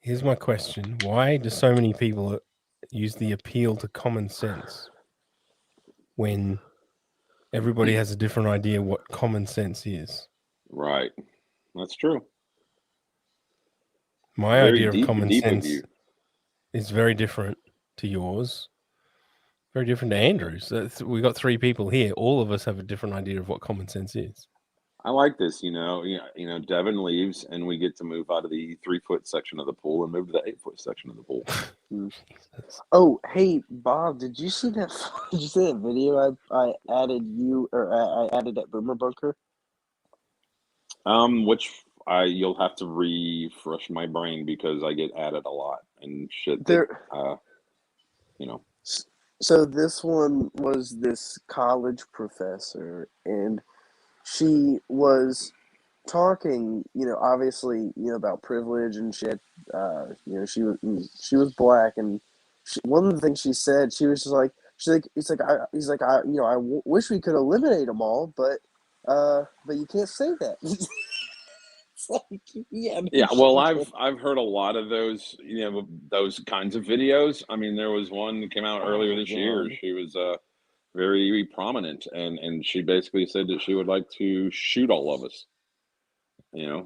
Here's my question. Why do so many people use the appeal to common sense when everybody has a different idea what common sense is? Right. That's true. My Very idea of common deep of sense you. is very different to yours. Very different to Andrew's. We got 3 people here. All of us have a different idea of what common sense is. I like this, Devin leaves and we get to move out of the 3-foot section of the pool and move to the 8-foot section of the pool. Oh, hey, Bob, did you see that? Did you see that video I added I added at Boomer Bunker? Which you'll have to refresh my brain because I get added a lot and shit. So this one was this college professor, and she was talking, obviously, about privilege and shit. She was black, and one of the things she said, she was just like, I wish we could eliminate them all, but you can't say that. It's like, yeah. Well, I've heard a lot of those, those kinds of videos. I mean, there was one that came out earlier this year. She was very prominent, and she basically said that she would like to shoot all of us. Yeah,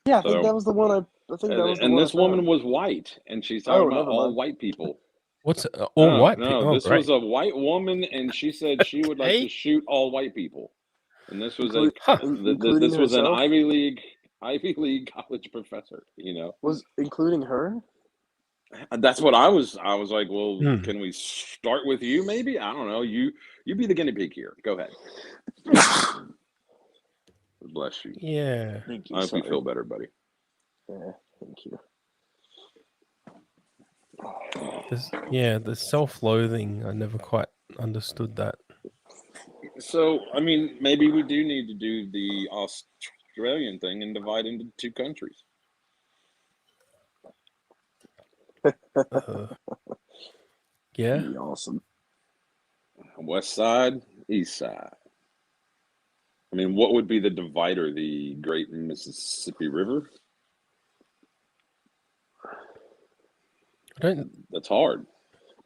I think that was the one. I think that was the one. And this woman was white, and she's talking about all white people. What's all white people? No, this was a white woman, and she said she would like to shoot all white people. And this was this was an Ivy League college professor. Was including her. That's what I was like, well, can we start with you? Maybe, I don't know. You be the guinea pig here. Go ahead. Bless you. Yeah. Thank you. I hope you feel better, buddy. Yeah, thank you. The self-loathing. I never quite understood that. So, I mean, maybe we do need to do the Australian thing and divide into 2 countries. Yeah. That'd be awesome. West side, east side. I mean, what would be the divider? The Great Mississippi River? That's hard.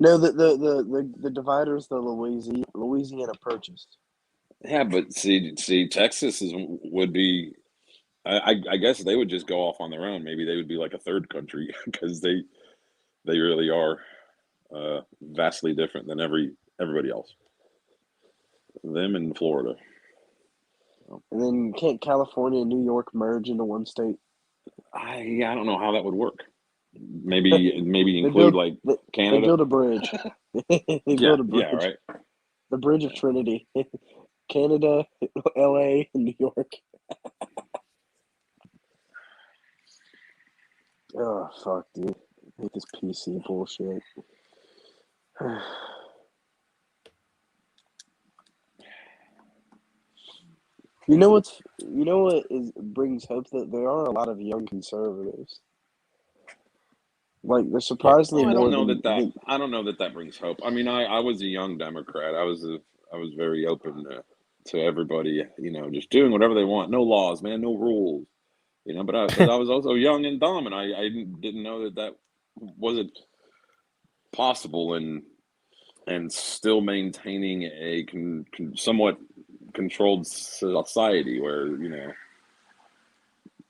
No, the divider is the Louisiana Purchase. Yeah, but see, Texas would be. I guess they would just go off on their own. Maybe they would be like a third country because they really are vastly different than everybody else. Them and Florida. And then can't California and New York merge into one state? I don't know how that would work. Maybe include Canada. They build a bridge. Build a bridge. Yeah, right. The Bridge of Trinity. Canada, LA, and New York. Oh, fuck, dude. I hate this PC bullshit. You know what brings hope? That there are a lot of young conservatives. Like, they're surprisingly I don't more know than, I don't know that brings hope. I mean, I was a young Democrat. I was very open to everybody, just doing whatever they want. No laws, man, no rules. You know, but I was also young and dumb, and I didn't know that wasn't possible, and still maintaining a somewhat controlled society where,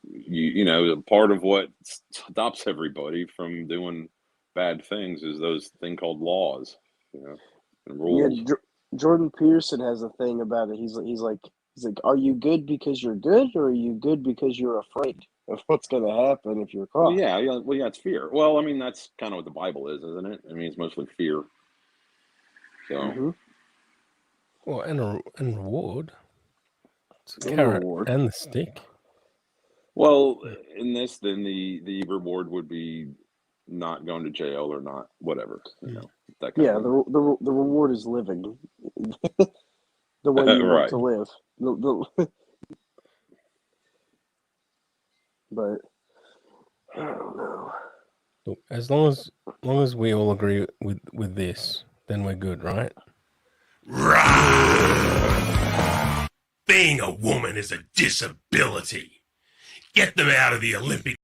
you know, part of what stops everybody from doing bad things is those thing called laws, and rules. Yeah, Jordan Peterson has a thing about it. He's like, are you good because you're good, or are you good because you're afraid of what's going to happen if you're caught? Well, yeah, it's fear. Well, I mean, that's kind of what the Bible is, isn't it? I mean, it's mostly fear. So, well, and reward. It's a And carrot reward. and the stick. well, in this, then the reward would be not going to jail or not whatever, that kind Yeah, of the reward is living the way you want right. to live. But I don't know. Look, as long as we all agree with this, then we're good, right? Being a woman is a disability. Get them out of the Olympic.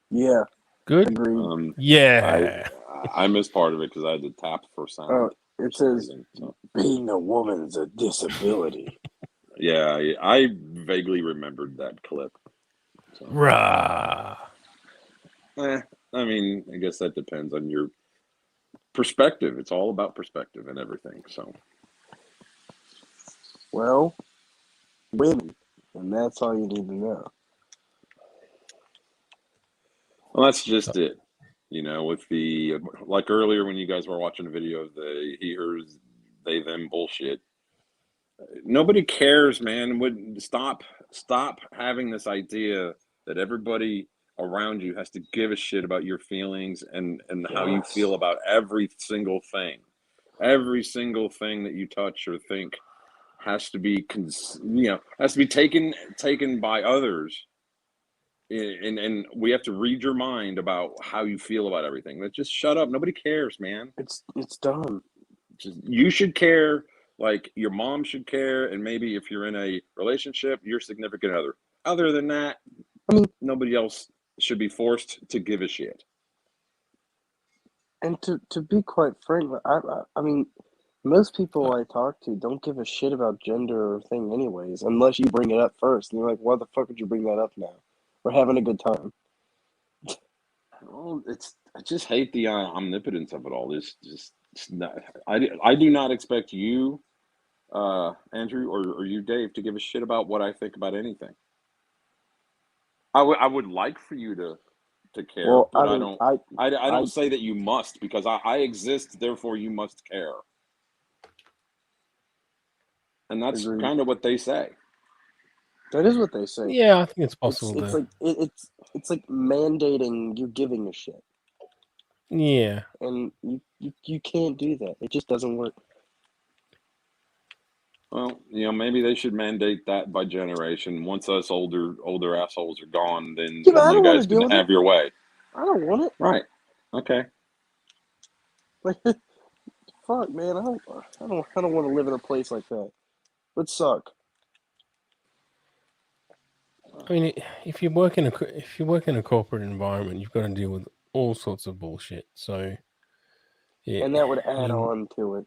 Yeah. Good. Agreed. Yeah. I missed part of it because I had to tap for sound. It says being a woman is a disability. Yeah, I vaguely remembered that clip. So. Rah. I mean, I guess that depends on your perspective. It's all about perspective and everything. So, well, women, and that's all you need to know. Well, that's just it. You know, with the, like earlier when you guys were watching a video of the he, hers, they, them bullshit. Nobody cares, man. Stop having this idea that everybody around you has to give a shit about your feelings and how you feel about every single thing. Every single thing that you touch or think has to be taken by others. And we have to read your mind about how you feel about everything. Let's just shut up. Nobody cares, man. It's dumb. You should care, like your mom should care, and maybe if you're in a relationship, your significant other. Other than that, nobody else should be forced to give a shit. And to be quite frank, I mean, most people I talk to don't give a shit about gender or thing anyways, unless you bring it up first. And you're like, why the fuck would you bring that up now? We're having a good time. Well, I just hate the omnipotence of it all. I do not expect you, Andrew, or you, Dave, to give a shit about what I think about anything. I would like for you to care, Well, but I mean, I don't say that you must, because I exist, therefore you must care. And that's kind of what they say. That is what they say. Yeah, I think it's possible. It's like mandating you giving a shit. Yeah. And you can't do that. It just doesn't work. Well, maybe they should mandate that by generation. Once us older assholes are gone, then Yeah, but I don't you guys wanna can do have your way. I don't want it. Right. Okay. Like, fuck, man, I don't want to live in a place like that. Would suck. I mean, if you work in a corporate environment, you've got to deal with all sorts of bullshit. So, yeah, And that would add on to it.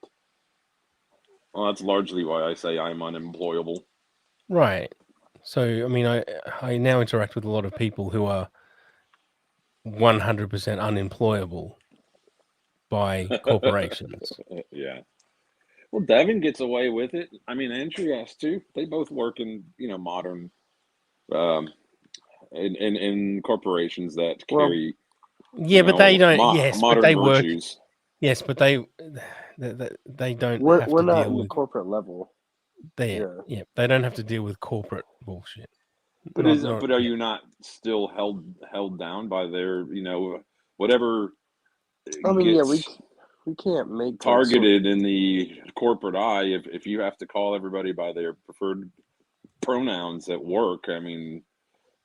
Well, that's largely why I say I'm unemployable. Right. So, I mean, I now interact with a lot of people who are 100% unemployable by corporations. Yeah. Well, Devin gets away with it. I mean, Andrew has to. They both work in, modern, in corporations that carry. Yeah, but they don't. Yes, but they virtues. work. Yes, but they don't We're have to not deal in the with corporate level. they don't have to deal with corporate bullshit. But are you not still held down by their, whatever? I mean, yeah, we can't make targeted in the corporate eye if you have to call everybody by their preferred pronouns at work. I mean,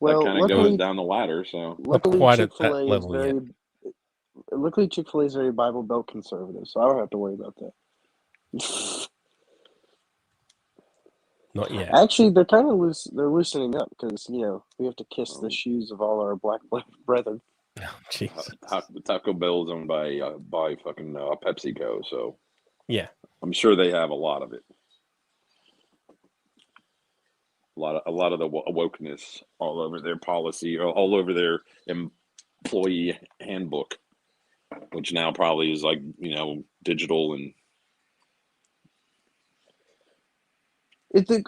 that kind of goes down the ladder. So luckily, Chick-fil-A is very. Luckily, Chick-fil-A is very Bible Belt conservative, so I don't have to worry about that. Not yet. Actually, they're kind of loose. They're loosening up because we have to kiss the shoes of all our black brethren. Oh, Jesus. Taco Bell is owned by fucking PepsiCo, so yeah, I'm sure they have a lot of it. A lot of the wokeness all over their policy, all over their employee handbook, which now probably is like digital and.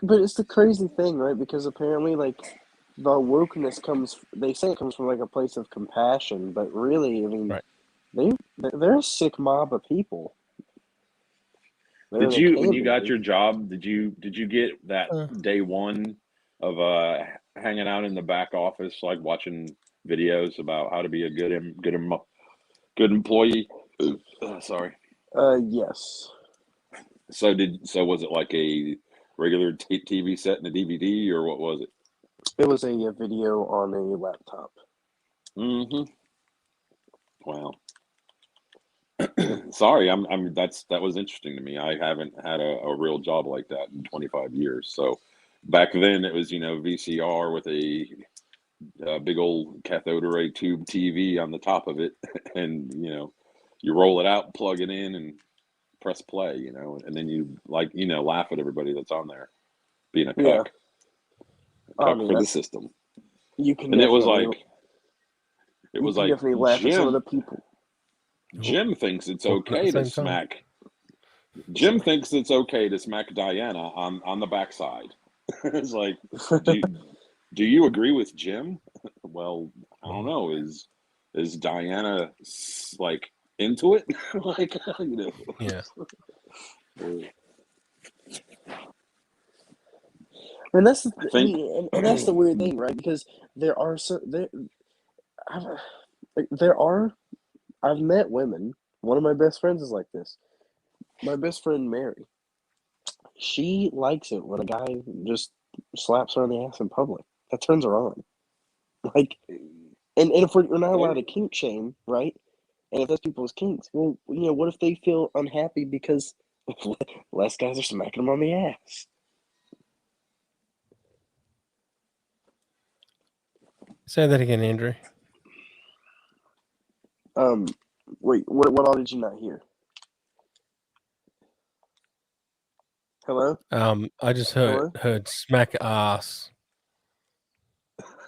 But it's the crazy thing, right? Because apparently, like, the wokeness they say it comes from like a place of compassion, but really, I mean, they're a sick mob of people. When you got your job, did you get that day one of hanging out in the back office, like watching videos about how to be a good employee? Sorry. Yes. So was it like a regular TV set and a DVD, or what was it? It was a video on a laptop. Mm-hmm. Wow. Sorry, that was interesting to me. I haven't had a real job like that in 25 years. So back then it was VCR with a big old cathode ray tube TV on the top of it, and you roll it out, plug it in, and press play. And then you laugh at everybody that's on there being a cuck. Cuck for the system. You can. And it was like definitely laugh at some of the people. Jim thinks it's okay to smack. Jim thinks it's okay to smack Diana on the backside. It's like, do you agree with Jim? Well, I don't know. Is Diana like into it? Like, Yeah. And that's the weird thing, right? Because I've met women. One of my best friends is like this. My best friend Mary. She likes it when a guy just slaps her on the ass in public. That turns her on. Like, and if we're not allowed to kink shame, right? And if that's people's kinks, well, what if they feel unhappy because less guys are smacking them on the ass? Say that again, Andrew. Wait, what all did you not hear? Hello? I just heard smack ass.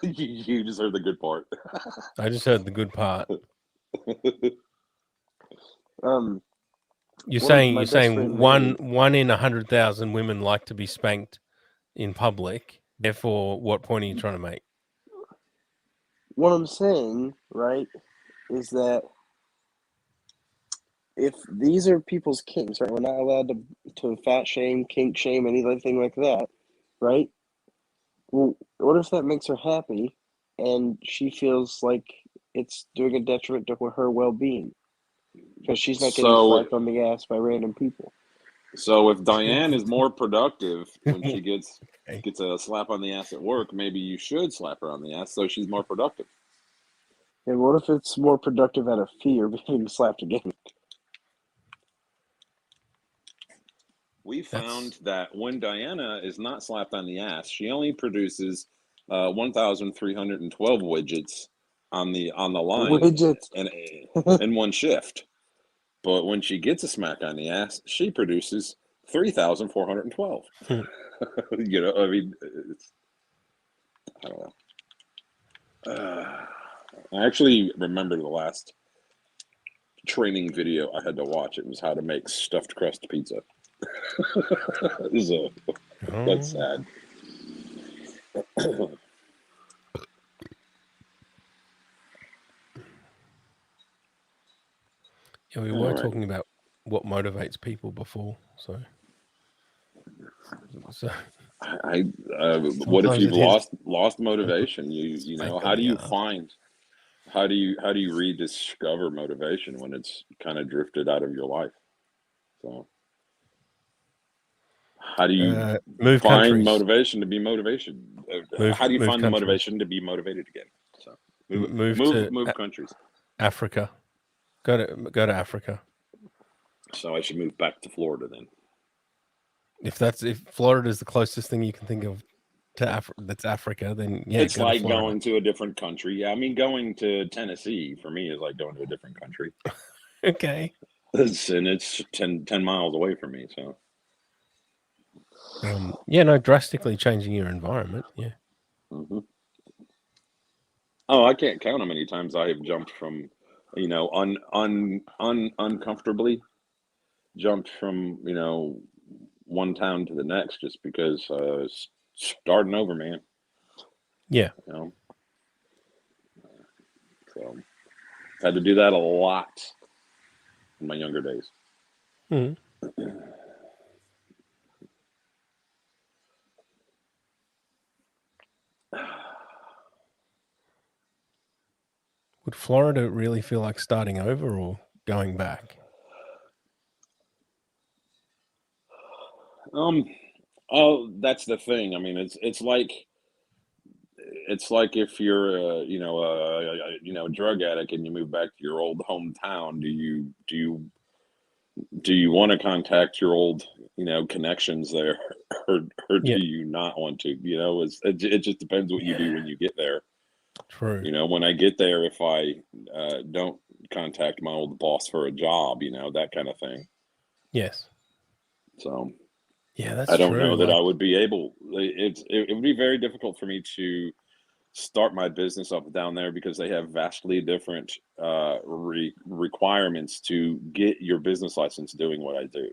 You just heard the good part. I just heard the good part. You're saying one in 100,000 women like to be spanked in public. Therefore, what point are you trying to make? What I'm saying, right, is that if these are people's kinks, right, we're not allowed to fat shame, kink shame, anything like that, right? Well, what if that makes her happy and she feels like it's doing a detriment to her well-being because she's not getting slapped on the ass by random people? So if Diane is more productive when she gets a slap on the ass at work, maybe you should slap her on the ass so she's more productive. And what if it's more productive out of fear of being slapped again? We found that when Diana is not slapped on the ass, she only produces 1,312 widgets on the line in one shift. But when she gets a smack on the ass, she produces 3,412. I mean, I don't know. I actually remember the last training video I had to watch. It was how to make stuffed crust pizza. That's sad. Yeah, we were talking about what motivates people before, so what if you've lost motivation? You know, how do you rediscover motivation when it's kind of drifted out of your life? So how do you find motivation to be motivation? How do you find the motivation to be motivated again? So move countries. Africa. Go to Africa. So I should move back to Florida then. If Florida is the closest thing you can think of to that's Africa, then yeah, it's go like to Florida. going to a different country. Yeah, I mean, going to Tennessee for me is like going to a different country. Okay. It's 10 miles away from me. So, yeah, no, drastically changing your environment. Yeah. Mm-hmm. Oh, I can't count how many times I have jumped from, uncomfortably jumped from, one town to the next just because starting over, man. Yeah. So had to do that a lot in my younger days. Mm-hmm. Would Florida really feel like starting over or going back? Oh, that's the thing. I mean, it's like if you're a drug addict and you move back to your old hometown, do you want to contact your old connections there, or do you not want to? It just depends what you do when you get there. True. When I get there, if I don't contact my old boss for a job, that kind of thing. Yes. So yeah, that's I don't true. know that I would be able. It would be very difficult for me to start my business up down there because they have vastly different requirements to get your business license doing what I do.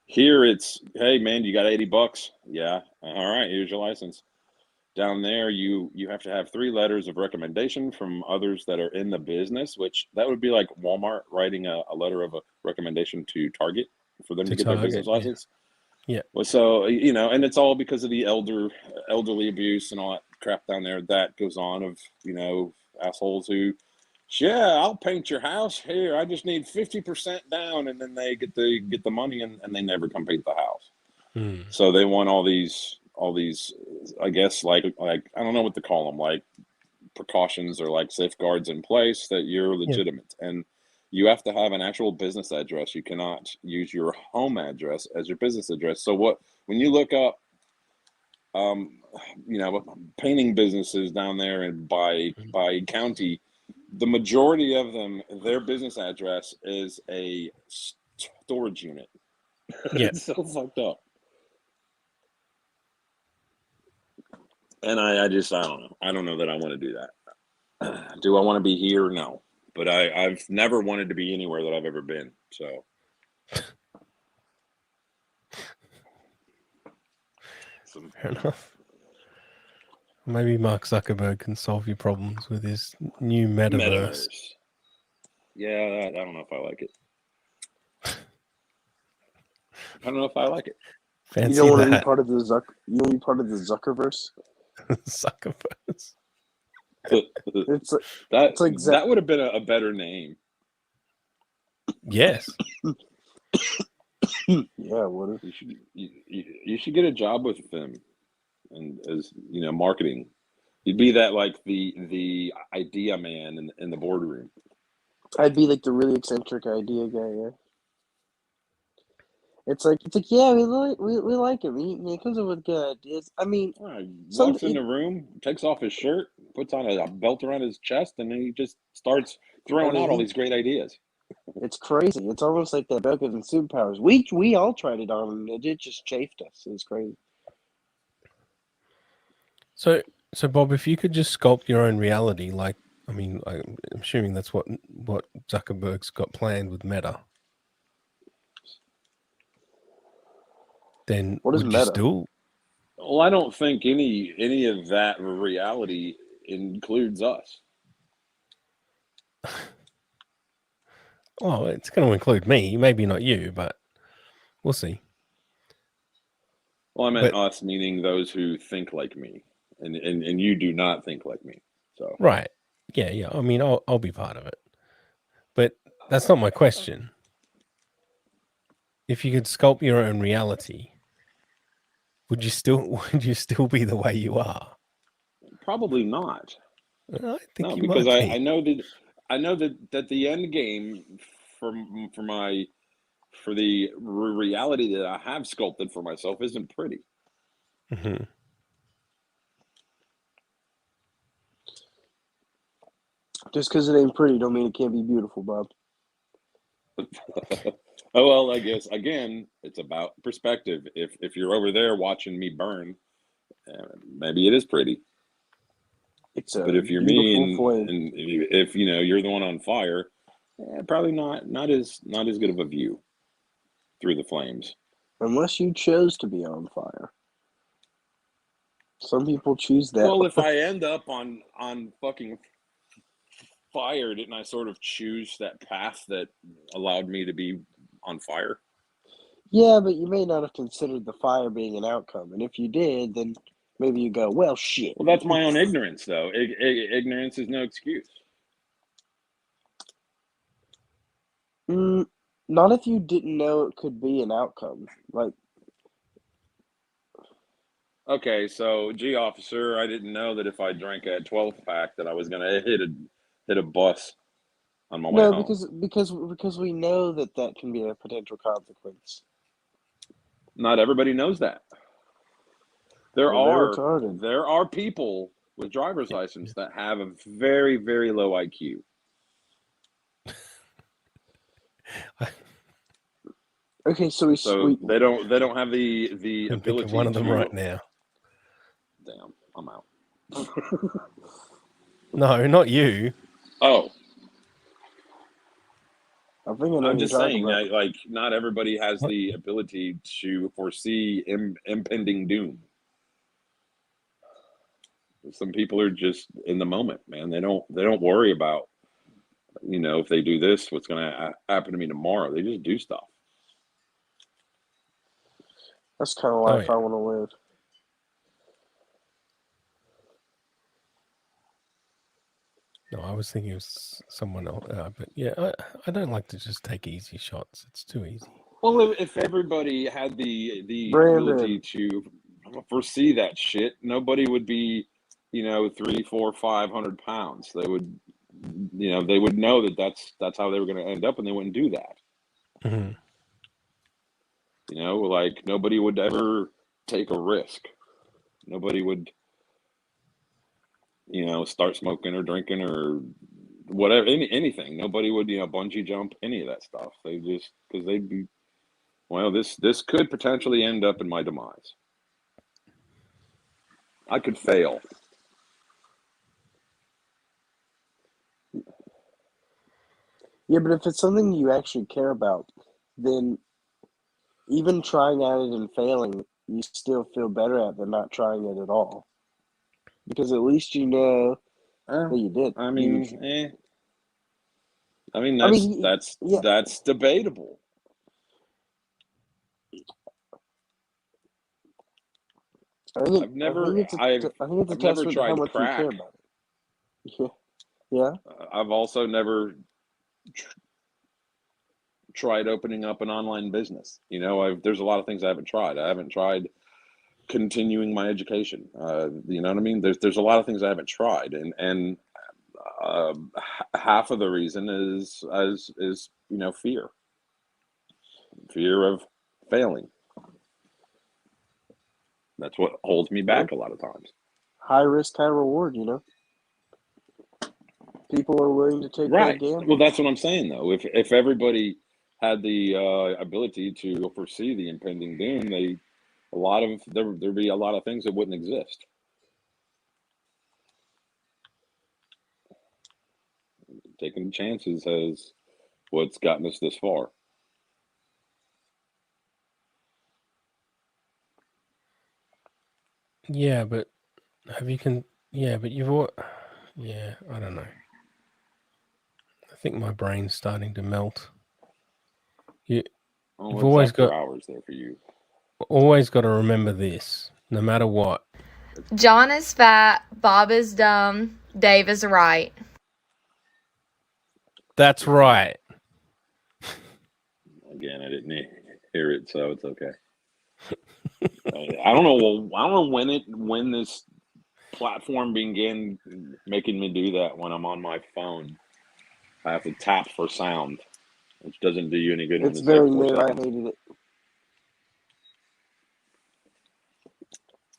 Here it's, hey man, you got $80? Yeah. All right, here's your license. Down there, you have to have 3 letters of recommendation from others that are in the business, which that would be like Walmart writing a letter of a recommendation to Target for them to get their business license. Yeah. Well, so and it's all because of the elderly abuse and all that crap down there that goes on of assholes who, yeah, I'll paint your house here. I just need 50% down, and then they get the money and they never come paint the house. So they want all these I guess like I don't know what to call them, like precautions or like safeguards in place that you're legitimate. And you have to have an actual business address. You cannot use your home address as your business address. So when you look up painting businesses down there and by county, the majority of them, their business address is a storage unit. Yeah. It's so fucked up. And I don't know. I don't know that I want to do that. Do I want to be here? No. But I've never wanted to be anywhere that I've ever been. So. Fair enough. Maybe Mark Zuckerberg can solve your problems with his new metaverse. Yeah, I don't know if I like it. I don't know if I like it. Fancy you don't want to that. be part of the You want to be part of the Zuckerverse. Zuckerverse. That would have been a better name. Yes. Yeah, what if you should get a job with them, and as marketing, you'd be that like the idea man in the boardroom. I'd be like the really eccentric idea guy. Yeah. It's like yeah, we like him. He comes up with good ideas. I mean, Walks in the room, takes off his shirt, puts on a belt around his chest, and then he just starts throwing out all these great ideas. It's crazy. It's almost like that book in Superpowers. We all tried it on him. It just chafed us. It was crazy. So Bob, if you could just sculpt your own reality, like, I mean, I'm assuming that's what Zuckerberg's got planned with Meta. Then what is would Meta? You still? Well, I don't think any of that reality includes us. Well, it's going to include me. Maybe not you, but we'll see. Well, I meant us, meaning those who think like me, and you do not think like me. So right, yeah. I mean, I'll be part of it, but that's not my question. If you could sculpt your own reality, would you still be the way you are? Probably not. I think you because might be. I know that the end game for for the reality that I have sculpted for myself isn't pretty. Mm-hmm. Just because it ain't pretty don't mean it can't be beautiful, Bob. Oh, well, I guess again, it's about perspective. If you're over there watching me burn, maybe it is pretty. It's a but if you're me and if you know you're the one on fire, probably not as good of a view through the flames. Unless you chose to be on fire. Some people choose that. Well, if I end up on fucking fire, didn't I sort of choose that path that allowed me to be on fire? Yeah, but you may not have considered the fire being an outcome. And if you did, then maybe you go, well, shit. Well, that's my own ignorance, though. Ignorance is no excuse. Not if you didn't know it could be an outcome. Like, okay, so, gee, officer, I didn't know that if I drank a 12-pack that I was going to hit a bus on my way home. because we know that can be a potential consequence. Not everybody knows that. There retarded. are people with driver's license that have a very, very low IQ. Okay, so they don't have the ability of one of them to, right now. Damn, I'm out. No, not you. Oh. I'm just saying that, like, not everybody has the ability to foresee impending doom. Some people are just in the moment, man. They don't worry about, if they do this, what's going to happen to me tomorrow. They just do stuff. That's kind of life I want to live. No, I was thinking of someone else. But yeah, I don't like to just take easy shots. It's too easy. Well, if everybody had the ability to foresee that shit, nobody would be, 300, 400, 500 pounds. They would, they would know that that's how they were going to end up, and they wouldn't do that. Mm-hmm. Like nobody would ever take a risk. Nobody would, start smoking or drinking or whatever, anything. Nobody would, bungee jump, any of that stuff. They just, because they'd be, well, this could potentially end up in my demise. I could fail. Yeah, but if it's something you actually care about, then even trying at it and failing, you still feel better at than not trying it at all. Because at least you know that you did. That's debatable. I've never tried crack. Yeah. I've also never tried opening up an online business. There's a lot of things I haven't tried. I haven't tried continuing my education. You know what I mean? There's a lot of things I haven't tried, and half of the reason is fear of failing. That's what holds me back a lot of times. High risk, high reward. People are willing to take that gamble. Well, that's what I'm saying, though. If everybody had the ability to foresee the impending doom, there'd be a lot of things that wouldn't exist. Taking chances has what's gotten us this far. Yeah, but I don't know. I think my brain's starting to melt. You've always got hours there for you. Always got to remember this, no matter what. John is fat, Bob is dumb, Dave is right. That's right. Again, I didn't hear it, so it's okay. I don't know when this platform began making me do that when I'm on my phone. I have to tap for sound. which doesn't do you any good. It's when very like 4 new. I seconds. hated it.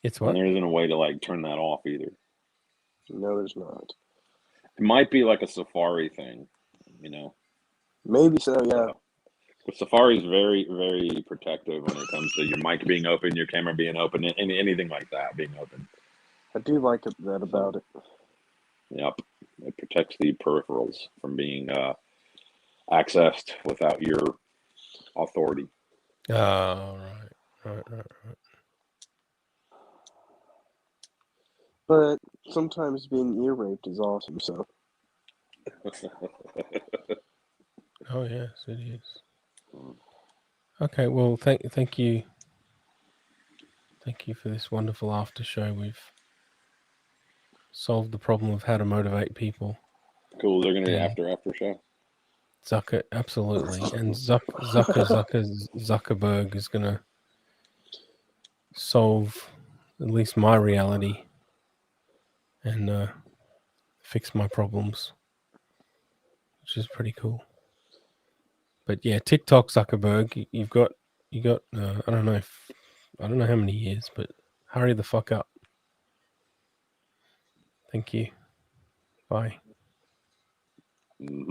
It's And what? there isn't a way to like turn that off either. No, there's not. It might be like a Safari thing, you know. Maybe so, yeah. But Safari is very, very protective when it comes to your mic being open, your camera being open, anything like that being open. I do like that about it. Yep, it protects the peripherals from being accessed without your authority. Oh, right. But sometimes being ear raped is awesome, so. Oh yes, it is. Okay, well, thank you for this wonderful after show. We've solved the problem of how to motivate people. Cool. They're gonna be And after show. Zucker, absolutely, and Zuckerberg is gonna solve at least my reality and fix my problems, which is pretty cool. But yeah, TikTok Zuckerberg, you got I don't know how many years, but hurry the fuck up. Thank you. Bye. Mm-hmm.